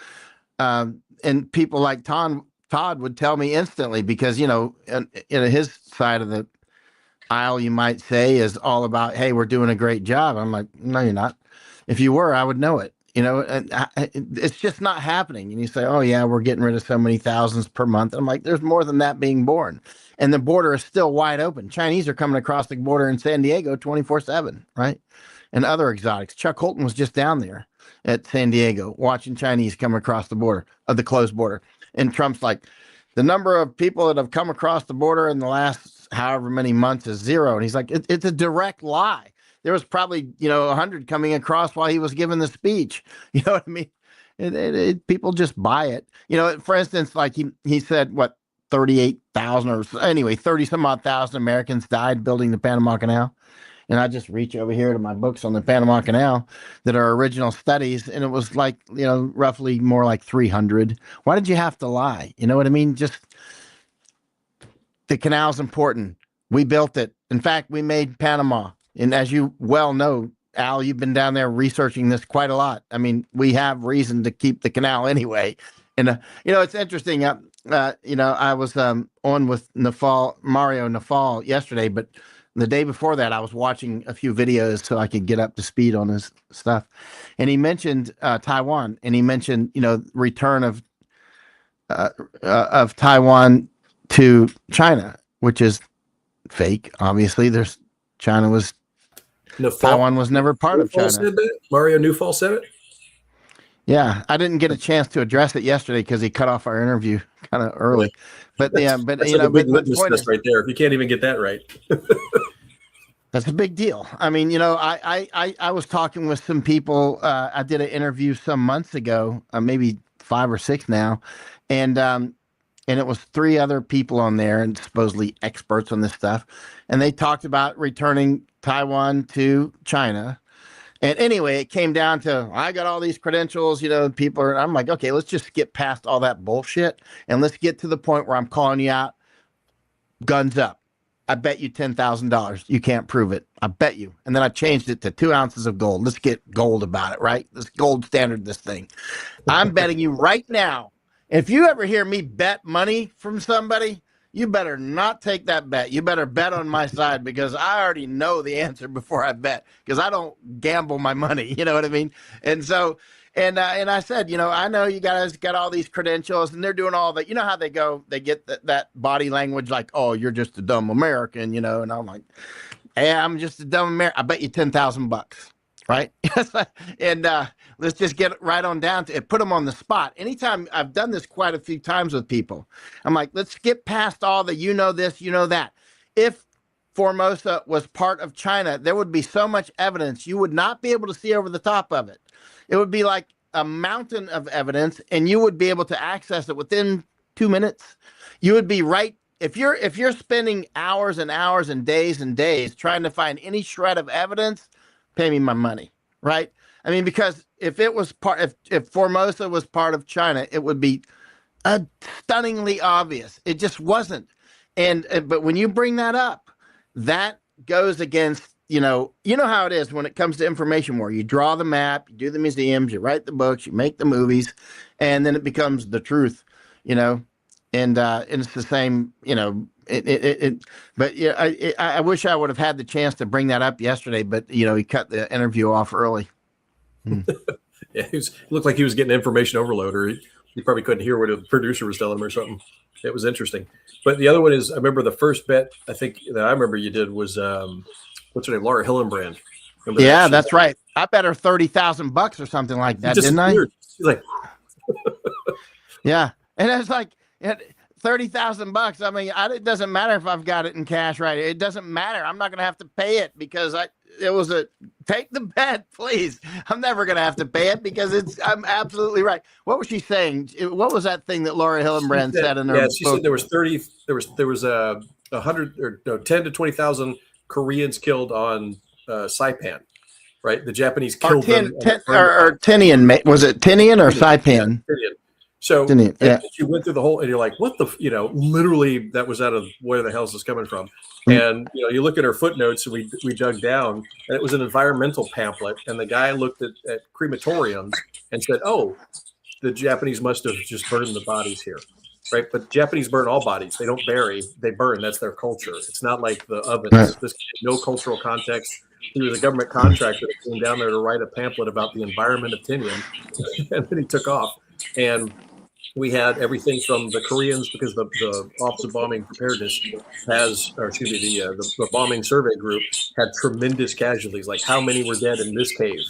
And people like Todd would tell me instantly, because his side of the aisle, you might say, is all about, hey, we're doing a great job. I'm like, no, you're not. If you were, I would know it. And it's just not happening. And you say, oh yeah, we're getting rid of so many thousands per month. I'm like, there's more than that being born. And the border is still wide open. Chinese are coming across the border in San Diego 24/7, right? And other exotics. Chuck Holton was just down there at San Diego watching Chinese come across the border, of the closed border. And Trump's like, the number of people that have come across the border in the last however many months is zero. And he's like, it's a direct lie. There was probably, 100 coming across while he was giving the speech. You know what I mean? People just buy it. For instance, like he said, 38,000 or anyway, 30 some odd thousand Americans died building the Panama Canal. And I just reach over here to my books on the Panama Canal that are original studies. And it was like, roughly more like 300. Why did you have to lie? You know what I mean? Just the canal's important. We built it. In fact, we made Panama. And as you well know, Al, you've been down there researching this quite a lot. I mean, we have reason to keep the canal anyway. And, it's interesting. I was on with Mario Nafal yesterday, but the day before that, I was watching a few videos so I could get up to speed on his stuff. And he mentioned Taiwan, and he mentioned, return of Taiwan to China, which is fake. Obviously, Taiwan was never part of China. Mario Newfall said it. Yeah, I didn't get a chance to address it yesterday because he cut off our interview kind of early. But that's a big litmus test right there. If you can't even get that right, that's a big deal. I mean, I was talking with some people. I did an interview some months ago, maybe 5 or 6 now, and and it was 3 other people on there and supposedly experts on this stuff. And they talked about returning Taiwan to China. And anyway, it came down to, I got all these credentials, people are, I'm like, okay, let's just get past all that bullshit. And let's get to the point where I'm calling you out, guns up. I bet you $10,000. You can't prove it. I bet you. And then I changed it to 2 ounces of gold. Let's get gold about it, right? Let's gold standard this thing. I'm betting you right now. If you ever hear me bet money from somebody, you better not take that bet. You better bet on my side because I already know the answer before I bet because I don't gamble my money. You know what I mean? And so, and I said, I know you guys got all these credentials and they're doing all that. You know how they go, they get that body language like, oh, you're just a dumb American, and I'm like, hey, I'm just a dumb American. I bet you $10,000, right? And let's just get right on down to it. Put them on the spot. Anytime I've done this quite a few times with people, I'm like, let's skip past all the this, that. If Formosa was part of China, there would be so much evidence you would not be able to see over the top of it. It would be like a mountain of evidence, and you would be able to access it within 2 minutes. You would be right. If you're spending hours and hours and days trying to find any shred of evidence, pay me my money, right? I mean, because if it was if Formosa was part of China, it would be stunningly obvious. It just wasn't. But when you bring that up, that goes against, how it is when it comes to information war. You draw the map, you do the museums, you write the books, you make the movies, and then it becomes the truth, and it's the same, but yeah, I wish I would have had the chance to bring that up yesterday, but he cut the interview off early. Yeah, it looked like he was getting information overload, or he probably couldn't hear what the producer was telling him or something. It was interesting. But the other one is, I remember the first bet I think that I remember you did was what's her name, Laura Hillenbrand. Remember Yeah, that? that's right. I bet her $30,000 or something like that, didn't I? She's like, yeah, and it's like $30,000. I mean, it doesn't matter if I've got it in cash, right? It doesn't matter. I'm not going to have to pay it because it was take the bet, please. I'm never going to have to pay it because I'm absolutely right. What was she saying? What was that thing that Laura Hillenbrand said in her book? She said there was 100 or no, 10 to 20,000 Koreans killed on Saipan, right? The Japanese killed them. Or Tinian. Was it Tinian or Saipan? Tinian. So she went through the whole, and you're like, what the, literally that was out of where the hell is this coming from? And, you look at her footnotes, and we dug down, and it was an environmental pamphlet. And the guy looked at crematoriums and said, oh, the Japanese must have just burned the bodies here, right? But Japanese burn all bodies. They don't bury, they burn. That's their culture. It's not like the ovens. Right. This no cultural context. He was a government contractor that came down there to write a pamphlet about the environment of Tinian, and then he took off. And we had everything from the Koreans, because the Office of Bombing Preparedness the bombing survey group had tremendous casualties, like how many were dead in this cave,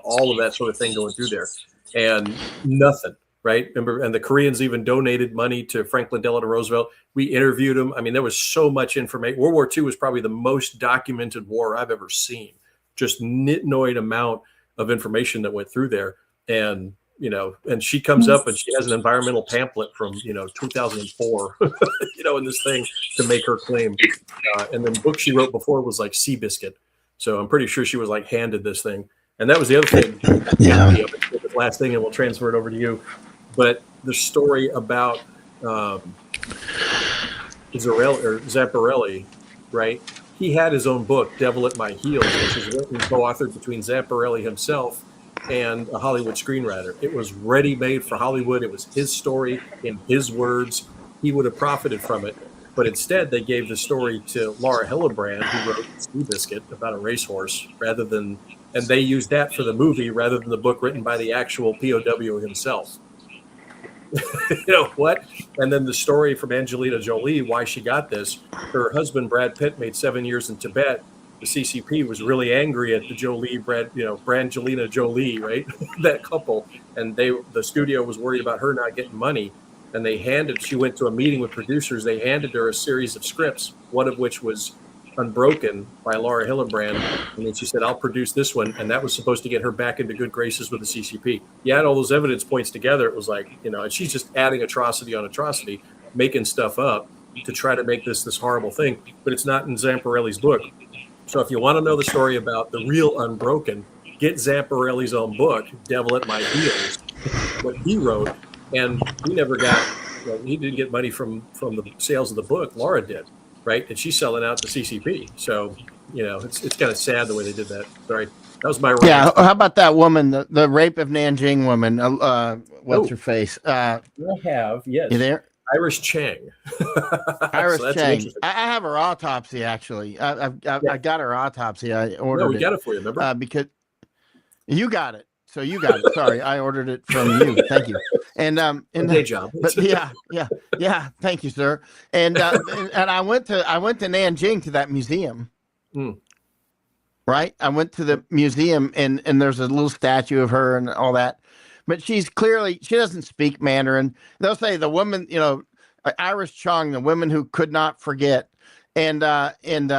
all of that sort of thing going through there, and nothing, right? Remember, and the Koreans even donated money to Franklin Delano Roosevelt. We interviewed him. I mean, there was so much information. World War II was probably the most documented war I've ever seen. Just nitnoid amount of information that went through there. And and she comes up and she has an environmental pamphlet from, 2004, in this thing to make her claim. And the book she wrote before was like Seabiscuit. So I'm pretty sure she was like handed this thing. And that was the other thing. Yeah. The last thing, and we'll transfer it over to you. But the story about Zamparelli, right? He had his own book, Devil at My Heels, which was written co-authored between Zamparelli himself and a Hollywood screenwriter. It was ready-made for Hollywood. It was his story in his words. He would have profited from it. But instead, they gave the story to Laura Hillenbrand, who wrote Seabiscuit about a racehorse, and they used that for the movie rather than the book written by the actual POW himself. What? And then the story from Angelina Jolie, why she got this. Her husband, Brad Pitt, made 7 years in Tibet. The CCP was really angry at the Brangelina Jolie, right? That couple. And the studio was worried about her not getting money. And she went to a meeting with producers. They handed her a series of scripts, one of which was Unbroken by Laura Hillenbrand, and then she said, "I'll produce this one," and that was supposed to get her back into good graces with the CCP. You add all those evidence points together, it was like, and she's just adding atrocity on atrocity, making stuff up to try to make this horrible thing, but it's not in Zamparelli's book. So if you want to know the story about the real Unbroken, get Zamparelli's own book, Devil at My Heels, what he wrote, and he never got, he didn't get money from the sales of the book. Laura did, right? And she's selling out to CCP. So, it's kind of sad the way they did that. Sorry. That was my rant. Yeah. How about that woman, the rape of Nanjing woman? What's her face? I have, yes. You there? Iris Chang. Iris Chang. I have her autopsy, actually. I got her autopsy. I ordered we got it for you, remember? Because you got it. So you got it. Sorry, I ordered it from you. Thank you. And day job. But yeah. Thank you, sir. And I went to Nanjing to that museum. Right. I went to the museum and there's a little statue of her and all that. But she doesn't speak Mandarin. They'll say the woman, Iris Chang, the woman who could not forget, and of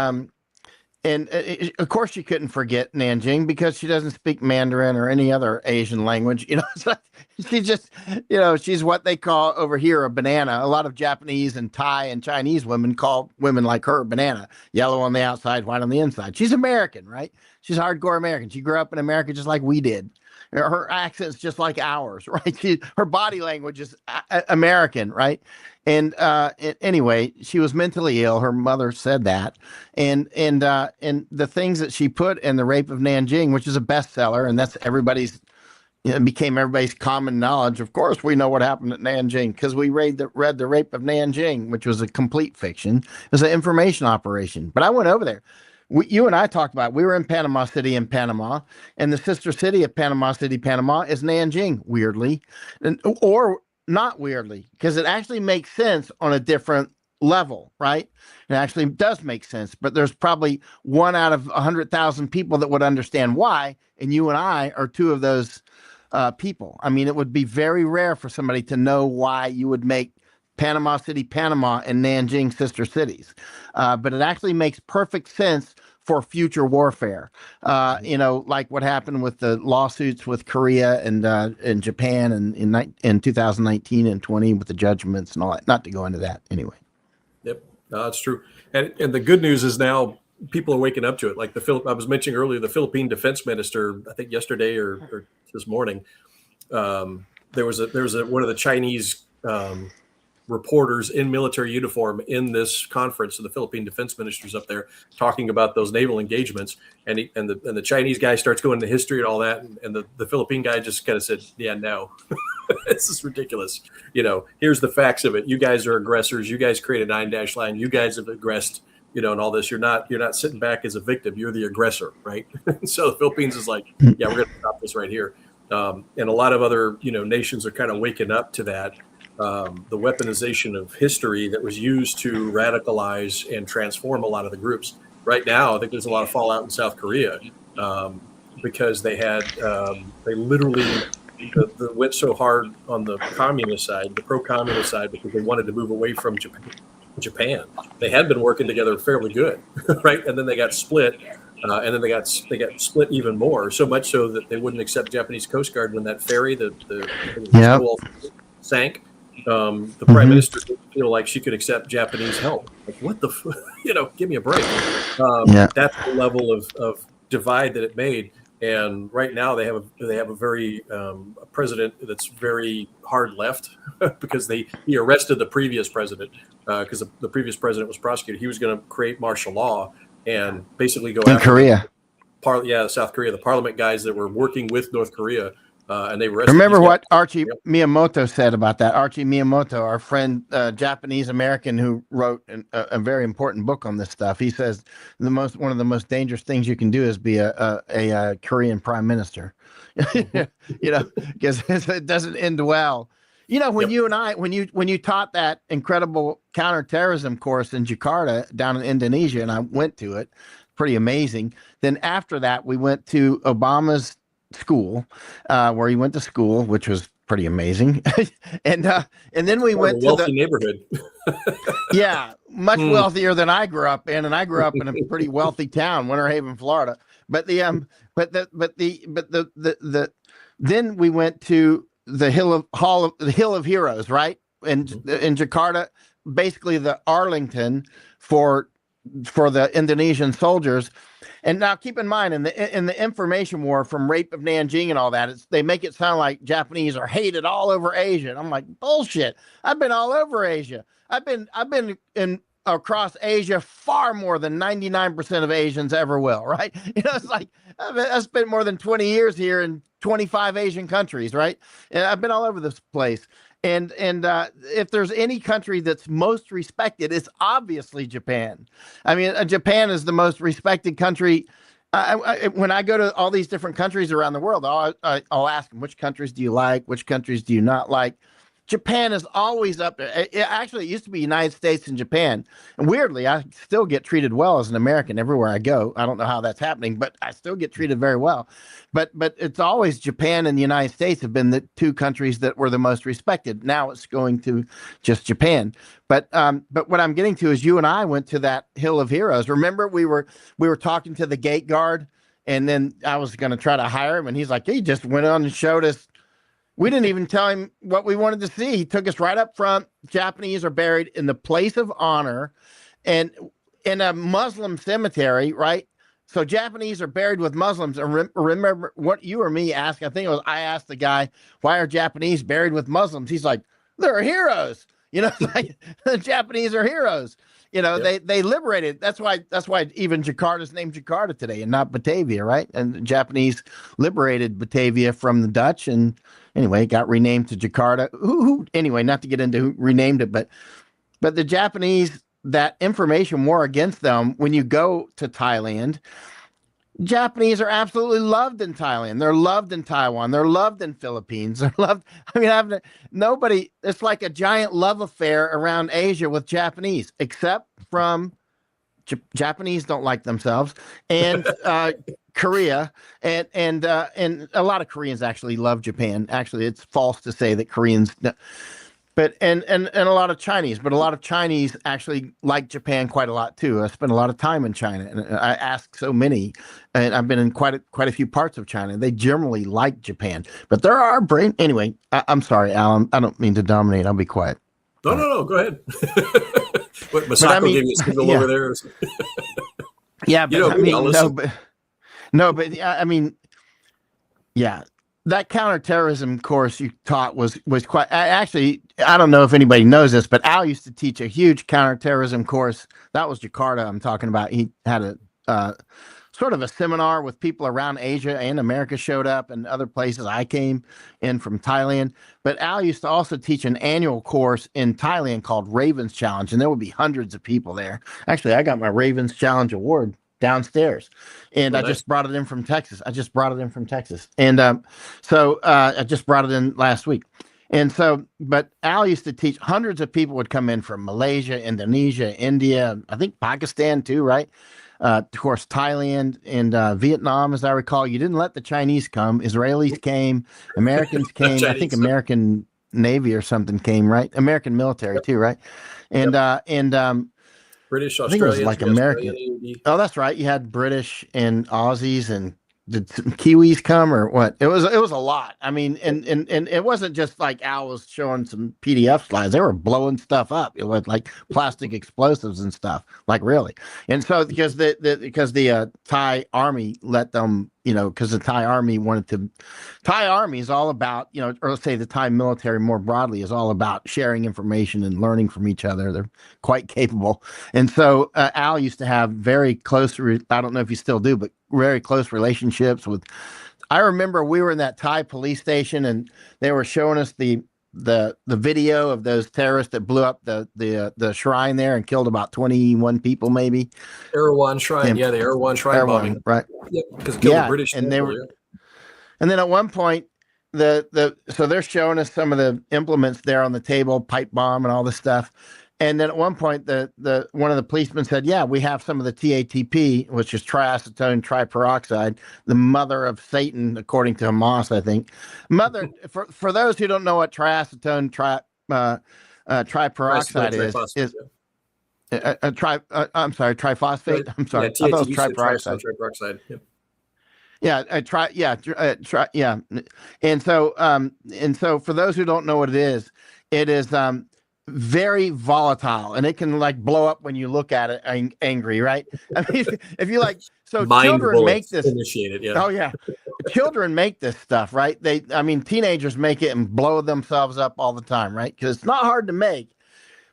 course she couldn't forget Nanjing because she doesn't speak Mandarin or any other Asian language. So she just, she's what they call over here a banana. A lot of Japanese and Thai and Chinese women call women like her banana, yellow on the outside, white on the inside. She's American, right? She's hardcore American. She grew up in America just like we did. Her accent's just like ours, right? Her body language is American, right? And anyway, she was mentally ill. Her mother said that, and the things that she put in The Rape of Nanjing, which is a bestseller, and that's it became everybody's common knowledge. Of course, we know what happened at Nanjing because we read The Rape of Nanjing, which was a complete fiction. It was an information operation. But I went over there. You and I talked about it. We were in Panama City in Panama, and the sister city of Panama City, Panama is Nanjing, weirdly, or not weirdly, because it actually makes sense on a different level, right? It actually does make sense, but there's probably 1 out of 100,000 people that would understand why, and you and I are 2 of those people. I mean, it would be very rare for somebody to know why you would make Panama City, Panama, and Nanjing sister cities. But it actually makes perfect sense for future warfare. Like what happened with the lawsuits with Korea and Japan in 2019 and 20 with the judgments and all that. Not to go into that anyway. Yep, no, that's true. And the good news is now people are waking up to it. Like I was mentioning earlier, the Philippine defense minister, I think yesterday or this morning, there was one of the Chinese reporters in military uniform in this conference of the Philippine defense ministers up there talking about those naval engagements, and the Chinese guy starts going into history and all that, and the Philippine guy just kind of said, "Yeah, no, this is ridiculous. Here's the facts of it. You guys are aggressors. You guys create a 9-dash line. You guys have aggressed, and all this. You're not sitting back as a victim. You're the aggressor, right?" So the Philippines is like, "Yeah, we're going to stop this right here." And a lot of other nations are kind of waking up to that. The weaponization of history that was used to radicalize and transform a lot of the groups. Right now, I think there's a lot of fallout in South Korea because they literally went so hard on the communist side, the pro-communist side, because they wanted to move away from Japan. They had been working together fairly good, right? And then they got split, and then they got split even more, so much so that they wouldn't accept Japanese Coast Guard when that ferry, the sank. The prime minister didn't feel like she could accept Japanese help. Like, what the, give me a break. That's the level of divide that it made. And right now they have a very president that's very hard left because he arrested the previous president because the previous president was prosecuted. He was going to create martial law and basically go after Korea. South Korea, the parliament guys that were working with North Korea. And they arrested. Remember what Archie Miyamoto said about that? Archie Miyamoto, our friend, Japanese American, who wrote a very important book on this stuff. He says one of the most dangerous things you can do is be a Korean prime minister, because it doesn't end well. You and I, when you taught that incredible counterterrorism course in Jakarta down in Indonesia, and I went to it, pretty amazing. Then after that, we went to Obama's school, where he went to school, which was pretty amazing. and then we Quite a went to wealthy the neighborhood. yeah, much Hmm. wealthier than I grew up in, and I grew up in a pretty wealthy town, Winter Haven, Florida. But the then we went to the Hill of Heroes, right? And in Jakarta, basically the Arlington for the Indonesian soldiers. And now keep in mind, in the information war from Rape of Nanjing and all that, they make it sound like Japanese are hated all over Asia. And I'm like, bullshit. I've been all over Asia. I've been in across Asia far more than 99% of Asians ever will, right? It's like I spent more than 20 years here in 25 Asian countries, right? And I've been all over this place. And if there's any country that's most respected, it's obviously Japan. I mean, Japan is the most respected country. When I go to all these different countries around the world, I'll ask them, which countries do you like? Which countries do you not like? Japan is always up there. Actually, it used to be United States and Japan. And weirdly, I still get treated well as an American everywhere I go. I don't know how that's happening, but I still get treated very well. But it's always Japan and the United States have been the two countries that were the most respected. Now it's going to just Japan. But what I'm getting to is you and I went to that Hill of Heroes. Remember, we were talking to the gate guard, and then I was going to try to hire him, and he's like, he just went on and showed us. We didn't even tell him what we wanted to see. He took us right up front. Japanese are buried in the place of honor and in a Muslim cemetery, right? So Japanese are buried with Muslims. And remember what you or me asked? I asked the guy, why are Japanese buried with Muslims? He's like, they're heroes. Like the Japanese are heroes. Yep. They liberated. That's why even Jakarta's named Jakarta today and not Batavia, right? And the Japanese liberated Batavia from the Dutch, and anyway, it got renamed to Jakarta. Anyway, not to get into who renamed it, but the Japanese, that information war against them, when you go to Thailand, Japanese are absolutely loved in Thailand. They're loved in Taiwan. They're loved in Philippines. They're loved. I mean, nobody, it's like a giant love affair around Asia with Japanese, except from Japanese don't like themselves, and Korea, and a lot of Koreans actually love Japan. Actually, it's false to say that Koreans, but and a lot of Chinese, but a lot of Chinese actually like Japan quite a lot too. I spent a lot of time in China, and I ask so many, and I've been in quite a few parts of China. They generally like Japan, but there are anyway. I'm sorry, Alan. I don't mean to dominate. I'll be quiet. No. Go ahead. What, Masako gave you a signal over there? Yeah, but I mean, yeah. That counterterrorism course you taught was quite. Actually, I don't know if anybody knows this, but Al used to teach a huge counterterrorism course. That was Jakarta I'm talking about. He had a sort of a seminar with people around Asia and America showed up, and other places. I came in from Thailand. But Al used to also teach an annual course in Thailand called Ravens Challenge, and there would be hundreds of people there. Actually, I got my Ravens Challenge award downstairs, and I just brought it in from Texas. And so I just brought it in last week. And so, but Al used to teach. Hundreds of people would come in from Malaysia, Indonesia, India, I think Pakistan too, right? Of course, Thailand and Vietnam, as I recall. You didn't let the Chinese come. Israelis came, Americans came. I think American Navy or something came, right? American military too, right? And British, I think it was Australians, like American. Oh, that's right. You had British and Aussies, and did some Kiwis come or what? It was a lot. I mean, and it wasn't just like Al was showing some PDF slides. They were blowing stuff up. It was like plastic explosives and stuff, like really. And so because the Thai army let them, because the Thai army wanted to. Thai army is all about, or let's say the Thai military more broadly is all about sharing information and learning from each other. They're quite capable. And so Al used to have very close, I don't know if you still do, but very close relationships with. I remember we were in that Thai police station, and they were showing us the video of those terrorists that blew up the shrine there and killed about 21 people, maybe. Erewhon Shrine, the Erewhon Shrine bombing, right? Yep, because it killed the British. And they were, and then at one point, so they're showing us some of the implements there on the table, pipe bomb and all this stuff. And then at one point, the one of the policemen said, "Yeah, we have some of the TATP, which is triacetone triperoxide, the mother of Satan, according to Hamas, I think. Mother, for those who don't know what triacetone triperoxide is I'm sorry, triphosphate. I'm sorry, Yeah, I thought it was triacetone triperoxide. triperoxide. Yep. Yeah. And so for those who don't know what it is very volatile, and it can like blow up when you look at it angry, right? I mean, if you like, so Mind children make bullets this. initiated. Yeah. Oh yeah, children make this stuff, right? Teenagers make it and blow themselves up all the time, right? Because it's not hard to make.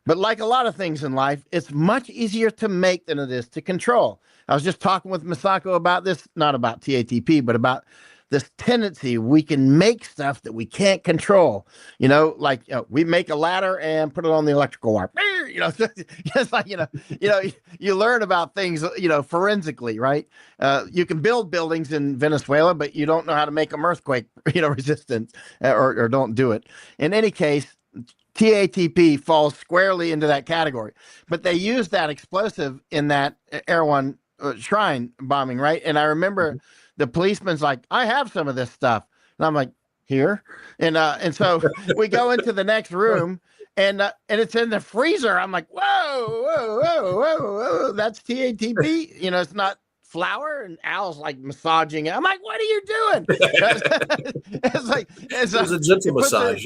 But like a lot of things in life, it's much easier to make than it is to control. I was just talking with Masako about this, not about TATP, but about this tendency we can make stuff that we can't control. Like we make a ladder and put it on the electrical wire. It's like you learn about things forensically, right? You can build buildings in Venezuela, but you don't know how to make them earthquake resistant, or don't do it. In any case, TATP falls squarely into that category, but they used that explosive in that Erewhon shrine bombing, right? And I remember the policeman's like, "I have some of this stuff," and I'm like, "Here," and so we go into the next room, and it's in the freezer. I'm like, whoa, that's TATP. It's not flour. And Al's like massaging it. I'm like, "What are you doing?" It was a gentle massage,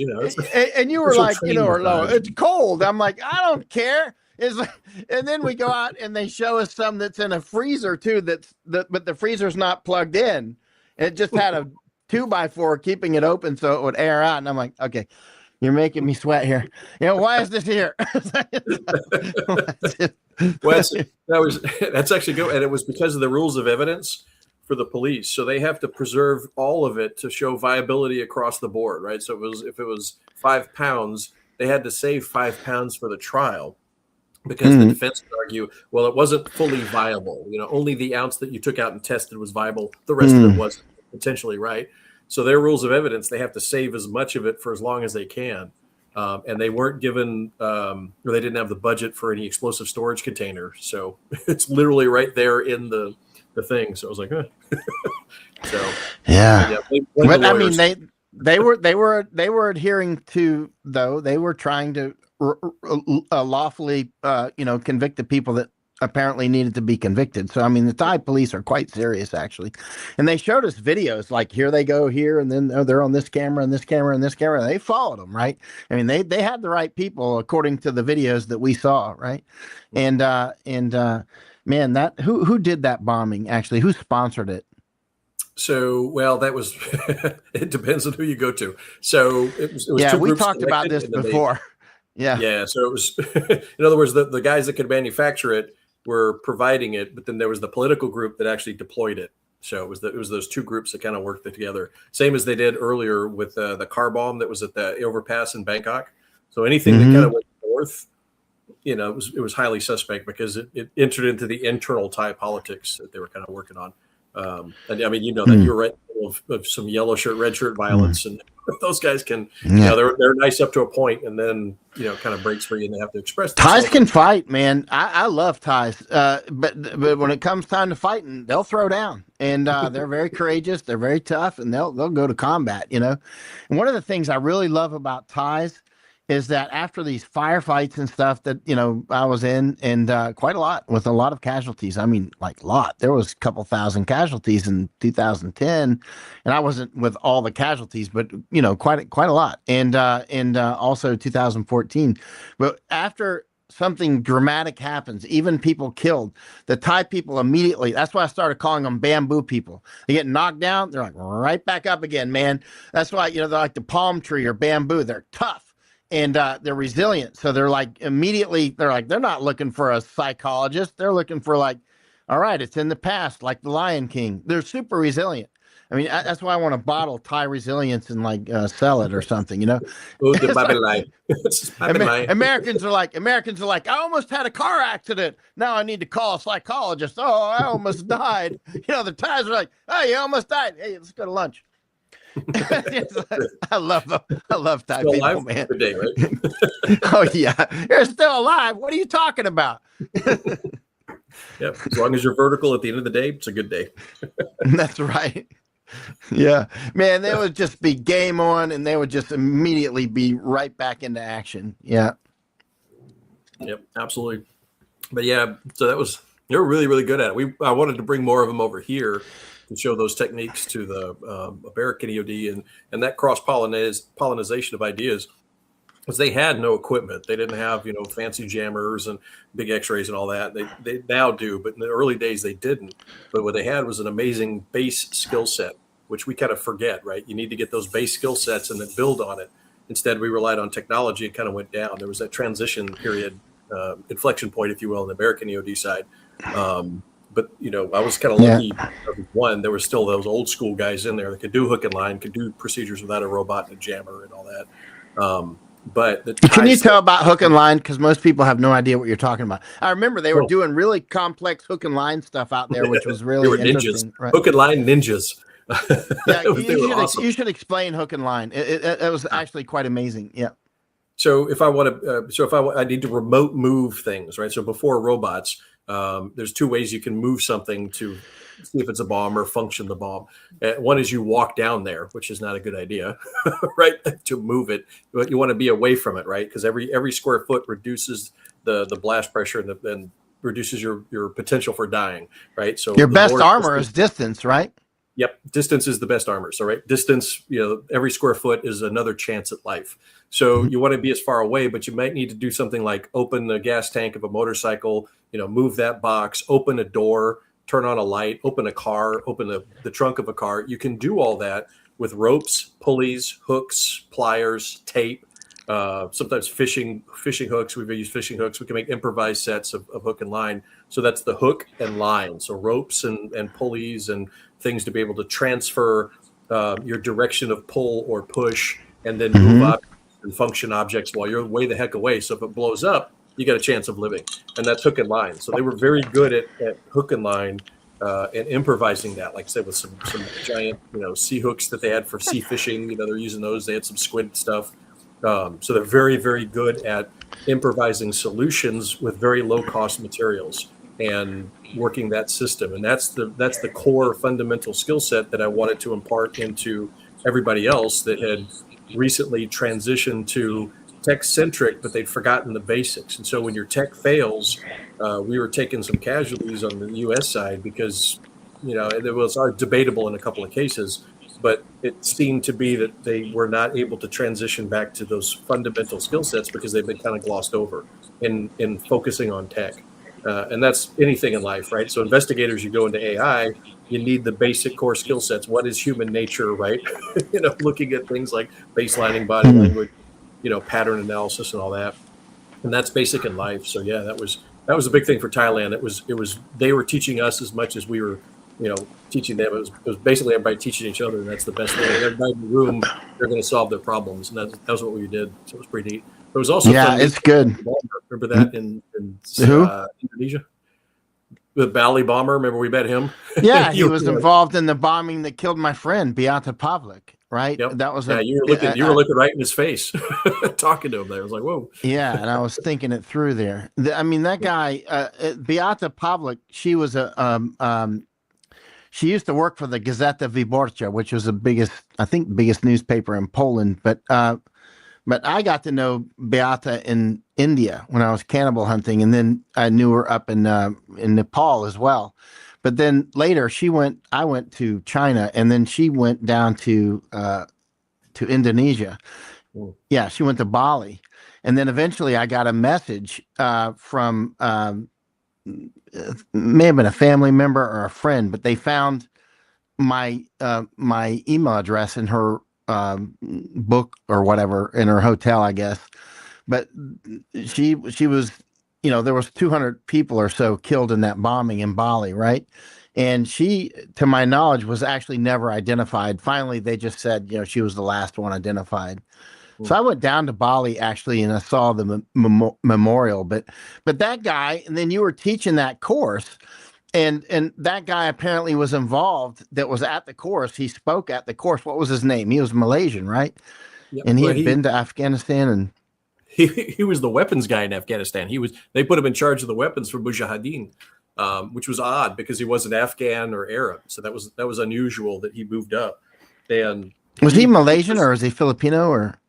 and you were like, "No, it's cold." I'm like, "I don't care." It's like, and then we go out and they show us some that's in a freezer too. But the freezer's not plugged in. It just had a 2x4 keeping it open so it would air out. And I'm like, "Okay, you're making me sweat here. Why is this here?" Well, that's actually good, and it was because of the rules of evidence for the police. So they have to preserve all of it to show viability across the board, right? So if it was 5 pounds, they had to save 5 pounds for the trial. Because the defense would argue, well, it wasn't fully viable. Only the ounce that you took out and tested was viable. The rest of it wasn't potentially, right? So their rules of evidence, they have to save as much of it for as long as they can. And they weren't given, or they didn't have the budget for any explosive storage container. So it's literally right there in the thing. So I was like, So yeah. But I mean, they were adhering to, though they were trying to lawfully, convict the people that apparently needed to be convicted. So, I mean, the Thai police are quite serious, actually. And they showed us videos like, here they go here, and then they're on this camera and this camera and this camera. And they followed them, right? I mean, they had the right people according to the videos that we saw, right? And man, who did that bombing, actually? Who sponsored it? So, well, that was, it depends on who you go to. So it was yeah, we talked about this before. Yeah. So it was, in other words, the guys that could manufacture it were providing it, but then there was the political group that actually deployed it. So it was those two groups that kind of worked it together. Same as they did earlier with the car bomb that was at the overpass in Bangkok. So anything that kind of went north, it was highly suspect because it entered into the internal Thai politics that they were kind of working on. And I mean, that you're right of some yellow shirt, red shirt violence, and those guys can, they're nice up to a point, and then kind of breaks free, and they have to express themselves. Thais can fight, man. I love Thais, but when it comes time to fighting, they'll throw down, and they're very courageous. They're very tough, and they'll go to combat. And one of the things I really love about Thais is that after these firefights and stuff that, I was in, and quite a lot, with a lot of casualties. I mean, like a lot. There was a couple thousand casualties in 2010, and I wasn't with all the casualties, but, quite a lot. And also 2014. But after something dramatic happens, even people killed, the Thai people immediately, that's why I started calling them bamboo people. They get knocked down, they're like right back up again, man. That's why, they're like the palm tree or bamboo. They're tough. And they're resilient. So they're like, immediately, they're not looking for a psychologist. They're looking for like, all right, it's in the past, like the Lion King. They're super resilient. I mean, that's why I want to bottle Thai resilience and like sell it or something, Americans are like, I almost had a car accident. Now I need to call a psychologist. Oh, I almost died. The Thais are like, oh, you almost died. Hey, let's go to lunch. I love Thai Still people, alive? man. Good day, right? Oh yeah, they're still alive. What are you talking about? Yep. As long as you're vertical at the end of the day, it's a good day. That's right. Yeah, man, they would just be game on, and they would just immediately be right back into action. Yeah. Yep, absolutely. But yeah, so they were really, really good at it. I wanted to bring more of them over here to show those techniques to the American EOD and that cross pollination of ideas, because they had no equipment. They didn't have fancy jammers and big X-rays and all that. They now do, but in the early days they didn't. But what they had was an amazing base skill set, which we kind of forget, right? You need to get those base skill sets and then build on it. Instead, we relied on technology and kind of went down. There was that transition period, inflection point, if you will, on the American EOD side. But I was kind of lucky. One, there were still those old school guys in there that could do hook and line, could do procedures without a robot and a jammer and all that. But can you tell about hook and line? Because most people have no idea what you're talking about. I remember they were doing really complex hook and line stuff out there, which was really interesting. Ninjas, right? Hook and line ninjas. Yeah, you should explain hook and line. It was actually quite amazing. Yeah. So if I need to remote move things, right? So before robots, there's two ways you can move something to see if it's a bomb or function the bomb. One is you walk down there, which is not a good idea, right? To move it, but you want to be away from it, right? Because every square foot reduces the blast pressure and reduces your potential for dying, right? So your best armor is distance, right? Yep, distance is the best armor. So right, distance, every square foot is another chance at life. So you want to be as far away, but you might need to do something like open the gas tank of a motorcycle, move that box, open a door, turn on a light, open a car, open the trunk of a car. You can do all that with ropes, pulleys, hooks, pliers, tape, sometimes fishing hooks. We've used fishing hooks. We can make improvised sets of hook and line. So that's the hook and line. So ropes and pulleys and things to be able to transfer your direction of pull or push, and then move up and function objects while you're way the heck away. So if it blows up, you got a chance of living. And that's hook and line. So they were very good at hook and line and improvising that, like I said, with some giant, sea hooks that they had for sea fishing. They're using those. They had some squid stuff. So they're very, very good at improvising solutions with very low cost materials and working that system. And that's the core fundamental skill set that I wanted to impart into everybody else that had recently transitioned to tech centric, but they'd forgotten the basics. And so when your tech fails, we were taking some casualties on the US side because, it was debatable in a couple of cases, but it seemed to be that they were not able to transition back to those fundamental skill sets because they've been kind of glossed over in focusing on tech. And that's anything in life, right? So investigators, you go into AI, you need the basic core skill sets. What is human nature, right? Looking at things like baselining, body language, pattern analysis and all that. And that's basic in life. So yeah, that was a big thing for Thailand. It was they were teaching us as much as we were, teaching them. It was basically everybody teaching each other, and that's the best thing. Everybody in the room, they're going to solve their problems, and that was what we did. So it was pretty neat. It was also fun. It's good. Remember that in Indonesia? The Bali bomber. Remember we met him? Yeah, he was involved in the bombing that killed my friend Beata Pavlik. Right. Yep. That was you were looking right in his face, talking to him there. I was like, whoa. Yeah, and I was thinking it through there. That guy, Beata Pavlik, she was she used to work for the Gazeta Wyborcza, which was the biggest newspaper in Poland. But I got to know Beata in India when I was cannibal hunting, and then I knew her up in Nepal as well. But then later I went to China, and then she went down to Indonesia. Cool. Yeah, she went to Bali. And then eventually I got a message from may have been a family member or a friend, but they found my email address in her book or whatever in her hotel, I guess. But she was, there was 200 people or so killed in that bombing in Bali, right? And she, to my knowledge, was actually never identified. Finally, they just said, she was the last one identified. Cool. So I went down to Bali actually, and I saw the memorial. But that guy, and then you were teaching that course, and that guy apparently was involved. That was at the course. He spoke at the course. What was his name? He was Malaysian, right? Yep. And he Well, had been to Afghanistan and. he was the weapons guy in Afghanistan. They put him in charge of the weapons for Mujahideen, which was odd because he wasn't Afghan or Arab. So that was unusual that he moved up. And Was he Malaysian or is he Filipino or?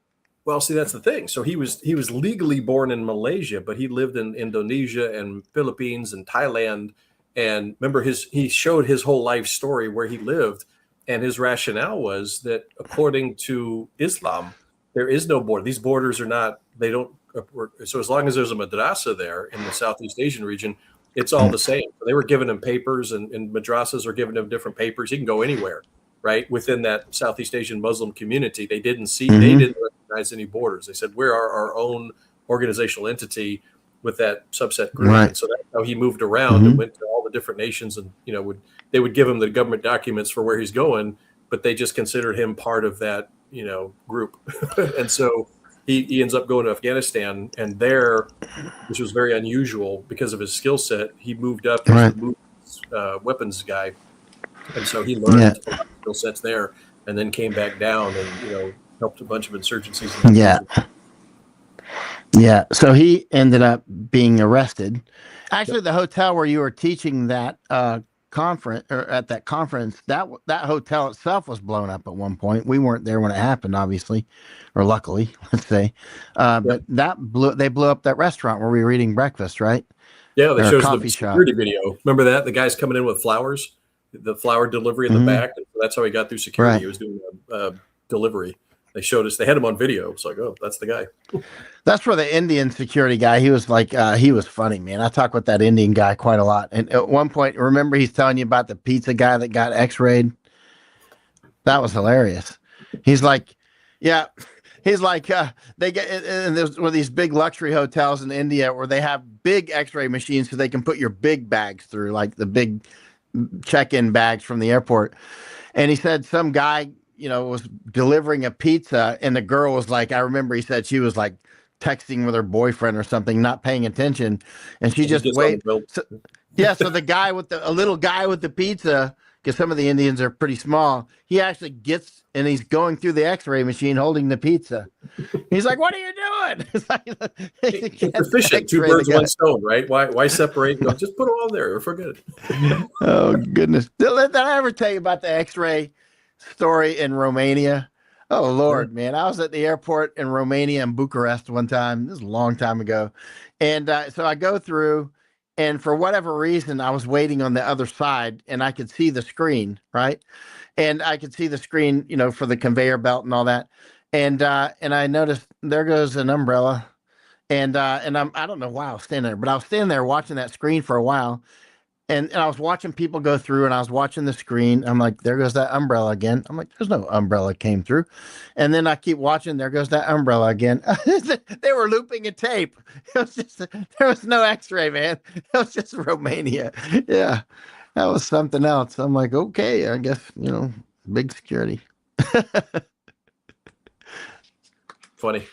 well, see, that's the thing. So he was legally born in Malaysia, but he lived in Indonesia and Philippines and Thailand. And remember, he showed his whole life story where he lived, and his rationale was that according to Islam, there is no border. These borders are not. They don't. So as long as there's a madrasa there in the Southeast Asian region, it's all the same. They were giving him papers, and madrasas are giving him different papers. He can go anywhere, right, within that Southeast Asian Muslim community. They didn't recognize any borders. They said we're our own organizational entity with that subset group. Right. And so that's how he moved around and went to all the different nations, and they would give him the government documents for where he's going, but they just considered him part of that group. And so he ends up going to Afghanistan, and there, which was very unusual because of his skill set, he moved up as the weapons guy. And so he learned a lot of skill sets there, and then came back down and helped a bunch of insurgencies. Yeah. So he ended up being arrested. Actually, the hotel where you were teaching that conference, or at that conference, that hotel itself was blown up at one point. We weren't there when it happened, obviously, or luckily, let's say. But they blew up that restaurant where we were eating breakfast, right? Yeah, they showed the shop. security video. Remember that? The guy's coming in with flowers, the flower delivery in the back. And that's how he got through security. Right. He was doing a delivery. They showed us. They had him on video. It's like, oh, that's the guy. That's where the Indian security guy. He was like, he was funny, man. I talk with that Indian guy quite a lot. And at one point, remember he's telling you about the pizza guy that got X-rayed? That was hilarious. He's like, yeah. He's like, they get, and there's one of these big luxury hotels in India where they have big X-ray machines so they can put your big bags through, like the big check-in bags from the airport. And he said some guy, was delivering a pizza, and the girl was like, I remember he said she was like texting with her boyfriend or something, not paying attention, and she just wait. So the a little guy with the pizza, because some of the Indians are pretty small, he actually gets and he's going through the X-ray machine holding the pizza. He's like, "What are you doing?" It's like, it's efficient. Two birds, one stone, right? Why separate? Just put them all there. We're forget it. Oh goodness! Did I ever tell you about the X-ray story in Romania? Oh Lord, man! I was at the airport in Romania in Bucharest one time. This is a long time ago, and so I go through, and for whatever reason, I was waiting on the other side, and I could see the screen, right? And I could see the screen, for the conveyor belt and all that, and I noticed there goes an umbrella, and I don't know why I was standing there, but I was standing there watching that screen for a while. And I was watching people go through, and I was watching the screen. I'm like, there goes that umbrella again. I'm like, there's no umbrella came through. And then I keep watching. There goes that umbrella again. They were looping a tape. There was no X-ray, man. It was just Romania. Yeah, that was something else. I'm like, okay, I guess, big security. Funny.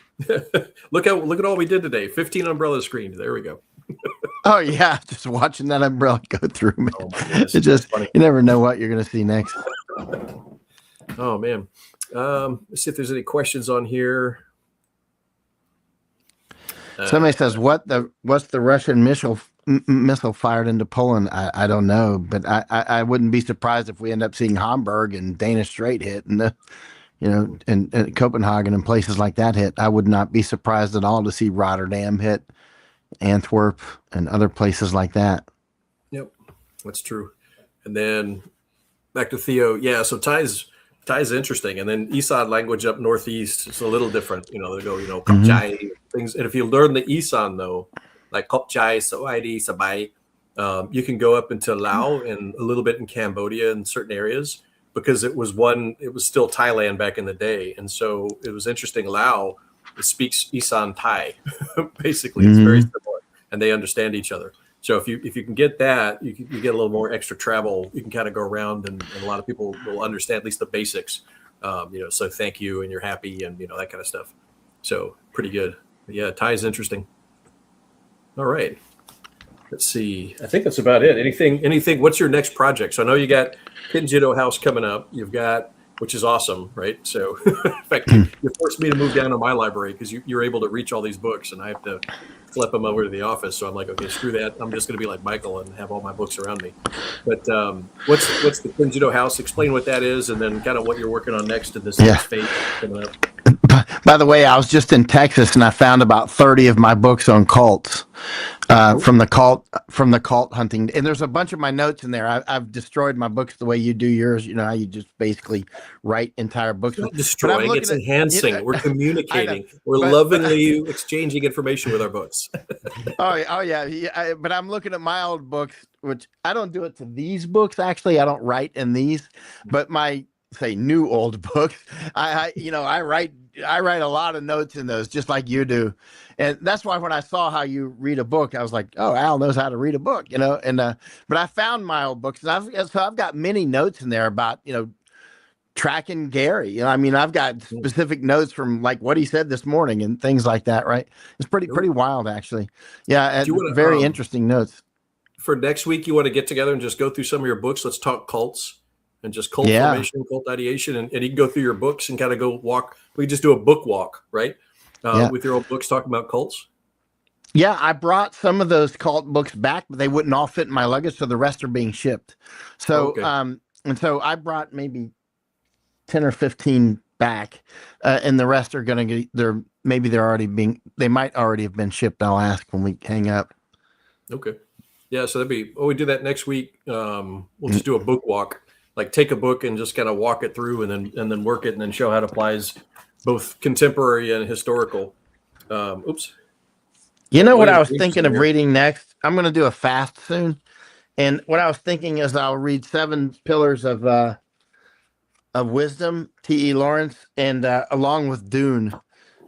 Look at all we did today. 15 umbrella screens. There we go. Oh yeah, just watching that umbrella go through, man. Oh my goodness. It just, you never know what you're going to see next. Oh man. Let's see if there's any questions on here. Somebody says, what's the Russian missile fired into Poland? I don't know, but I wouldn't be surprised if we end up seeing Hamburg and Danish Strait hit, and and Copenhagen and places like that hit. I would not be surprised at all to see Rotterdam hit, Antwerp, and other places like that. Yep, that's true. And then back to Theo. Yeah, so Thai's interesting. And then Isan language up northeast, it's a little different. They go, Kopchai, things. And if you learn the Isan, though, like Kopchai, Soidi, Sabai, you can go up into Laos and a little bit in Cambodia in certain areas, because it was still Thailand back in the day. And so it was interesting. Laos, it speaks Isan Thai. Basically, it's very similar, and they understand each other. So if you can get that, you get a little more extra travel. You can kind of go around, and a lot of people will understand at least the basics. So thank you, and you're happy, and that kind of stuff. So pretty good. But yeah, Thai is interesting. All right. let's see. I think that's about it. Anything? What's your next project? So I know you got Kinjito House coming up. You've got, which is awesome, right? So in fact, you forced me to move down to my library because you're able to reach all these books, and I have to flip them over to the office. So I'm like, okay, screw that. I'm just going to be like Michael and have all my books around me. But what's the Kinjito House? Explain what that is, and then kind of what you're working on next in this next phase coming up. By the way, I was just in Texas and I found about 30 of my books on cults from the cult hunting. And there's a bunch of my notes in there. I've destroyed my books the way you do yours. You know how you just basically write entire books. It's not destroying, it's enhancing. We're communicating. We're But- lovingly exchanging information with our books. Oh yeah. But I'm looking at my old books, which I don't do it to these books. Actually, I don't write in these, but my new old books, I write a lot of notes in those, just like you do. And that's why when I saw how you read a book, I was like, oh, Al knows how to read a book, you know. And but I found my old books, and I've got many notes in there about, you know, tracking Gary. You know, I mean, I've got specific notes from like what he said this morning and things like that. Right? It's pretty wild, actually. Yeah, very interesting notes. For next week, you want to get together and just go through some of your books. Let's talk cults and just cult formation, cult ideation, and you can go through your books and kind of go walk. We just do a book walk, right? With your old books talking about cults. Yeah, I brought some of those cult books back, but they wouldn't all fit in my luggage, so the rest are being shipped. So, and so I brought maybe 10 or 15 back, and the rest are going to get they might already have been shipped. I'll ask when we hang up. Okay. Yeah, so we do that next week. We'll just do a book walk. Like take a book and just kind of walk it through and then work it and then show how it applies both contemporary and historical. You know what I was thinking of reading next? I'm going to do a fast soon. And what I was thinking is I'll read 7 Pillars of Wisdom, T.E. Lawrence, and along with Dune.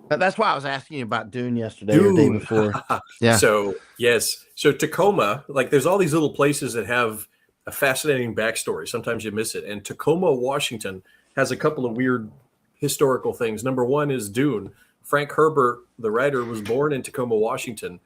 That's why I was asking you about Dune yesterday or the day before. Yeah. So, yes. So Tacoma, like there's all these little places that have a fascinating backstory. Sometimes you miss it. And Tacoma, Washington has a couple of weird historical things. Number one is Dune. Frank Herbert, the writer, was born in Tacoma, Washington.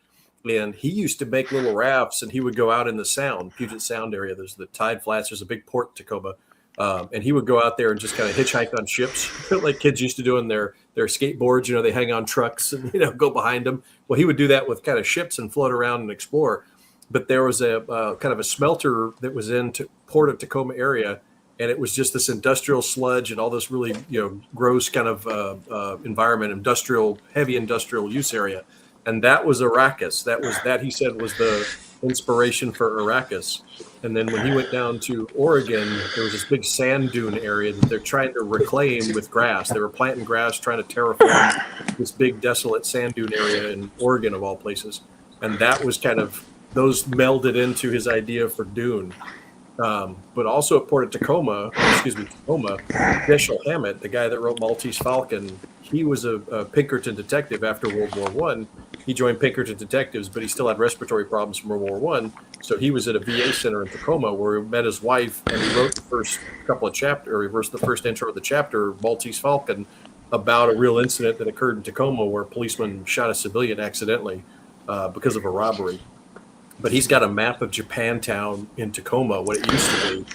And he used to make little rafts and he would go out in the Sound, Puget Sound area. There's the Tide Flats. There's a big port in Tacoma. And he would go out there and just kind of hitchhike on ships like kids used to do on their skateboards. You know, they hang on trucks and, you know, go behind them. Well, he would do that with kind of ships and float around and explore. But there was a kind of a smelter that was in Port of Tacoma area, and it was just this industrial sludge and all this really, you know, gross kind of environment, heavy industrial use area. And that was Arrakis. That he said was the inspiration for Arrakis. And then when he went down to Oregon, there was this big sand dune area that they're trying to reclaim with grass. They were planting grass, trying to terraform this big desolate sand dune area in Oregon of all places. And that was kind of, those melded into his idea for Dune. But also at Port of Tacoma, Dashiell Hammett, the guy that wrote Maltese Falcon, he was a Pinkerton detective after World War I. He joined Pinkerton Detectives, but he still had respiratory problems from World War I. So he was at a VA center in Tacoma where he met his wife, and he wrote the first couple of chapters, or he wrote the first intro of the chapter, Maltese Falcon, about a real incident that occurred in Tacoma where a policeman shot a civilian accidentally because of a robbery. But he's got a map of Japantown in Tacoma, what it used to be,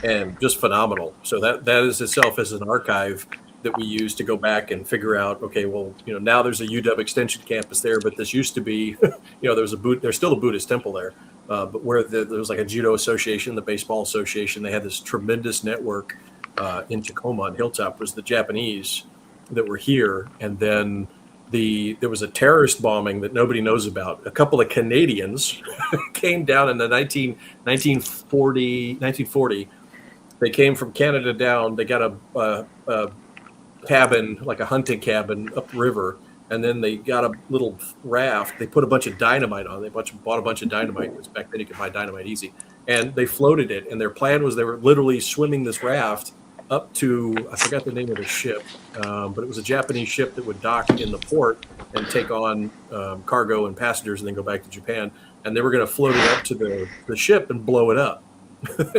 and just phenomenal. So that is itself as an archive that we use to go back and figure out, okay, well, you know, now there's a UW Extension campus there, but this used to be, you know, there's still a Buddhist temple there, but where there was like a judo association, the baseball association, they had this tremendous network in Tacoma, and Hilltop was the Japanese that were here, and then there was a terrorist bombing that nobody knows about. A couple of Canadians came down in the 1940. They came from Canada down. They got a cabin, like a hunting cabin upriver, and then they got a little raft. They put a bunch of dynamite on it. They bought a bunch of dynamite, because back then you could buy dynamite easy. And they floated it, and their plan was they were literally swimming this raft up to, I forgot the name of the ship, but it was a Japanese ship that would dock in the port and take on cargo and passengers and then go back to Japan. And they were going to float it up to the ship and blow it up.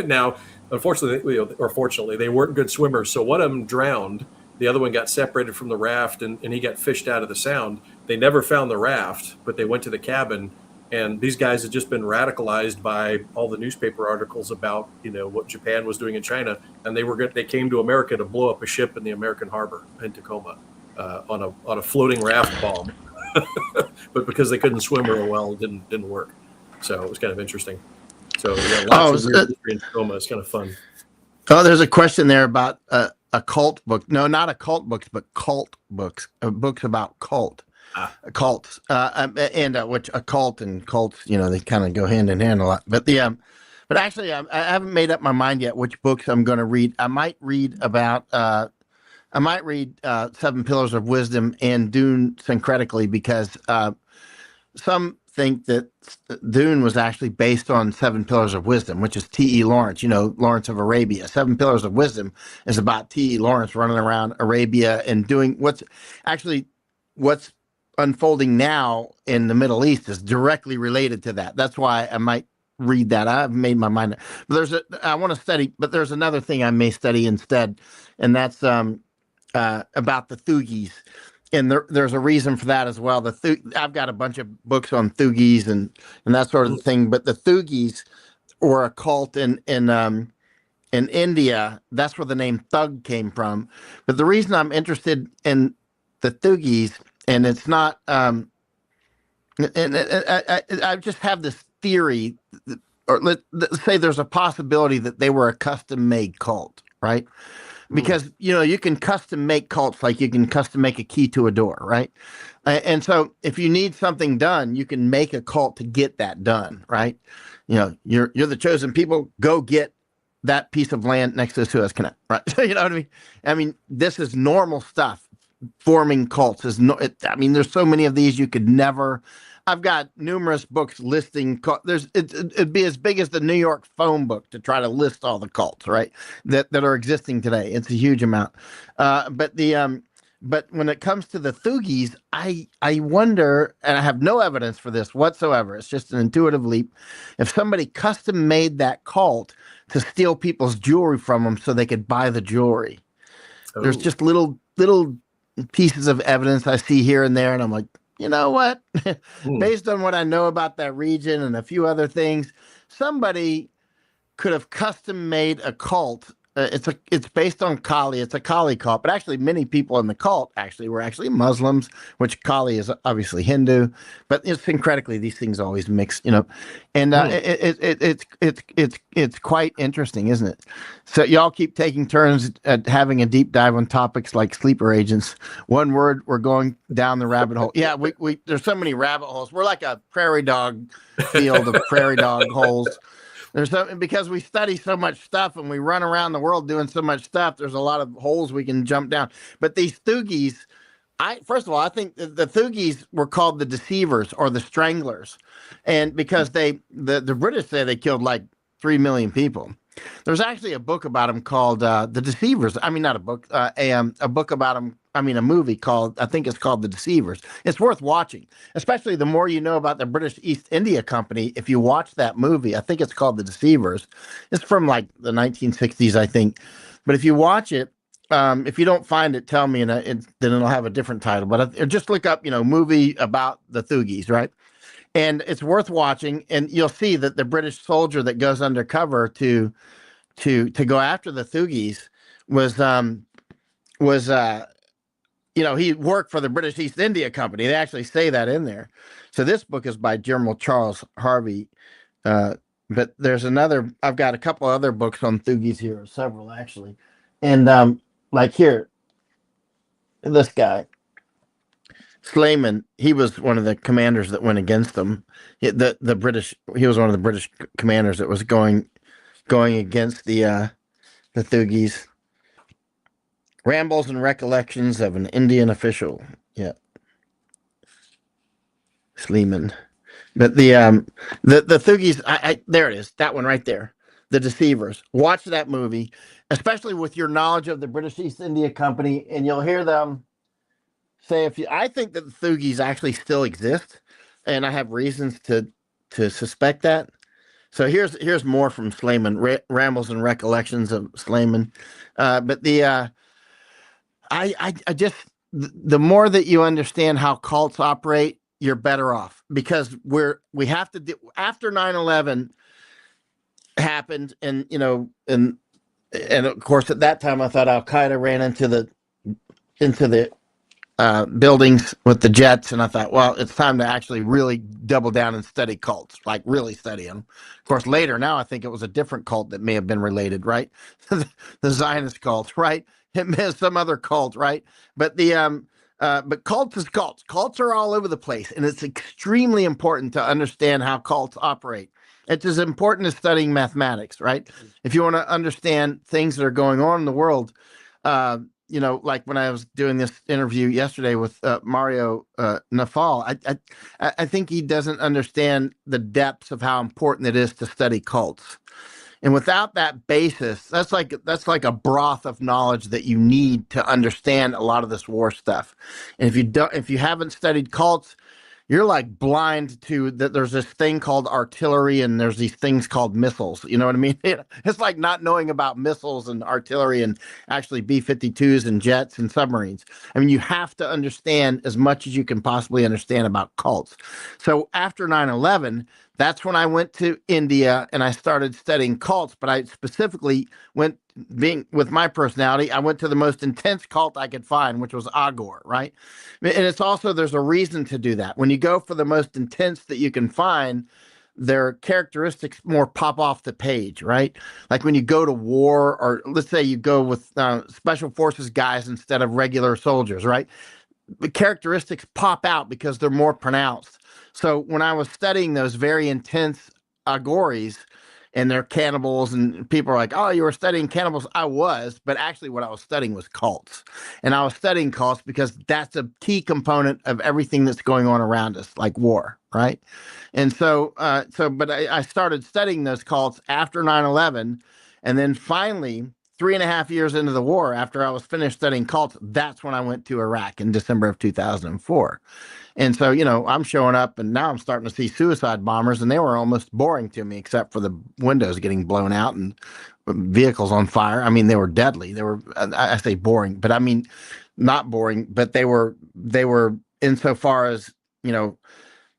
Now, unfortunately, or fortunately, they weren't good swimmers. So one of them drowned. The other one got separated from the raft, and he got fished out of the Sound. They never found the raft, but they went to the cabin, And these guys had just been radicalized by all the newspaper articles about, what Japan was doing in China, and they came to America to blow up a ship in the American harbor in Tacoma on a floating raft bomb. But because they couldn't swim real well, it didn't work. So it was kind of interesting. So yeah, lots of weird history in Tacoma. It's kind of fun. Oh, there's a question there about a cult book. No, not a cult books, but cult books. Books about cults. And which a cult and cults, they kind of go hand in hand a lot. But but actually, I haven't made up my mind yet which books I'm going to read. I might read Seven Pillars of Wisdom and Dune syncretically, because some think that Dune was actually based on Seven Pillars of Wisdom, which is T.E. Lawrence, Lawrence of Arabia. Seven Pillars of Wisdom is about T.E. Lawrence running around Arabia and doing what's unfolding now in the Middle East is directly related to that. That's why I might read that. I've made my mind. But I want to study, but there's another thing I may study instead, and that's about the Thugis. And there's a reason for that as well. I've got a bunch of books on Thugis and that sort of thing. But the Thugis were a cult in India. That's where the name Thug came from. But the reason I'm interested in the Thugis, and it's not, and I just have this theory, or let's say there's a possibility that they were a custom-made cult, right? Because, you can custom make cults like you can custom make a key to a door, right? And so if you need something done, you can make a cult to get that done, right? You're the chosen people, go get that piece of land next to the Suez Canal, right? You know what I mean? I mean, this is normal stuff. Forming cults there's so many of these you could never. I've got numerous books listing. It'd be as big as the New York phone book to try to list all the cults, right? That are existing today. It's a huge amount. But when it comes to the Thugis, I wonder, and I have no evidence for this whatsoever. It's just an intuitive leap. If somebody custom made that cult to steal people's jewelry from them so they could buy the jewelry, there's just little pieces of evidence I see here and there, and I'm like, you know what? Based on what I know about that region and a few other things, somebody could have custom made a cult. It's based on Kali. It's a Kali cult, but actually many people in the cult were Muslims, which Kali is obviously Hindu, but syncretically these things always mix, and it's quite interesting, isn't it? So y'all keep taking turns at having a deep dive on topics like sleeper agents. One word, we're going down the rabbit hole. Yeah, we there's so many rabbit holes. We're like a prairie dog field of prairie dog holes. There's something, because we study so much stuff and we run around the world doing so much stuff. There's a lot of holes we can jump down. But these Thugis, first of all, I think the Thugis were called the Deceivers or the Stranglers, and because the British say they killed like 3 million people. There's actually a book about them called The Deceivers. I mean, not a book, a book about them. I mean, a movie I think it's called The Deceivers. It's worth watching, especially the more you know about the British East India Company. If you watch that movie, I think it's called The Deceivers. It's from like the 1960s, I think. But if you watch it, if you don't find it, tell me, and then it'll have a different title. But just look up, movie about the Thugis, right? And it's worth watching, and you'll see that the British soldier that goes undercover to go after the Thugis was he worked for the British East India Company. They actually say that in there. So this book is by General Charles Harvey. But there's I've got a couple other books on Thugis here, several actually. And like here, this guy, Slayman, he was one of the commanders that went against them. He was one of the British commanders that was going against the Thugis. Rambles and Recollections of an Indian Official. Yeah. Sleeman. But the Thugis, there it is. That one right there. The Deceivers. Watch that movie, especially with your knowledge of the British East India Company, and you'll hear them say, I think that the Thugis actually still exist, and I have reasons to suspect that. So here's more from Slayman, Rambles and Recollections of Slayman. But I just, the more that you understand how cults operate, you're better off, because we have to do, after 9/11 happened, and and of course at that time I thought Al Qaeda ran into the buildings with the jets, and I thought, well, it's time to actually really double down and study cults, like really study them. Of course, later now I think it was a different cult that may have been related, right? The Zionist cult, right? It may have some other cult, right? But but cults is cults. Cults are all over the place, and it's extremely important to understand how cults operate. It's as important as studying mathematics, right? If you want to understand things that are going on in the world, like when I was doing this interview yesterday with Mario Nafal, I think he doesn't understand the depths of how important it is to study cults. And without that basis, that's like a broth of knowledge that you need to understand a lot of this war stuff. And if you haven't studied cults, you're like blind to that. There's this thing called artillery, and there's these things called missiles. You know what I mean? It's like not knowing about missiles and artillery and actually B-52s and jets and submarines. I mean, you have to understand as much as you can possibly understand about cults. So after 9/11, that's when I went to India and I started studying cults, but I specifically being with my personality, I went to the most intense cult I could find, which was Agor, right? And it's also, there's a reason to do that. When you go for the most intense that you can find, their characteristics more pop off the page, right? Like when you go to war, or let's say you go with special forces guys instead of regular soldiers, right? The characteristics pop out because they're more pronounced. So when I was studying those very intense Agoris, and they're cannibals, and people are like, oh, you were studying cannibals. I was, but actually what I was studying was cults. And I was studying cults because that's a key component of everything that's going on around us, like war, right? And but I started studying those cults after 9/11, and then finally, 3.5 years into the war, after I was finished studying cults, that's when I went to Iraq in December of 2004. And so, I'm showing up, and now I'm starting to see suicide bombers, and they were almost boring to me, except for the windows getting blown out and vehicles on fire. I mean, they were deadly. They were, I say boring, but I mean, not boring, but they were insofar as,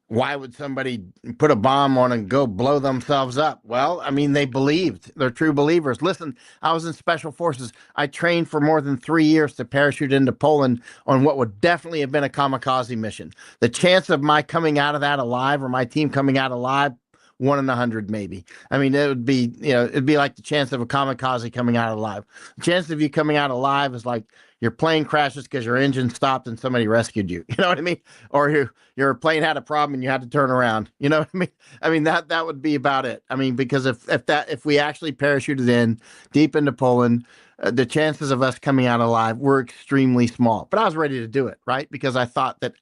why would somebody put a bomb on and go blow themselves up? Well, I mean, they believed. They're true believers. Listen, I was in special forces. I trained for more than 3 years to parachute into Poland on what would definitely have been a kamikaze mission. The chance of my coming out of that alive, or my team coming out alive, 1 in 100, maybe. I mean, it would be, it'd be like the chance of a kamikaze coming out alive. The chance of you coming out alive is like your plane crashes because your engine stopped and somebody rescued you. You know what I mean? Or your plane had a problem and you had to turn around. You know what I mean? I mean, that would be about it. I mean, because if we actually parachuted in deep into Poland, the chances of us coming out alive were extremely small. But I was ready to do it, right? Because I thought that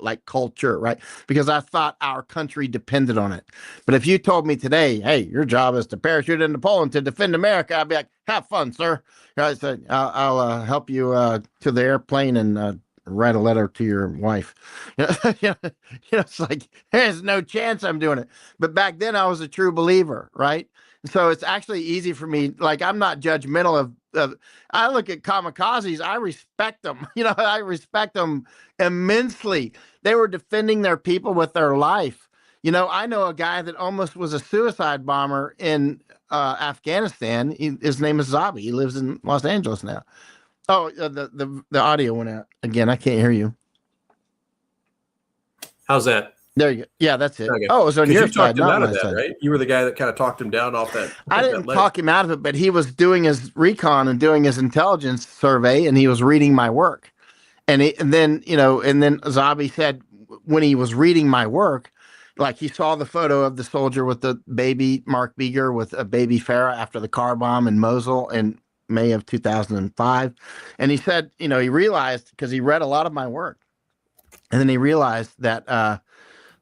like culture, right? Because I thought our country depended on it. But if you told me today, hey, your job is to parachute into Poland to defend America, I'd be like, have fun, sir. I said, I'll help you to the airplane and write a letter to your wife. It's like, there's no chance I'm doing it. But back then I was a true believer, right? So it's actually easy for me. Like, I'm not judgmental of I look at kamikazes. I respect them. I respect them immensely. They were defending their people with their life. I know a guy that almost was a suicide bomber in Afghanistan. His name is Zabi. He lives in Los Angeles now. Oh, the audio went out again. I can't hear you. How's that? There you go. Yeah, that's it. Okay. Oh, it was on your side, not my that, side. Right? You were the guy that kind of talked him down off that. I didn't talk him out of it, but he was doing his recon and doing his intelligence survey, and he was reading my work. And then Zabi said when he was reading my work, like he saw the photo of the soldier with the baby Mark Beeger with a baby Farah after the car bomb in Mosul in May of 2005. And he said, he realized, because he read a lot of my work, and then he realized that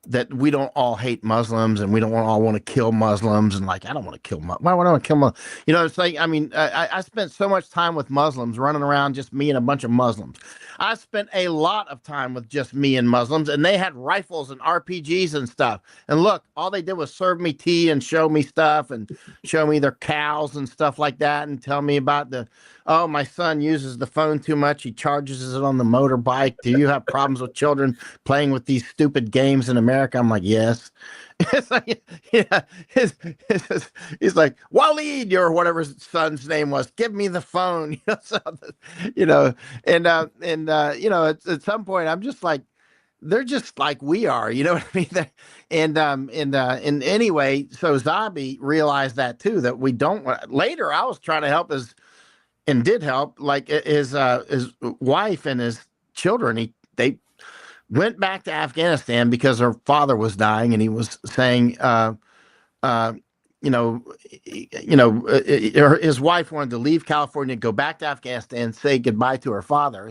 that we don't all hate Muslims and we don't all want to kill Muslims. And like, I don't want to kill Muslims. Why would I want to kill Muslims? You know, it's like, I mean, I spent so much time with Muslims running around, just me and a bunch of Muslims. I spent a lot of time with just me and Muslims, and they had rifles and RPGs and stuff. And look, all they did was serve me tea and show me stuff and show me their cows and stuff like that and tell me about oh, my son uses the phone too much. He charges it on the motorbike. Do you have problems with children playing with these stupid games in America? I'm like, yes. It's like, yeah, he's like, Waleed, or whatever his son's name was, give me the phone. You know, and you know, at some point, I'm just like, they're just like we are, you know what I mean? And anyway, so Zabi realized that too, that we don't. Later, I was trying to help and did help, like his wife and his children. They went back to Afghanistan because her father was dying, and he was saying, his wife wanted to leave California, go back to Afghanistan, say goodbye to her father.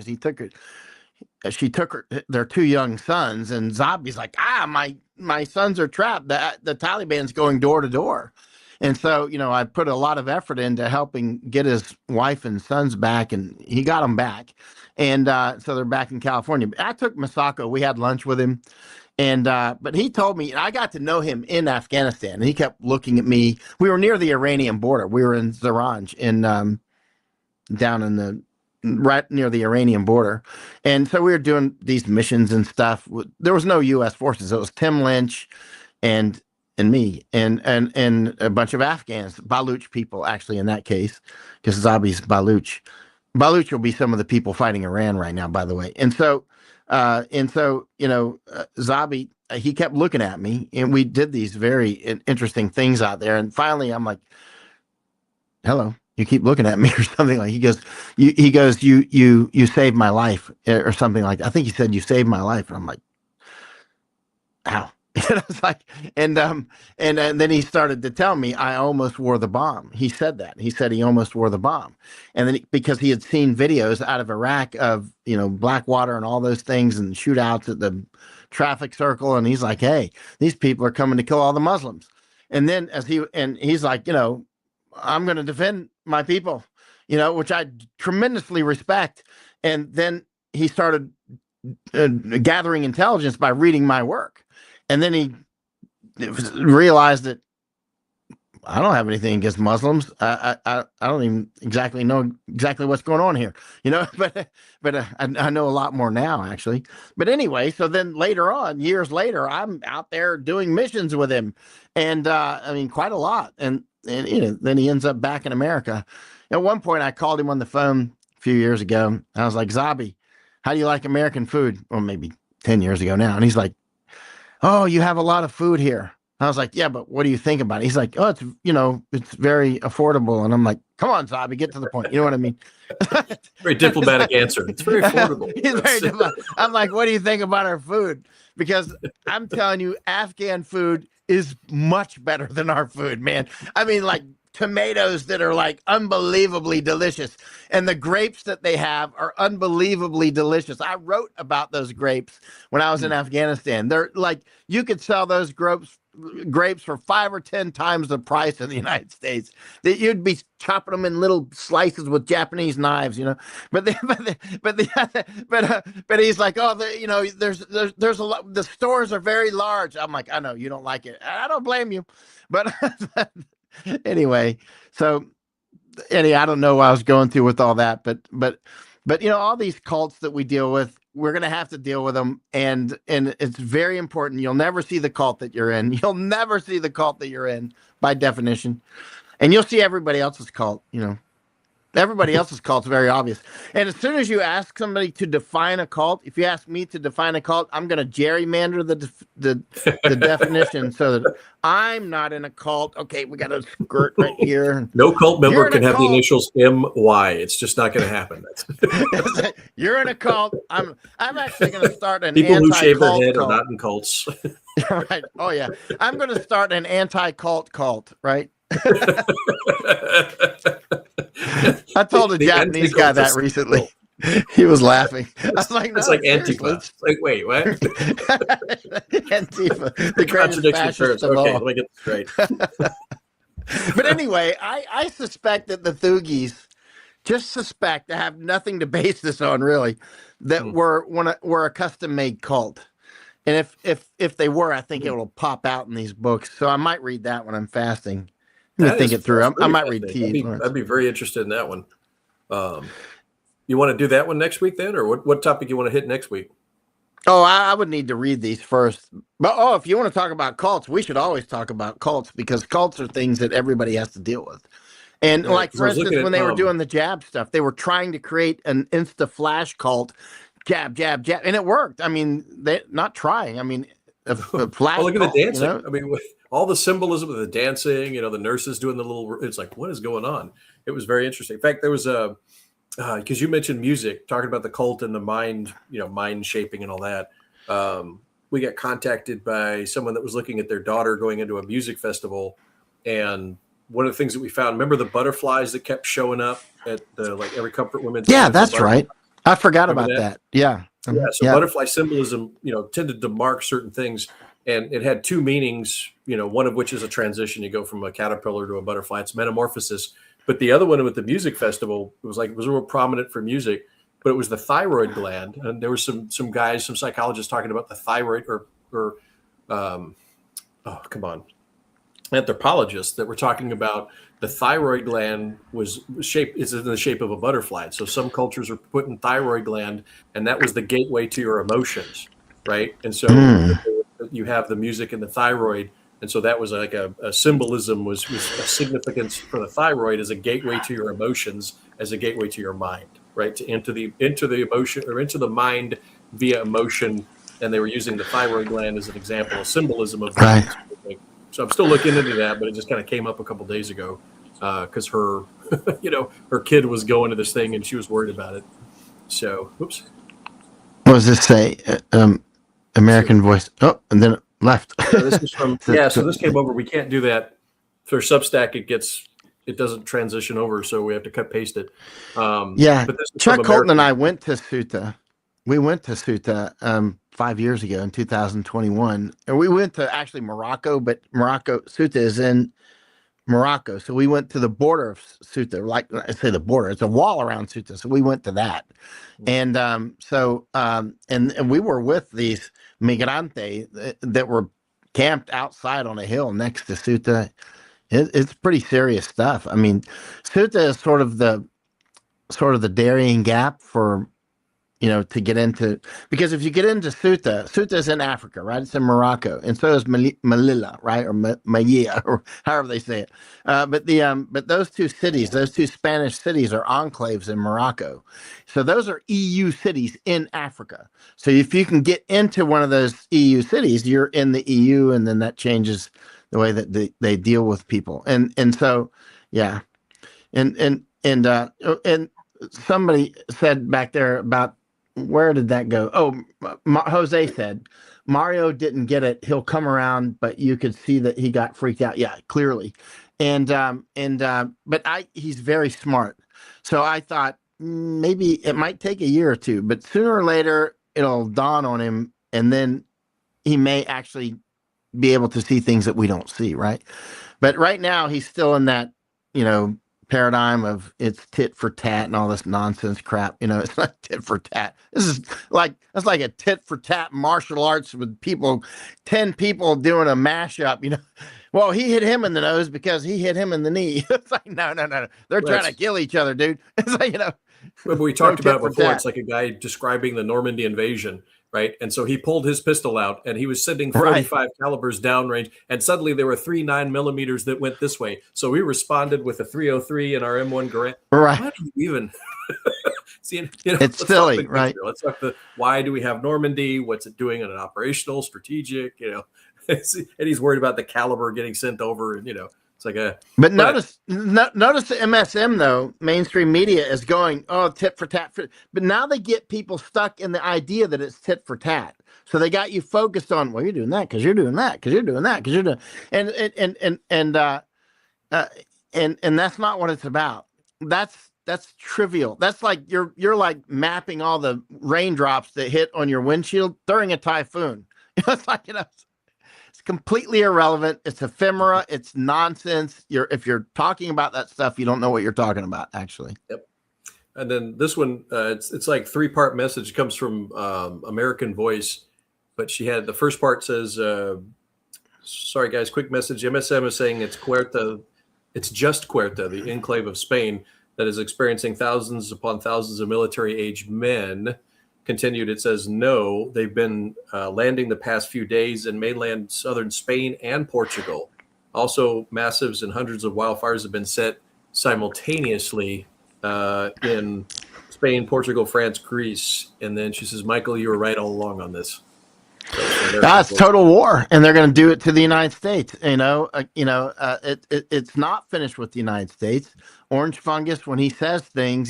As she took their 2 young sons, and Zabi's like, my sons are trapped. The Taliban's going door to door. And so, you know, I put a lot of effort into helping get his wife and sons back, and he got them back. And so they're back in California. I took Masako. We had lunch with him. And but he told me, and I got to know him in Afghanistan, and he kept looking at me. We were near the Iranian border. We were in Zaranj, down in the right near the Iranian border. And so we were doing these missions and stuff. There was no U.S. forces. It was Tim Lynch and me and a bunch of Afghans, Baluch people, actually, in that case, because Zabi's Baluch. Baluch will be some of the people fighting Iran right now, by the way. And so, you know, Zabi, he kept looking at me, and we did these very interesting things out there. And finally, I'm like, hello, you keep looking at me, or something. Like, he goes, you saved my life, or something like that. I think he said, you saved my life. And I'm like, how? And I was like, and then he started to tell me, I almost wore the bomb. He said that. He said he almost wore the bomb. And then because he had seen videos out of Iraq of, you know, Blackwater and all those things and shootouts at the traffic circle. And he's like, hey, these people are coming to kill all the Muslims. And then he's like, you know, I'm going to defend my people, you know, which I tremendously respect. And then he started gathering intelligence by reading my work. And then he realized that I don't have anything against Muslims. I don't even exactly know what's going on here, you know, but I know a lot more now, actually. But anyway, so then later on, years later, I'm out there doing missions with him, and I mean, quite a lot. And you know, then he ends up back in America. At one point, I called him on the phone a few years ago. I was like, Zabi, how do you like American food? Well, maybe 10 years ago now. And he's like, oh, you have a lot of food here. I was like, yeah, but what do you think about it? He's like, oh, it's, you know, it's very affordable. And I'm like, come on, Zabi, get to the point. You know what I mean? Very diplomatic answer. It's very affordable. He's very diplomatic. I'm like, what do you think about our food? Because I'm telling you, Afghan food is much better than our food, man. I mean, like, tomatoes that are like unbelievably delicious, and the grapes that they have are unbelievably delicious. I wrote about those grapes when I was in Afghanistan. They're like, you could sell those grapes for 5 or 10 times the price in the United States. That you'd be chopping them in little slices with Japanese knives, you know. But he's like, oh, you know, there's a lot. The stores are very large. I'm like, I know you don't like it. I don't blame you, but. Anyway, so I don't know what I was going through with all that, but you know, all these cults that we deal with, we're going to have to deal with them, and it's very important. You'll never see the cult that you're in. You'll never see the cult that you're in by definition, and you'll see everybody else's cult. You know, everybody else's cult's very obvious. And as soon as you ask somebody to define a cult, if you ask me to define a cult, I'm going to gerrymander the definition so that I'm not in a cult. Okay, we got a skirt right here. No cult member can have the initials MY. It's just not going to happen. You're in a cult. I'm actually going to start an people who shave their head cult. are not in cults. Right. Oh yeah. I'm going to start an anti-cult cult. Right. I told a Japanese guy that recently. He was laughing. I was like, It's no, like seriously, Antifa. It's like, wait, what? Antifa, the greatest Contradiction fascist terms. of Okay, all. let me get this straight. But anyway, I suspect that the Thugies just suspect, I have nothing to base this on really, that Hmm. we're a custom made cult. And if they were, I think it will pop out in these books. So I might read that when I'm fasting. Let me think it through. That's I very might read fascinating. T. Lawrence. I'd be very interested in that one. You want to do that one next week then, or what topic you want to hit next week? Oh, I would need to read these first. But if you want to talk about cults, we should always talk about cults because cults are things that everybody has to deal with. And Right, like 'cause I for was looking instance, at, when they were doing the jab stuff, they were trying to create an Insta Flash cult, jab, jab, jab, and it worked. I mean, they not trying. I mean, a Flash. Oh, look at cult, the dancing. You know? I mean, all the symbolism of the dancing, the nurses doing the little, it's like, what is going on? It was very interesting. In fact, there was because you mentioned music, talking about the cult and the mind, mind shaping and all that. We got contacted by someone that was looking at their daughter going into a music festival. And one of the things that we found, remember the butterflies that kept showing up at the, like every Comfort Women's Yeah, event, that's right. I forgot Remember about that. Yeah. Yeah. So butterfly symbolism, tended to mark certain things. And it had two meanings, one of which is a transition. You go from a caterpillar to a butterfly. It's metamorphosis. But the other one with the music festival, it was real prominent for music, but it was the thyroid gland. And there were some guys, some psychologists talking about the thyroid anthropologists that were talking about the thyroid gland is in the shape of a butterfly. So some cultures are putting thyroid gland, and that was the gateway to your emotions, right? And so you have the music and the thyroid. And so that was like a symbolism was a significance for the thyroid as a gateway to your emotions, as a gateway to your mind, right? To into the emotion or into the mind via emotion. And they were using the thyroid gland as an example, a symbolism of that. Right. So I'm still looking into that, but it just kind of came up a couple of days ago because her, her kid was going to this thing and she was worried about it. So, oops. What does this say? American Voice. Oh, and then it left. This is from so this came over. We can't do that for Substack. It doesn't transition over, so we have to cut paste it. But Chuck Colton and I went to Ceuta. We went to Ceuta 5 years ago in 2021, and we went to actually Morocco, but Ceuta is in Morocco, so we went to the border of Ceuta. Like I say, the border, it's a wall around Ceuta, so we went to that. And and we were with these migrante that were camped outside on a hill next to Ceuta. It's pretty serious stuff. I mean, Ceuta is sort of the Darien Gap for, to get into, because if you get into Ceuta is in Africa, right? It's in Morocco, and so is Melilla, right, or Melilla, or however they say it. But those two Spanish cities, are enclaves in Morocco. So those are EU cities in Africa. So if you can get into one of those EU cities, you're in the EU, and then that changes the way that they deal with people. And so, yeah, and somebody said back there about, where did that go? Oh, Jose said Mario didn't get it. He'll come around, but you could see that he got freaked out. Yeah, clearly. But he's very smart. So I thought maybe it might take a year or two, but sooner or later it'll dawn on him, and then he may actually be able to see things that we don't see, right? But right now he's still in that, paradigm of it's tit for tat and all this nonsense crap. It's not tit for tat. That's like a tit for tat martial arts with 10 people doing a mashup, Well, he hit him in the nose because he hit him in the knee. It's like, no. They're trying to kill each other, dude. It's like, But we talked about it before. It's like a guy describing the Normandy invasion, right? And so he pulled his pistol out and he was sending 45 calibers downrange, and suddenly there were 3 9mm that went this way. So we responded with a 303 and our M1 Garand. Right. Why do you even see? It's silly, right? Let's talk why do we have Normandy? What's it doing on an operational, strategic? And he's worried about the caliber getting sent over, and it's like a. But notice the MSM though, mainstream media is going, oh, tit for tat. But now they get people stuck in the idea that it's tit for tat. So they got you focused on, well, you're doing that because you're doing that because you're doing that because you're doing, and that's not what it's about. That's that's trivial. That's like you're like mapping all the raindrops that hit on your windshield during a typhoon. It's like, it's completely irrelevant. It's ephemera. It's nonsense. If you're talking about that stuff, you don't know what you're talking about, actually. Yep. And then this one, it's like 3-part message. It comes from American Voice, but she had the first part says, sorry guys, quick message. MSM is saying it's Ceuta, it's just Ceuta, the enclave of Spain, that is experiencing thousands upon thousands of military-aged men. Continued, it says, no, they've been landing the past few days in mainland southern Spain and Portugal. Also, massives and hundreds of wildfires have been set simultaneously in Spain, Portugal, France, Greece. And then she says, Michael, you were right all along on this. That's total war, and they're going to do it to the United States. It's not finished with the United States. Orange Fungus, when he says things,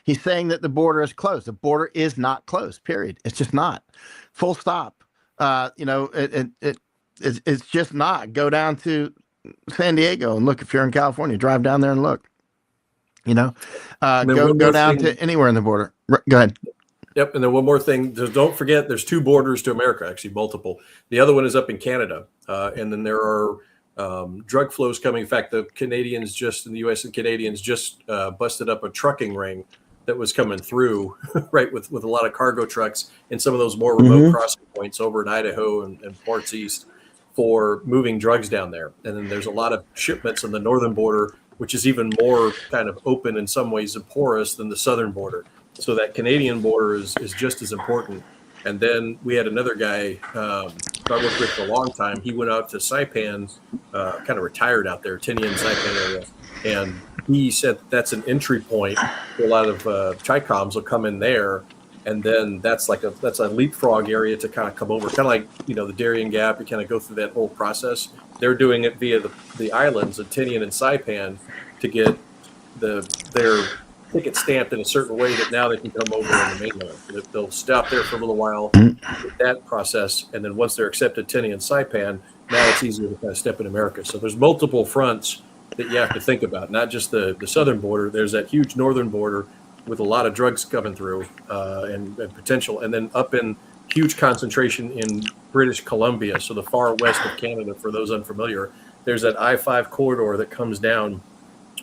he's saying that the border is closed. The border is not closed. Period. It's just not. Full stop. It's just not. Go down to San Diego and look. If you're in California, drive down there and look. Go down to anywhere in the border. Go ahead. Yep. And then one more thing, don't forget there's 2 borders to America, actually multiple. The other one is up in Canada. And then there are drug flows coming. In fact, the Canadians in the U.S. and Canadians just busted up a trucking ring that was coming through, right, with a lot of cargo trucks and some of those more remote crossing points over in Idaho and ports east for moving drugs down there. And then there's a lot of shipments on the northern border, which is even more kind of open in some ways and porous than the southern border. So that Canadian border is just as important. And then we had another guy I worked with for a long time. He went out to Saipan, kind of retired out there, Tinian Saipan area. And he said that's an entry point. A lot of Chicoms will come in there. And then that's a leapfrog area to kind of come over. Kind of like, the Darien Gap. You kind of go through that whole process. They're doing it via the islands of Tinian and Saipan to get their ticket stamped in a certain way that now they can come over on the mainland. They'll stop there for a little while with that process, and then once they're accepted Tinian and Saipan, now it's easier to kind of step in America. So there's multiple fronts that you have to think about, not just the southern border. There's that huge northern border with a lot of drugs coming through and potential, and then up in huge concentration in British Columbia, so the far west of Canada. For those unfamiliar, there's that I-5 corridor that comes down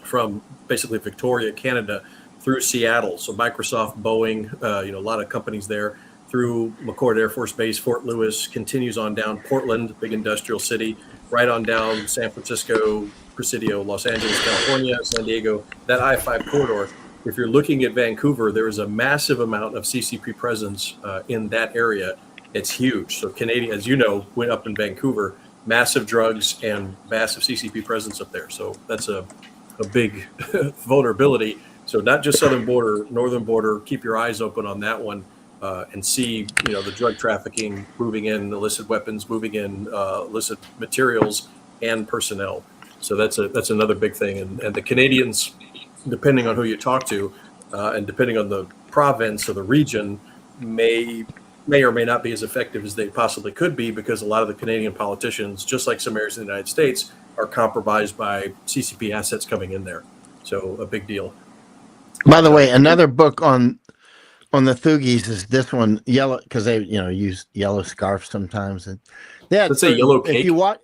from basically Victoria, Canada, through Seattle. So Microsoft, Boeing, a lot of companies there, through McChord Air Force Base, Fort Lewis, continues on down Portland, big industrial city, right on down San Francisco, Presidio, Los Angeles, California, San Diego, that I-5 corridor. If you're looking at Vancouver, there is a massive amount of CCP presence in that area. It's huge. So Canadian, as you know, went up in Vancouver, massive drugs and massive CCP presence up there. So that's a big vulnerability. So not just southern border, northern border, keep your eyes open on that one and see, the drug trafficking moving in, illicit weapons moving in, illicit materials and personnel. So that's another big thing. And the Canadians, depending on who you talk to and depending on the province or the region, may or may not be as effective as they possibly could be, because a lot of the Canadian politicians, just like some areas in the United States, are compromised by CCP assets coming in there. So a big deal. By the way, another book on the Thugies is this one, yellow, because they use yellow scarf sometimes, and let's say yellow cake. If you watch,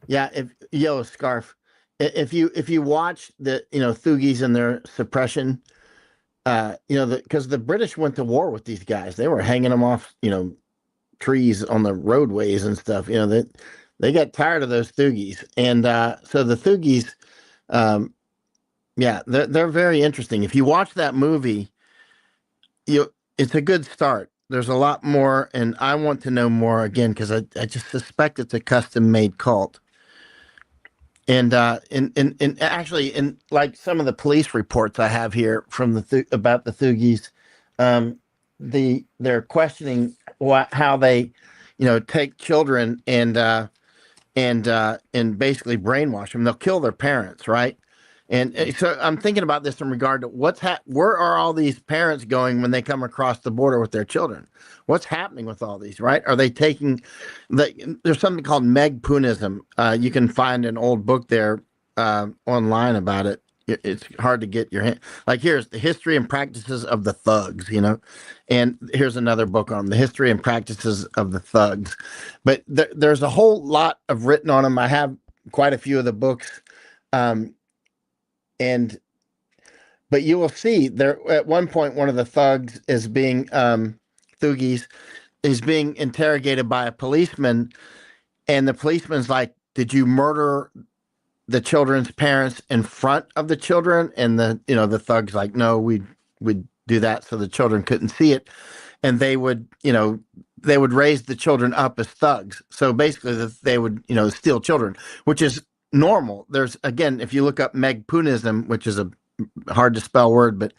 if yellow scarf, if you watch the Thugies and their suppression, because the British went to war with these guys, they were hanging them off trees on the roadways and stuff. They got tired of those Thugies, and so the Thugies. They're very interesting. If you watch that movie, it's a good start. There's a lot more, and I want to know more again, because I just suspect it's a custom-made cult. And actually, in like some of the police reports I have here from about the Thugies, they're questioning how they, take children and basically brainwash them. They'll kill their parents, right? And so I'm thinking about this in regard to where are all these parents going when they come across the border with their children? What's happening with all these, right? Are they taking there's something called Megpunism. You can find an old book there online about it. it's hard to get your hand. Like here's the history and practices of the thugs, and here's another book on the history and practices of the thugs. But there's a whole lot of written on them. I have quite a few of the books, and but you will see there at one point one of the thugs is being Thugies is being interrogated by a policeman, and the policeman's like, "Did you murder the children's parents in front of the children?" And the thug's like, "No, we'd do that so the children couldn't see it." And they would raise the children up as thugs. So basically they would, steal children, which is normal. There's, again, if you look up Megpunism, which is a hard to spell word, but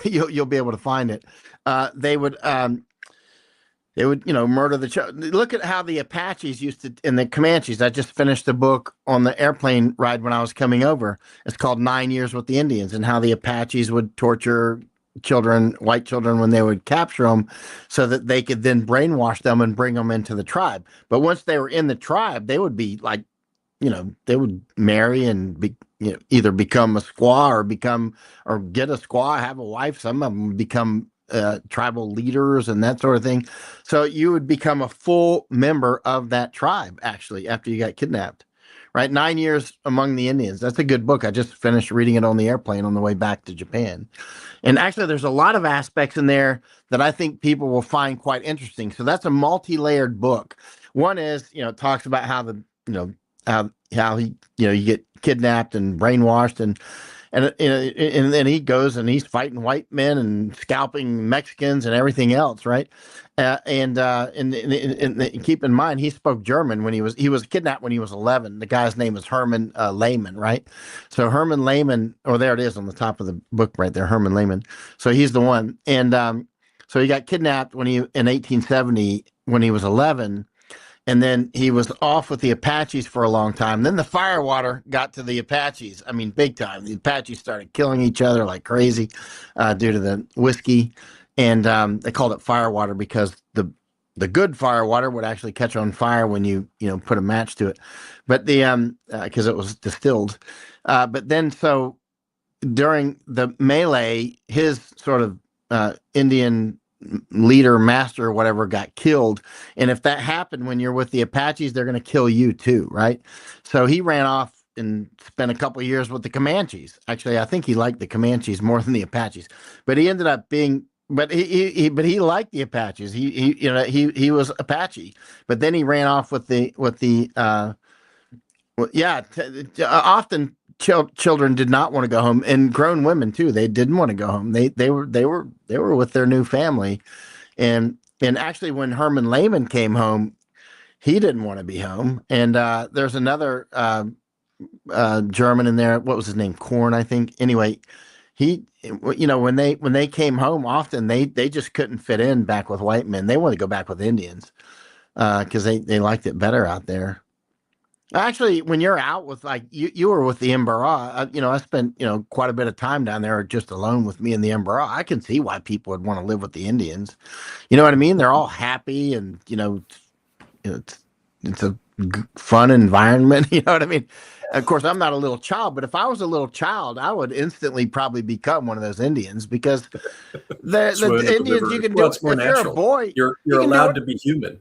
you'll be able to find it. They would murder the child. Look at how the Apaches used to, and the Comanches. I just finished a book on the airplane ride when I was coming over. It's called 9 Years with the Indians, and how the Apaches would torture children, white children, when they would capture them so that they could then brainwash them and bring them into the tribe. But once they were in the tribe, they would be like, they would marry and either become a squaw or get a squaw, have a wife. Some of them would become tribal leaders and that sort of thing. So you would become a full member of that tribe, actually, after you got kidnapped. Right? 9 Years Among the Indians. That's a good book. I just finished reading it on the airplane on the way back to Japan. And actually, there's a lot of aspects in there that I think people will find quite interesting. So that's a multi-layered book. One is, talks about how how he, you get kidnapped and brainwashed, and then he goes and he's fighting white men and scalping Mexicans and everything else, right? And keep in mind, he spoke German when he was kidnapped when he was 11. The guy's name is Herman Lehman, right? So Herman Lehman, there it is on the top of the book right there, Herman Lehman. So he's the one, and so he got kidnapped in 1870 when he was 11. And then he was off with the Apaches for a long time. Then the firewater got to the Apaches. I mean, big time. The Apaches started killing each other like crazy due to the whiskey. And they called it firewater because the good firewater would actually catch on fire when you put a match to it. But because it was distilled. But then so during the melee, his sort of Indian leader, master, or whatever, got killed. And if that happened when you're with the Apaches, they're going to kill you too, right? So he ran off and spent a couple of years with the Comanches. Actually, I think he liked the Comanches more than the Apaches, but he ended up being. But he liked the Apaches. He was Apache, but then he ran off with the often children did not want to go home, and grown women too. They didn't want to go home. They were with their new family, and actually when Herman Lehman came home, he didn't want to be home. And there's another German in there. What was his name? Korn, I think. Anyway, when they came home, often they just couldn't fit in back with white men. They wanted to go back with Indians because they liked it better out there. Actually, when you're out with, like, you were with the Embera, I spent, quite a bit of time down there just alone with me and the Embera. I can see why people would want to live with the Indians. You know what I mean? They're all happy, and, it's a fun environment. You know what I mean? Of course, I'm not a little child, but if I was a little child, I would instantly probably become one of those Indians, because the Indians, you can do it. If you're a boy, you're allowed to be human.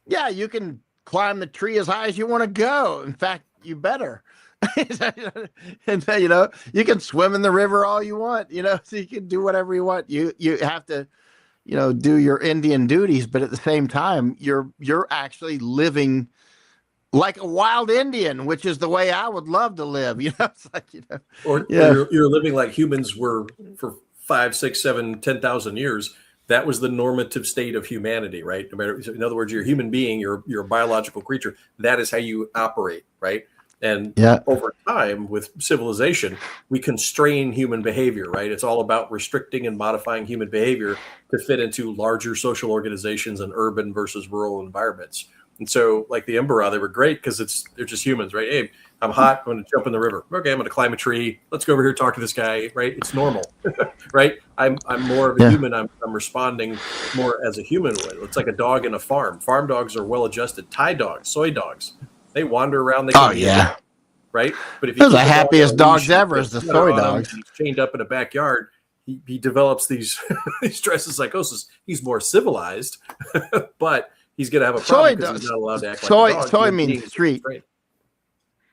Yeah, you can climb the tree as high as you want to go. In fact, you better. And you can swim in the river all you want, so you can do whatever you want. You have to, do your Indian duties, but at the same time, you're actually living like a wild Indian, which is the way I would love to live. It's like, or you're living like humans were for 5, 6, 7, 10,000 years. That was the normative state of humanity, right? No matter, in other words, you're a human being, you're a biological creature. That is how you operate, right? And over time, with civilization, we constrain human behavior, right? It's all about restricting and modifying human behavior to fit into larger social organizations and urban versus rural environments. And so, like the Embera, they were great because they're just humans, right? Hey, I'm hot. I'm going to jump in the river. Okay, I'm going to climb a tree. Let's go over here and talk to this guy, right? It's normal, right? I'm more of a human. I'm responding more as a human would. It's like a dog in a farm. Farm dogs are well-adjusted. Thai dogs, soy dogs, they wander around. They right? But if you Those are keep the a dog happiest on a leash dogs ever, and is the you put a sweater soy on him dogs. and he's chained up in a backyard, he develops these these stress and psychosis. He's more civilized, but he's going to have a problem because he's not allowed to act like a dog. Soy Human means beings are street. constrained.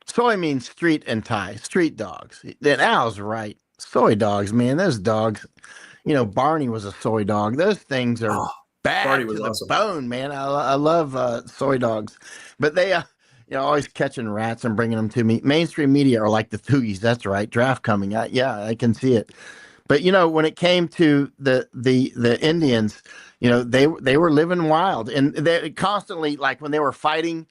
Soy means street and Thai, street dogs. Then Al's right. Soy dogs, man, those dogs. You know, Barney was a soy dog. Those things are Oh, bad Barney to was the awesome. bone, man. I love soy dogs, but they, always catching rats and bringing them to me. Mainstream media are like the Thugies. That's right. Draft coming. Yeah, I can see it. But when it came to the Indians, they were living wild, and they constantly, like when they were fighting.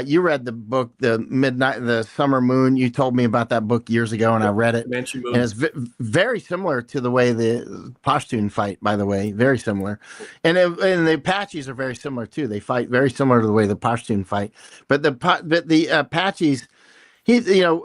You read the book, the Summer Moon. You told me about that book years ago, and I read it. Comanche Moon. And it's very similar to the way the Pashtun fight, by the way, very similar. And the Apaches are very similar too. They fight very similar to the way the Pashtun fight. But the Apaches,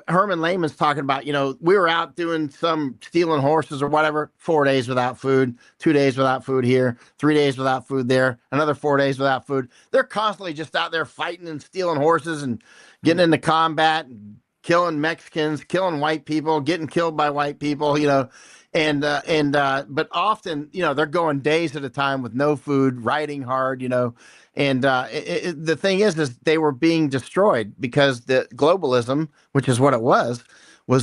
Herman Lehman's talking about, we were out doing some stealing horses or whatever, 4 days without food, 2 days without food here, 3 days without food there, another 4 days without food. They're constantly just out there fighting and stealing horses and getting into combat, and killing Mexicans, killing white people, getting killed by white people, but often, they're going days at a time with no food, riding hard, and the thing is they were being destroyed because the globalism, which is what it was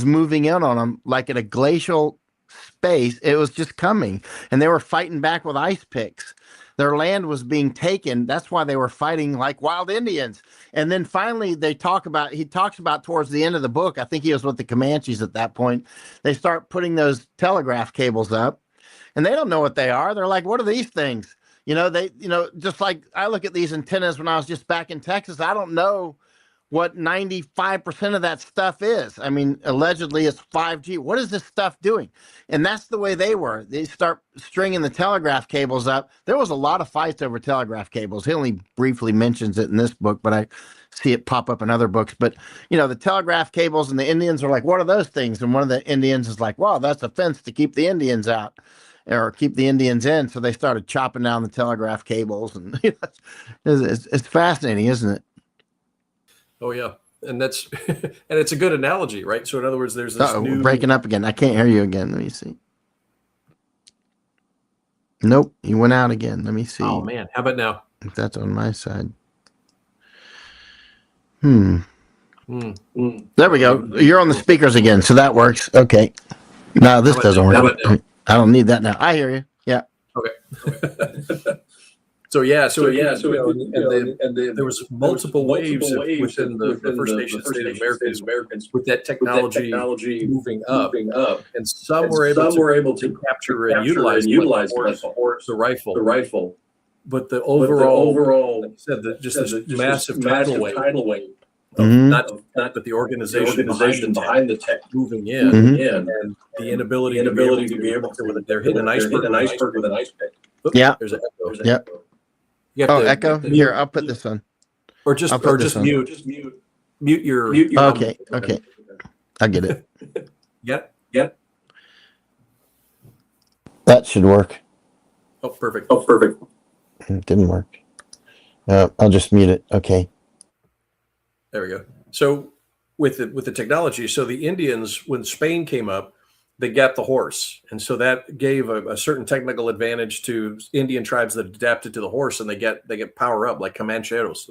moving in on them like at a glacial space. It was just coming, and they were fighting back with ice picks. Their land was being taken. That's why they were fighting like wild Indians. And then finally he talks about towards the end of the book, I think he was with the Comanches at that point, they start putting those telegraph cables up, and they don't know what they are. They're like, what are these things? Just like I look at these antennas when I was just back in Texas, I don't know what 95% of that stuff is. I mean, allegedly it's 5G. What is this stuff doing? And that's the way they were. They start stringing the telegraph cables up. There was a lot of fights over telegraph cables. He only briefly mentions it in this book, but I see it pop up in other books. But, the telegraph cables, and the Indians are like, what are those things? And one of the Indians is like, wow, that's a fence to keep the Indians out or keep the Indians in. So they started chopping down the telegraph cables. And it's fascinating, isn't it? Oh yeah, and that's and it's a good analogy, right? So in other words, there's this We're breaking up again. I can't hear you again. Let me see. Nope, you went out again. Let me see. Oh man, how about now? If that's on my side. There we go. You're on the speakers again, so that works. Okay. No, this doesn't work. I don't need that now. I hear you. Yeah. Okay. There was multiple waves within the First Nations Native Americans with that technology moving up, and some were able to capture and utilize the rifle. But the overall, like I said, this massive tidal wave. Not but the organization behind the tech moving in, and the inability to be able to they're hitting an iceberg with an ice pick. Yeah. There's an echo. Yeah. Echo. Here, I'll put this on. Or just mute your. Okay. I get it. Yep. That should work. Oh, perfect. It didn't work. I'll just mute it. Okay. There we go. So with the technology, so the Indians, when Spain came up, they got the horse, and so that gave a certain technical advantage to Indian tribes that adapted to the horse, and they get power up, like the Comanches,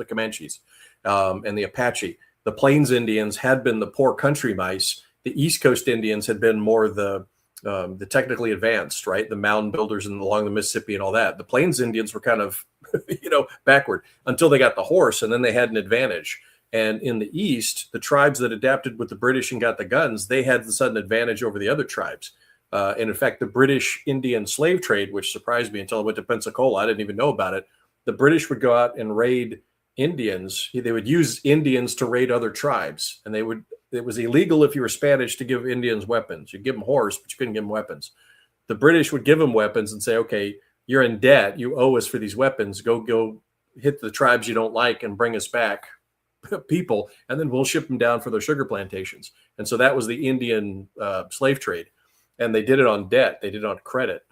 and the Apache. The Plains Indians had been the poor country mice. The East Coast Indians had been more the technically advanced, right? The mound builders along the Mississippi and all that. The Plains Indians were kind of, backward until they got the horse, and then they had an advantage. And in the East, the tribes that adapted with the British and got the guns, they had the sudden advantage over the other tribes. And in fact, the British Indian slave trade, which surprised me until I went to Pensacola, I didn't even know about it. The British would go out and raid Indians. They would use Indians to raid other tribes. And it was illegal if you were Spanish to give Indians weapons. You'd give them horse, but you couldn't give them weapons. The British would give them weapons and say, okay, you're in debt. You owe us for these weapons. Go hit the tribes you don't like and bring us back people, and then we'll ship them down for their sugar plantations. And so that was the Indian slave trade, and they did it on debt. They did it on credit.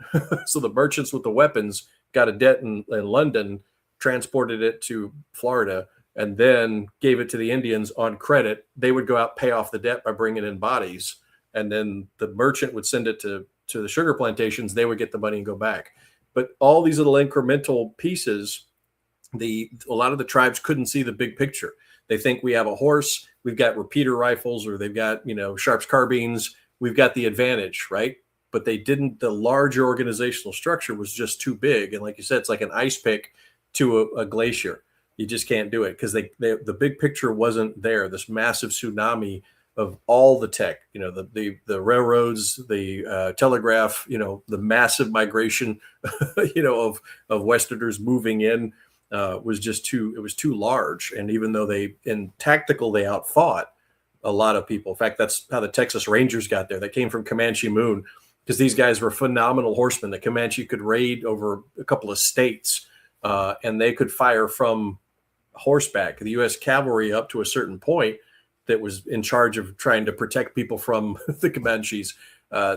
So the merchants with the weapons got a debt in London, transported it to Florida, and then gave it to the Indians on credit. They would go out, pay off the debt by bringing in bodies, and then the merchant would send it to the sugar plantations. They would get the money and go back. But all these little incremental pieces, a lot of the tribes couldn't see the big picture. They think we have a horse, we've got repeater rifles, or they've got, Sharps carbines. We've got the advantage, right? But they didn't. The larger organizational structure was just too big, and like you said, it's like an ice pick to a glacier. You just can't do it because the big picture wasn't there. This massive tsunami of all the tech, the railroads, the telegraph, the massive migration, of Westerners moving in was just too. It was too large, and even though in tactical they outfought a lot of people. In fact, that's how the Texas Rangers got there. They came from Comanche Moon because these guys were phenomenal horsemen. The Comanche could raid over a couple of states, and they could fire from horseback. The U.S. cavalry, up to a certain point, that was in charge of trying to protect people from the Comanches,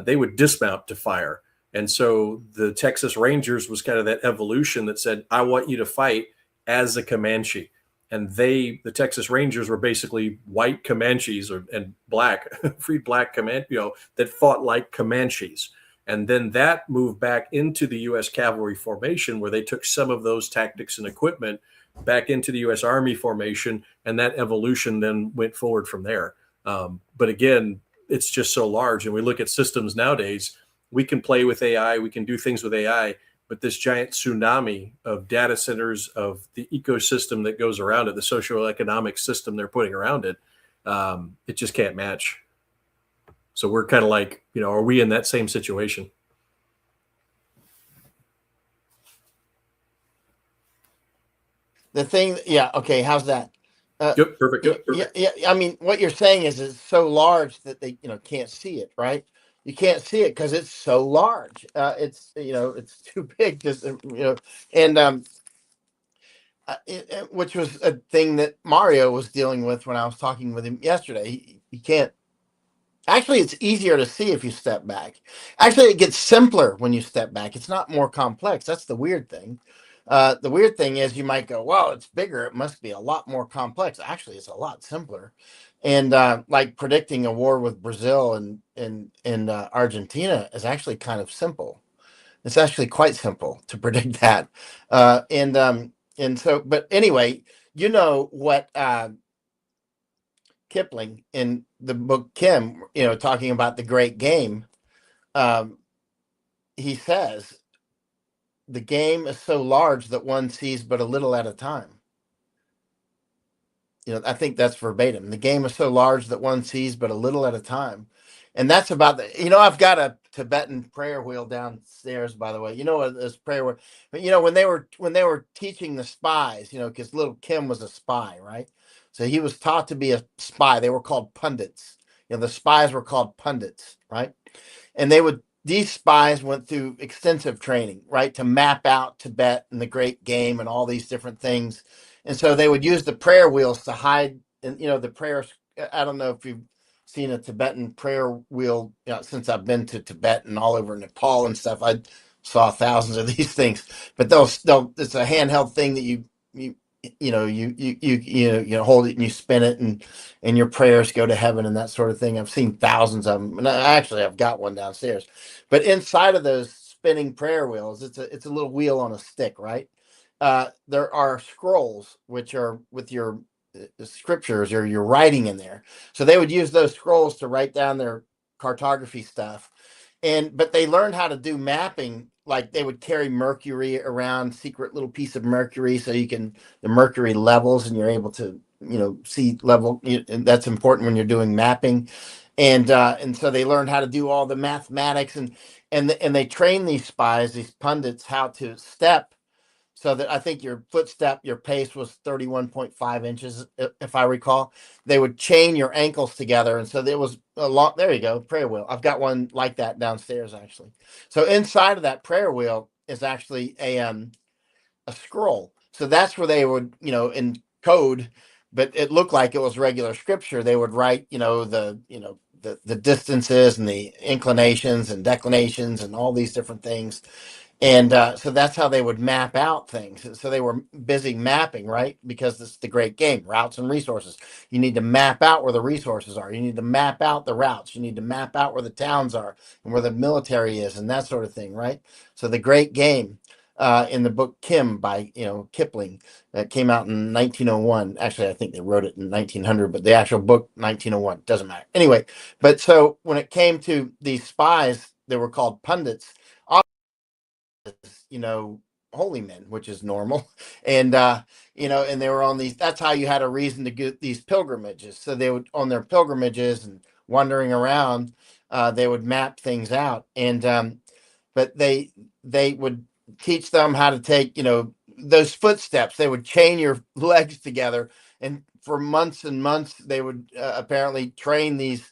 they would dismount to fire. And so the Texas Rangers was kind of that evolution that said, I want you to fight as a Comanche. And the Texas Rangers were basically white Comanches and black, freed black Comanche, that fought like Comanches. And then that moved back into the U.S. cavalry formation, where they took some of those tactics and equipment back into the U.S. Army formation, and that evolution then went forward from there. But again, it's just so large. And we look at systems nowadays, we can play with AI, we can do things with AI, but this giant tsunami of data centers, of the ecosystem that goes around it, the socioeconomic system they're putting around it, it just can't match. So we're kind of like, are we in that same situation? The thing, yeah, okay, how's that? Yep, perfect. Yep, perfect. Yeah. I mean, what you're saying is it's so large that they, can't see it, right? You can't see it because it's so large. It's too big to, and which was a thing that Mario was dealing with when I was talking with him yesterday. He can't. Actually, it's easier to see if you step back. Actually, it gets simpler when you step back. It's not more complex. That's the weird thing. The weird thing is you might go, well, it's bigger. It must be a lot more complex. Actually, it's a lot simpler. And like predicting a war with Brazil and Argentina is actually kind of simple. It's actually quite simple to predict that. And so, but anyway, what Kipling in the book Kim, talking about the great game, he says, the game is so large that one sees but a little at a time. I think that's verbatim. The game is so large that one sees but a little at a time. And that's about I've got a Tibetan prayer wheel downstairs, by the way. This prayer wheel. But when they were teaching the spies, because little Kim was a spy, right? So he was taught to be a spy. They were called pundits. The spies were called pundits, right? And these spies went through extensive training, right, to map out Tibet and the Great Game and all these different things. And so they would use the prayer wheels to hide, and the prayers. I don't know if you've seen a Tibetan prayer wheel. Since I've been to Tibet and all over Nepal and stuff, I saw thousands of these things. But it's a handheld thing that you hold it and you spin it, and your prayers go to heaven and that sort of thing. I've seen thousands of them, and I've got one downstairs. But inside of those spinning prayer wheels, it's a little wheel on a stick, right? There are scrolls which are with your scriptures or your writing in there. So they would use those scrolls to write down their cartography stuff. But they learned how to do mapping. Like they would carry mercury around, secret little piece of mercury, so the mercury levels, and you're able to, see level. And that's important when you're doing mapping. And so they learned how to do all the mathematics, and they train these spies, these pundits, how to step. So that I think your pace was 31.5 inches, if I recall. They would chain your ankles together. And so there was a lot. There you go, prayer wheel. I've got one like that downstairs, actually. So inside of that prayer wheel is actually a scroll. So that's where they would, in code, but it looked like it was regular scripture. They would write, the distances and the inclinations and declinations and all these different things. And so that's how they would map out things. So they were busy mapping, right? Because this is the great game, routes and resources. You need to map out where the resources are. You need to map out the routes. You need to map out where the towns are and where the military is and that sort of thing, right? So the great game in the book Kim by Kipling that came out in 1901. Actually, I think they wrote it in 1900, but the actual book 1901 doesn't matter. Anyway, but so when it came to these spies, they were called pundits. Holy men, which is normal. And, and they were on these, that's how you had a reason to get these pilgrimages. So they would, on their pilgrimages and wandering around, they would map things out. And, but they would teach them how to take, those footsteps. They would chain your legs together. And for months and months, they would apparently train these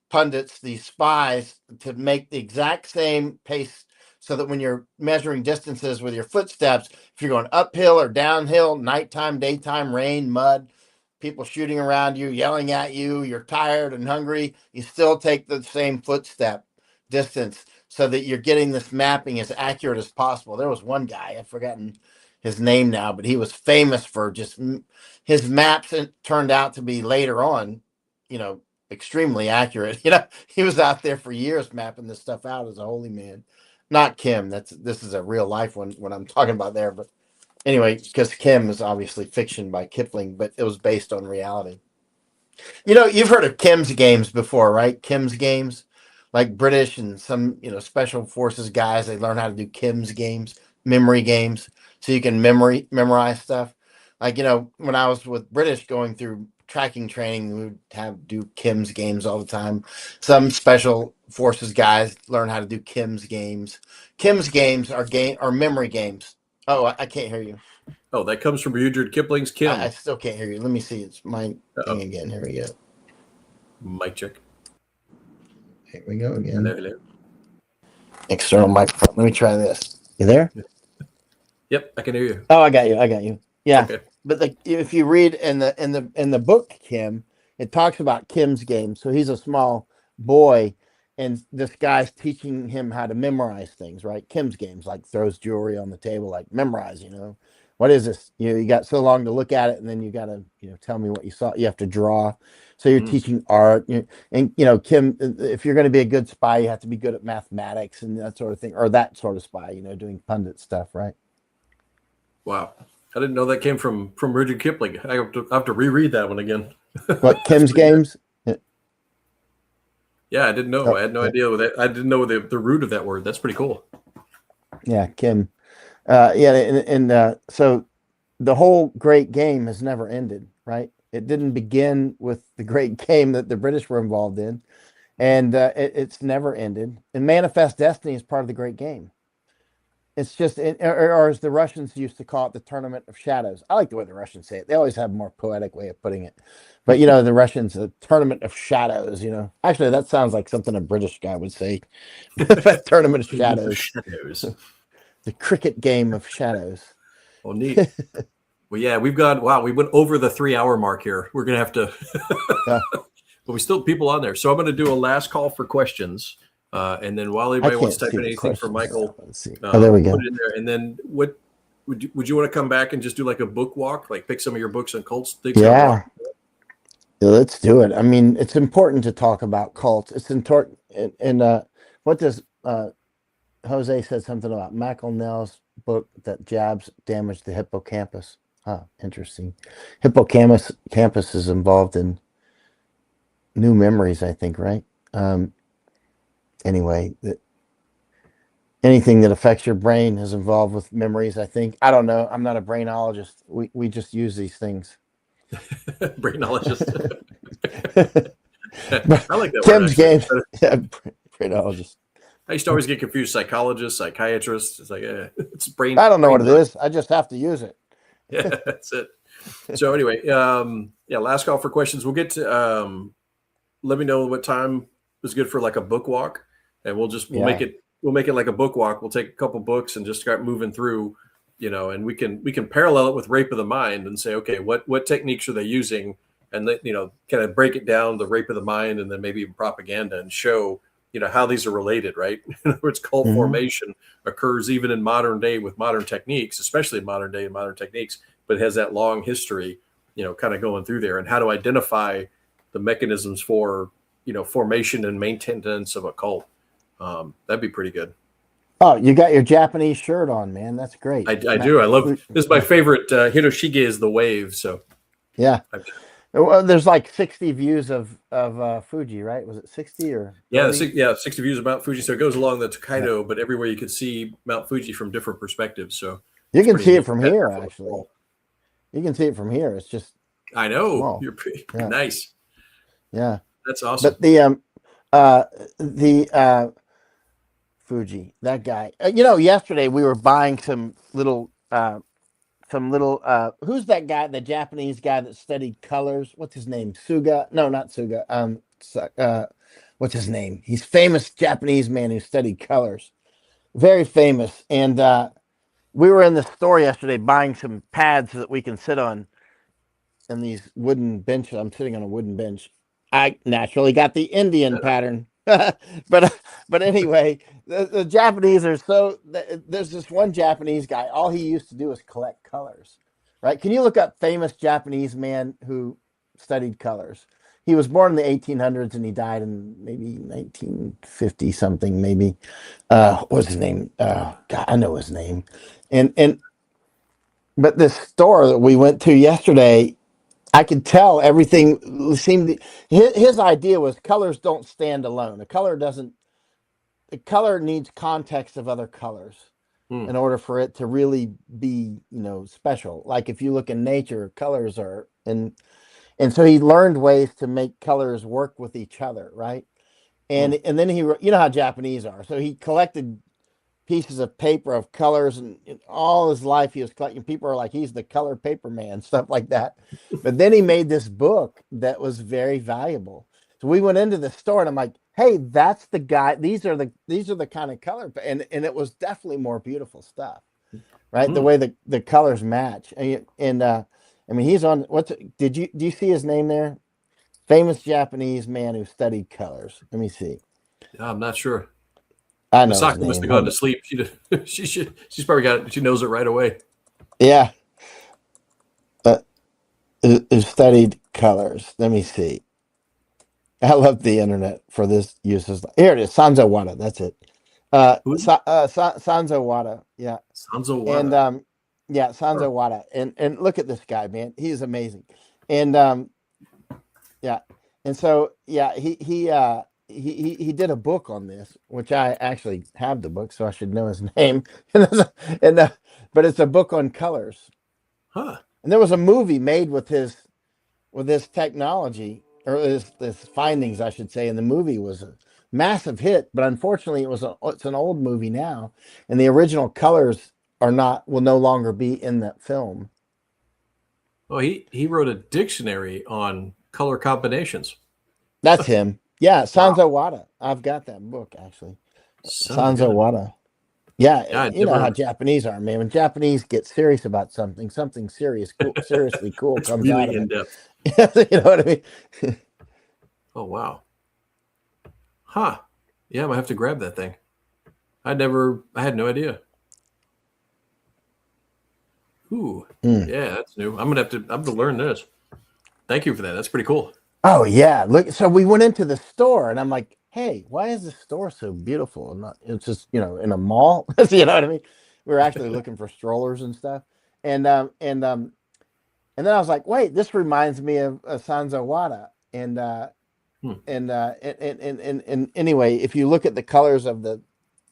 pundits, these spies, to make the exact same pace so that when you're measuring distances with your footsteps, if you're going uphill or downhill, nighttime, daytime, rain, mud, people shooting around you, yelling at you, you're tired and hungry, you still take the same footstep distance so that you're getting this mapping as accurate as possible. There was one guy, I've forgotten his name now, but he was famous for just his maps. It turned out to be later on, extremely accurate. He was out there for years mapping this stuff out as a holy man. Not Kim. This is a real life one when I'm talking about there. But anyway, because Kim is obviously fiction by Kipling, but it was based on reality. You've heard of Kim's games before, right? Kim's games, like British and some, special forces guys, they learn how to do Kim's games, memory games, so you can memorize stuff. Like, when I was with British going through tracking training, we would do Kim's games all the time. Some special forces guys learn how to do Kim's games. Kim's games are memory games. Oh, I can't hear you. Oh, that comes from Rudyard Kipling's Kim. I still can't hear you. Let me see. It's my thing again. Here we go. Mic check. Here we go again. Hello. External microphone. Let me try this. You there? Yep, I can hear you. Oh, I got you. Yeah. Okay. But if you read in the book Kim, it talks about Kim's game. So he's a small boy, and this guy's teaching him how to memorize things, right? Kim's games, like throws jewelry on the table, like memorize. What is this? You got so long to look at it, and then you got to tell me what you saw. You have to draw. So you're teaching art, and Kim. If you're going to be a good spy, you have to be good at mathematics and that sort of thing, or that sort of spy. Doing pundit stuff, right? Wow. I didn't know that came from Rudyard Kipling. I have to reread that one again. What, Kim's games? Yeah, I didn't know. I had no idea what that. I didn't know the root of that word. That's pretty cool. Yeah, Kim. So the whole great game has never ended, right? It didn't begin with the great game that the British were involved in, and it's never ended. And Manifest Destiny is part of the great game. It's just, or as the Russians used to call it, the Tournament of Shadows. I like the way the Russians say it. They always have a more poetic way of putting it. But, the Russians, the Tournament of Shadows, Actually, that sounds like something a British guy would say. Tournament of Shadows. The cricket game of shadows. Well, neat. Well, yeah, we went over the 3-hour mark here. We're going to have to, but we still have people on there. So I'm going to do a last call for questions. And then while anybody wants to type in anything for Michael, let's see. There we go. Put it in there. And then what would you want to come back and just do like a book walk, like pick some of your books on cults? Things yeah, let's do it. I mean, it's important to talk about cults. It's important. And what does Jose said something about McElnell's book that jabs damage the hippocampus. Interesting. Hippocampus is involved in new memories, I think, right? Anyway, anything that affects your brain is involved with memories, I think. I don't know. I'm not a brainologist. We just use these things. Brainologist. I like that Kim's word. Games. Yeah, brainologist. I used to always get confused. Psychologist, psychiatrist. It's like, it's brain. I don't know what it is. I just have to use it. Yeah, that's it. So anyway, last call for questions. We'll get to, let me know what time is good for like a book walk, and we'll make it like a book walk. We'll take a couple books and just start moving through, and we can parallel it with Rape of the Mind and say, okay, what techniques are they using? And kind of break it down, the Rape of the Mind, and then maybe even propaganda, and show, how these are related, right? In other words, cult formation occurs even in modern day with modern techniques, especially in modern day and modern techniques, but it has that long history, kind of going through there, and how to identify the mechanisms for, formation and maintenance of a cult. That'd be pretty good. Oh, you got your Japanese shirt on, man. That's great. I do. I love, this is my favorite. Hiroshige is the wave. So yeah. Well, there's like 60 views of Fuji, right? Was it 60 or? Yeah, 60 views of Mount Fuji. So it goes along the Tokaido, but everywhere you could see Mount Fuji from different perspectives. So you can see it from here, actually. You can see it from here. It's just. I know. Small. You're pretty nice. Yeah. That's awesome. But the Fuji, that guy. Yesterday we were buying some little. Who's that guy? The Japanese guy that studied colors. What's his name? Suga? No, not Suga. What's his name? He's famous Japanese man who studied colors. Very famous. And we were in the store yesterday buying some pads so that we can sit on. And these wooden benches. I'm sitting on a wooden bench. I naturally got the Indian pattern. but anyway, the Japanese are so. There's this one Japanese guy. All he used to do is collect colors, right? Can you look up famous Japanese man who studied colors? He was born in the 1800s and he died in maybe 1950 something. Maybe what's his name? God, I know his name. But this store that we went to yesterday, I could tell everything seemed. His idea was colors don't stand alone. The color needs context of other colors in order for it to really be, special. Like if you look in nature, colors are, and so he learned ways to make colors work with each other, right? And then he, how Japanese are. So he collected pieces of paper of colors, and all his life he was collecting. People are like, he's the color paper man, stuff like that. But then he made this book that was very valuable. So we went into the store and I'm like, hey, that's the guy. These are the kind of color, and it was definitely more beautiful stuff, right? The way the colors match. And I mean, he's on, do you see his name there? Famous Japanese man who studied colors. Let me see. I'm not sure. I know. Misaki must have gone to sleep. She's probably got it. She knows it right away. Yeah. Who studied colors. Let me see. I love the internet for this uses. Here it is. Sanzo Wada. That's it. Sanzo Wada. Yeah. Sanzo Wada. And Sanzo Wada. And look at this guy, man. He's amazing. And yeah. And so he did a book on this, which I actually have the book, so I should know his name. But it's a book on colors. Huh. And there was a movie made with his technology, or his findings, I should say. And the movie was a massive hit, but unfortunately, it's an old movie now, and the original colors will no longer be in that film. Oh, he wrote a dictionary on color combinations. That's him. Yeah, Sanzo Wada. I've got that book actually. Sanzo Wada. Yeah, you know how Japanese are, man. When Japanese get serious about something serious, seriously cool comes really out of in it. depth. You know what I mean? Oh wow. Huh. Yeah, I might have to grab that thing. I had no idea. Ooh. Yeah, that's new. I'm gonna have to learn this. Thank you for that. That's pretty cool. Oh yeah. Look, so we went into the store and I'm like, hey, why is this store so beautiful? It's just, in a mall. You know what I mean? We were actually looking for strollers and stuff. And then I was like, wait, this reminds me of Sanzo Wada. And anyway, if you look at the colors of the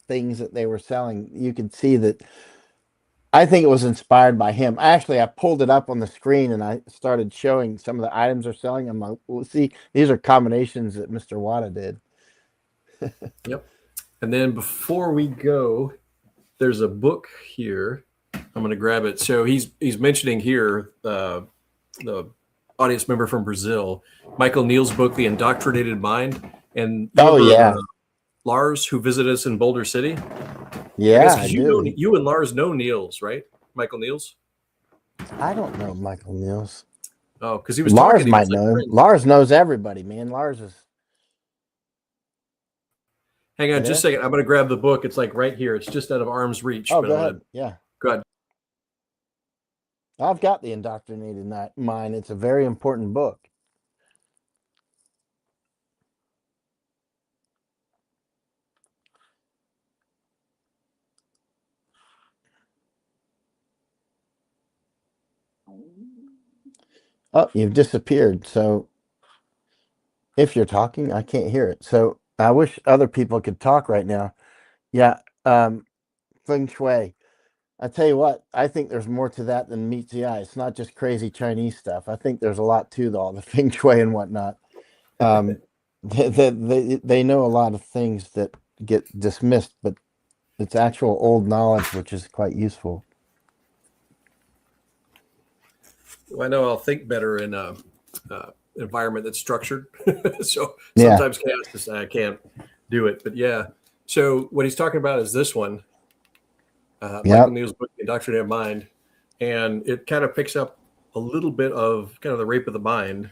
things that they were selling, you could see that I think it was inspired by him. I pulled it up on the screen and I started showing some of the items they're selling. I'm like, well, see, these are combinations that Mr. Wada did. Yep. And then before we go, there's a book here. I'm going to grab it. So he's mentioning here the audience member from Brazil, Michael Neal's book, The Indoctrinated Mind. And Lars, who visited us in Boulder City. Yeah, I do. do. You and Lars know Niels, right? Michael Niels? I don't know Michael Niels. Oh, because he was Lars talking. might know him. Lars knows everybody, man. Lars is. Hang on You just a second. I'm going to grab the book. It's like right here. It's just out of arm's reach. Oh, but go I'm gonna- ahead. Yeah. Go ahead. I've got The Indoctrinated Mind. It's a very important book. Oh, you've disappeared. So if you're talking, I can't hear it. So I wish other people could talk right now. Yeah. Feng Shui. I tell you what, I think there's more to that than meets the eye. It's not just crazy Chinese stuff. I think there's a lot to all the Feng Shui and whatnot. They know a lot of things that get dismissed, but it's actual old knowledge, which is quite useful. Well, I know I'll think better in a environment that's structured. So Yeah. sometimes chaos is, I can't do it. But yeah. So what he's talking about is this one. Michael Neal's book, Indoctrinated Mind. And it kind of picks up a little bit of kind of the rape of the mind.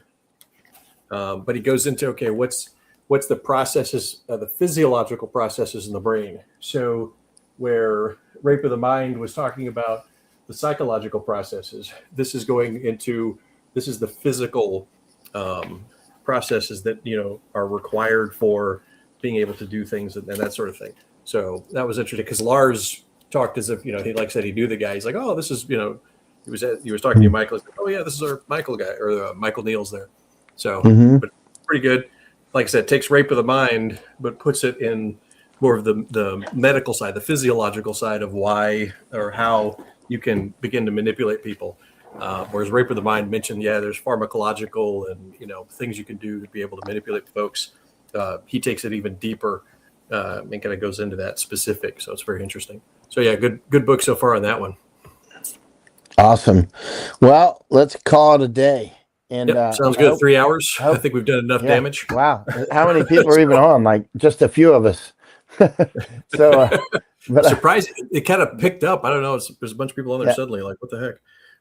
But he goes into, okay, what's the processes, the physiological processes in the brain. So where rape of the mind was talking about the psychological processes, this is the physical processes that, are required for being able to do things and that sort of thing. So that was interesting because Lars talked as if, he like said he knew the guy. He's like, oh, this is, he was talking to Michael. He's like, oh yeah, this is our Michael guy, or Michael Neal's there. So, but pretty good. Like I said, takes rape of the mind, but puts it in more of the medical side, the physiological side of why or how you can begin to manipulate people. Whereas rape of the mind mentioned, there's pharmacological and, things you can do to be able to manipulate folks. He takes it even deeper and kind of goes into that specific. So it's very interesting. So yeah, good book so far on that one. Awesome. Well, let's call it a day. And sounds good. 3 hours. I think we've done enough damage. Wow. How many people are even on? Like just a few of us. So, but surprising. It kind of picked up. I don't know. There's a bunch of people on there suddenly. Like, what the heck?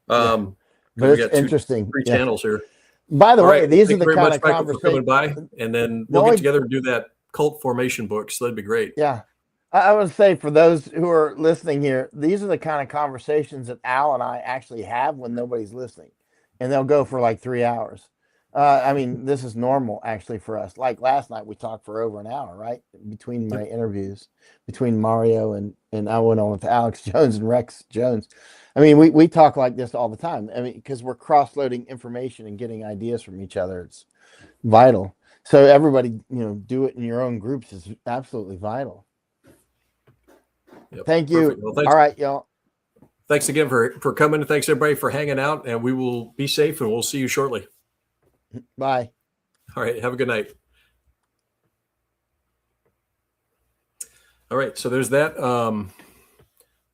But it's interesting. Three channels here. By the way, right. these are the very kind much, of Michael, for coming conversations. by, and then we'll get together and do that cult formation book. So that'd be great. Yeah. I would say for those who are listening here, these are the kind of conversations that Al and I actually have when nobody's listening, and they'll go for like 3 hours. I mean, this is normal actually for us. Like last night, we talked for over an hour, right? Between my interviews, between Mario and I went on with Alex Jones and Rex Jones. I mean, we talk like this all the time. I mean, because we're cross-loading information and getting ideas from each other. It's vital. So everybody, do it in your own groups is absolutely vital. Yep. Thank you. Well, all right, y'all. Thanks again for coming. Thanks everybody for hanging out, and we will be safe and we'll see you shortly. Bye. All right. Have a good night. All right. So there's that.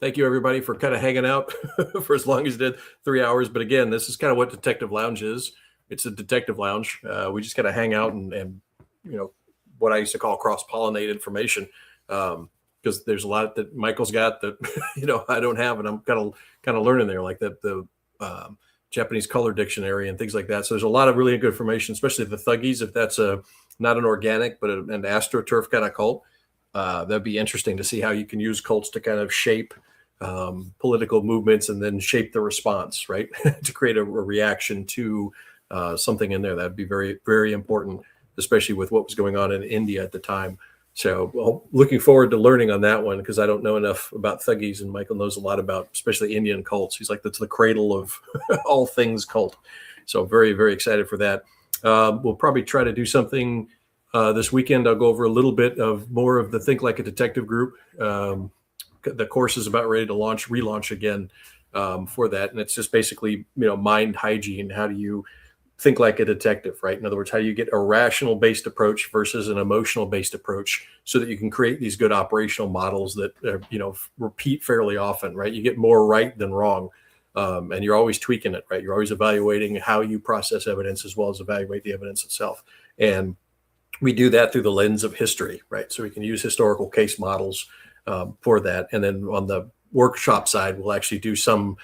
Thank you everybody for kind of hanging out for as long as you did, 3 hours. But again, this is kind of what Detective Lounge is. It's a detective lounge. We just kind of hang out and what I used to call cross-pollinate information. Because there's a lot that Michael's got that I don't have, and I'm kind of learning there, like the Japanese color dictionary and things like that. So there's a lot of really good information, especially the Thuggies. If that's not an organic but an astroturf kind of cult, that'd be interesting to see how you can use cults to kind of shape political movements and then shape the response, right, to create a reaction to something in there. That'd be very, very important, especially with what was going on in India at the time. So looking forward to learning on that one because I don't know enough about Thuggies, and Michael knows a lot about especially Indian cults. He's like, that's the cradle of all things cult. So very, very excited for that. We'll probably try to do something this weekend. I'll go over a little bit of more of the Think Like a Detective group. The course is about ready to relaunch again for that. And it's just basically, mind hygiene. How do you think like a detective, right? In other words, how do you get a rational based approach versus an emotional based approach so that you can create these good operational models that, repeat fairly often, right? You get more right than wrong. And you're always tweaking it, right? You're always evaluating how you process evidence as well as evaluate the evidence itself. And we do that through the lens of history, right? So we can use historical case models for that. And then on the workshop side, we'll actually do some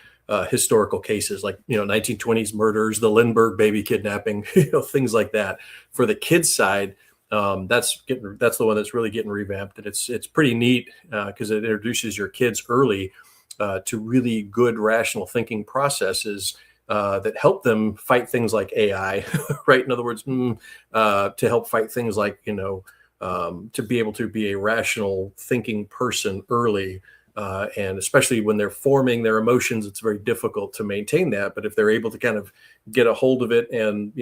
historical cases like 1920s murders, the Lindbergh baby kidnapping, things like that. For the kids side, That's the one that's really getting revamped, and it's pretty neat because it introduces your kids early to really good rational thinking processes that help them fight things like AI, right? In other words, to help fight things like, to be able to be a rational thinking person early. And especially when they're forming their emotions, it's very difficult to maintain that. But if they're able to kind of get a hold of it and,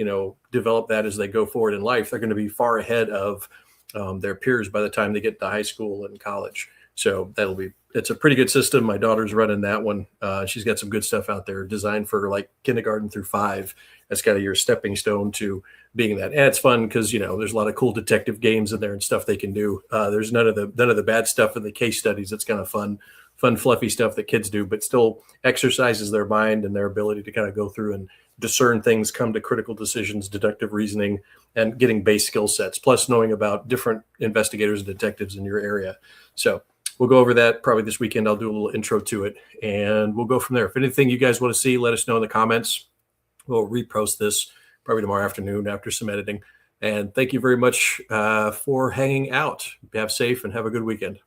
develop that as they go forward in life, they're going to be far ahead of their peers by the time they get to high school and college. So it's a pretty good system. My daughter's running that one. She's got some good stuff out there designed for like kindergarten through 5. That's kind of your stepping stone to being that. And it's fun because, there's a lot of cool detective games in there and stuff they can do. There's none of the bad stuff in the case studies. It's kind of fun, fluffy stuff that kids do, but still exercises their mind and their ability to kind of go through and discern things, come to critical decisions, deductive reasoning, and getting base skill sets, plus knowing about different investigators and detectives in your area. So we'll go over that probably this weekend. I'll do a little intro to it, and we'll go from there. If anything you guys want to see, let us know in the comments. We'll repost this probably tomorrow afternoon after some editing. And thank you very much for hanging out. Have safe and have a good weekend.